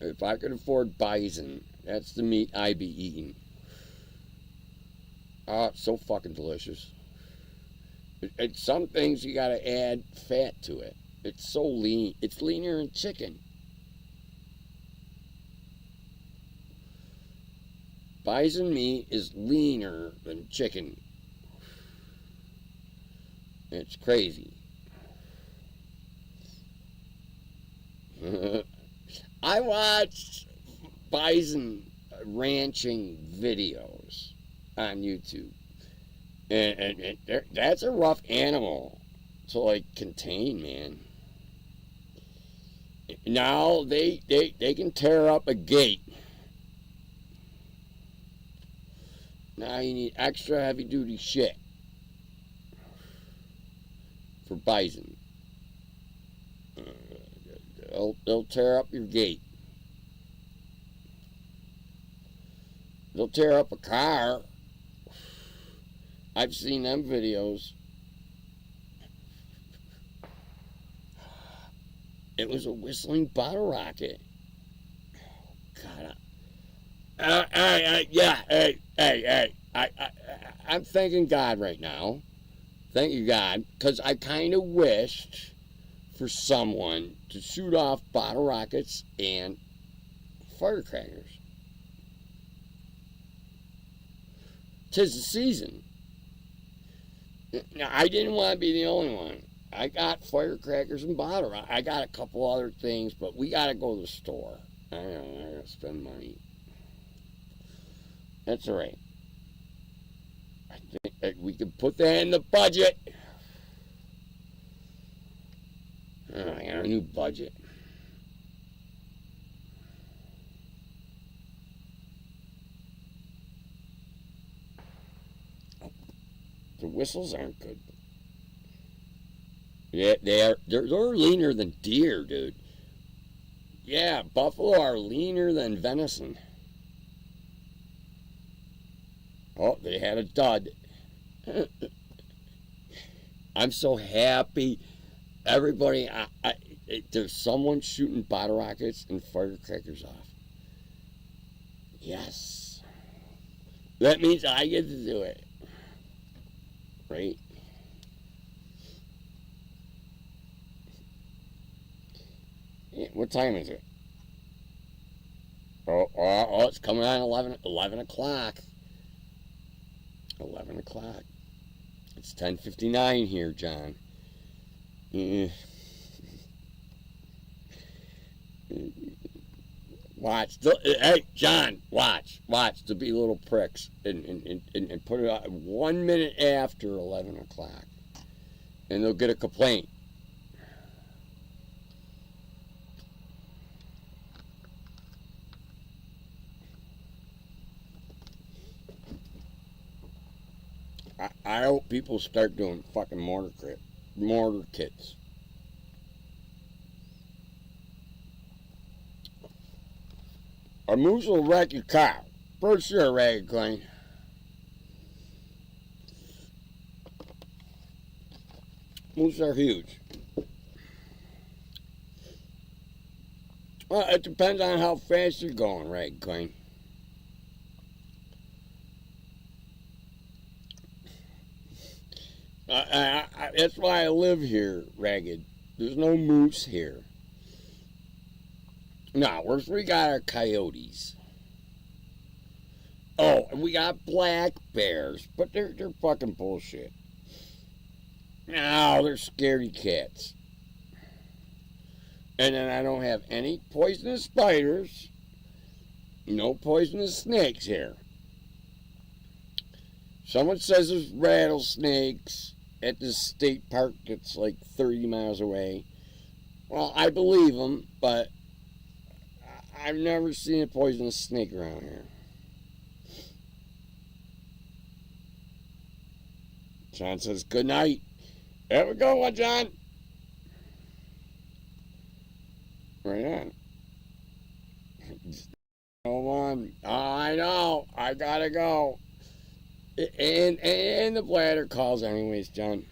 If I could afford bison, that's the meat I'd be eating. It's so fucking delicious. It's some things you gotta add fat to it. It's so lean. It's leaner than chicken. Bison meat is leaner than chicken. It's crazy. I watched bison ranching videos on YouTube. And that's a rough animal to contain, man. Now they can tear up a gate. Now you need extra heavy duty shit for bison. They'll tear up your gate. They'll tear up a car. I've seen them videos. It was a whistling bottle rocket. God. I'm thanking God right now. Thank you, God, because I kind of wished for someone to shoot off bottle rockets and firecrackers. 'Tis the season. Now, I didn't want to be the only one. I got firecrackers and bottle rockets. I got a couple other things, but we got to go to the store. I got to spend money. That's all right. I think that we can put that in the budget. I got a new budget. The whistles aren't good. Yeah, they're leaner than deer, dude. Yeah, buffalo are leaner than venison. Oh, they had a dud. I'm so happy. Everybody, there's someone shooting bottle rockets and firecrackers off. Yes. That means I get to do it. Right? What time is it? Oh, it's coming on 11 o'clock. 11 o'clock. It's 10:59 here, John. Watch. Hey, John, watch. To be little pricks and put it out 1 minute after 11 o'clock. And they'll get a complaint. I hope people start doing fucking mortar kits. A moose will wreck your car. For sure, Ragged Coin. Moose are huge. Well, it depends on how fast you're going, Ragged Coin. That's why I live here, Ragged. There's no moose here. No, we got our coyotes. Oh, and we got black bears, but they're fucking bullshit. No, they're scaredy cats. And then I don't have any poisonous spiders, no poisonous snakes here. Someone says there's rattlesnakes at this state park that's like 30 miles away. Well, I believe them, but I've never seen a poisonous snake around here. John says, good night. Have a good one, John. Right on. Hold on. I know. I gotta go. And the bladder calls anyways, John.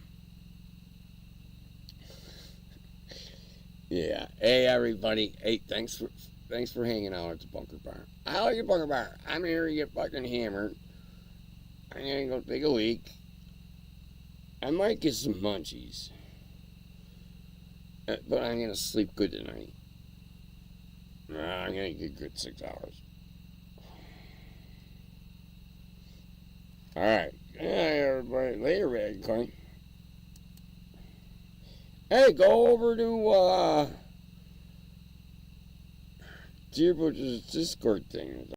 Yeah. Hey, everybody. Hey, thanks for hanging out at the Bunker Bar. I like the Bunker Bar. I'm here to get fucking hammered. I'm gonna go take a leak. I might get some munchies. But I'm gonna sleep good tonight. I'm gonna get good 6 hours. Alright. Yeah, everybody. Later, Ragged Coin. Hey, go over to Deer Butcher's Discord thing.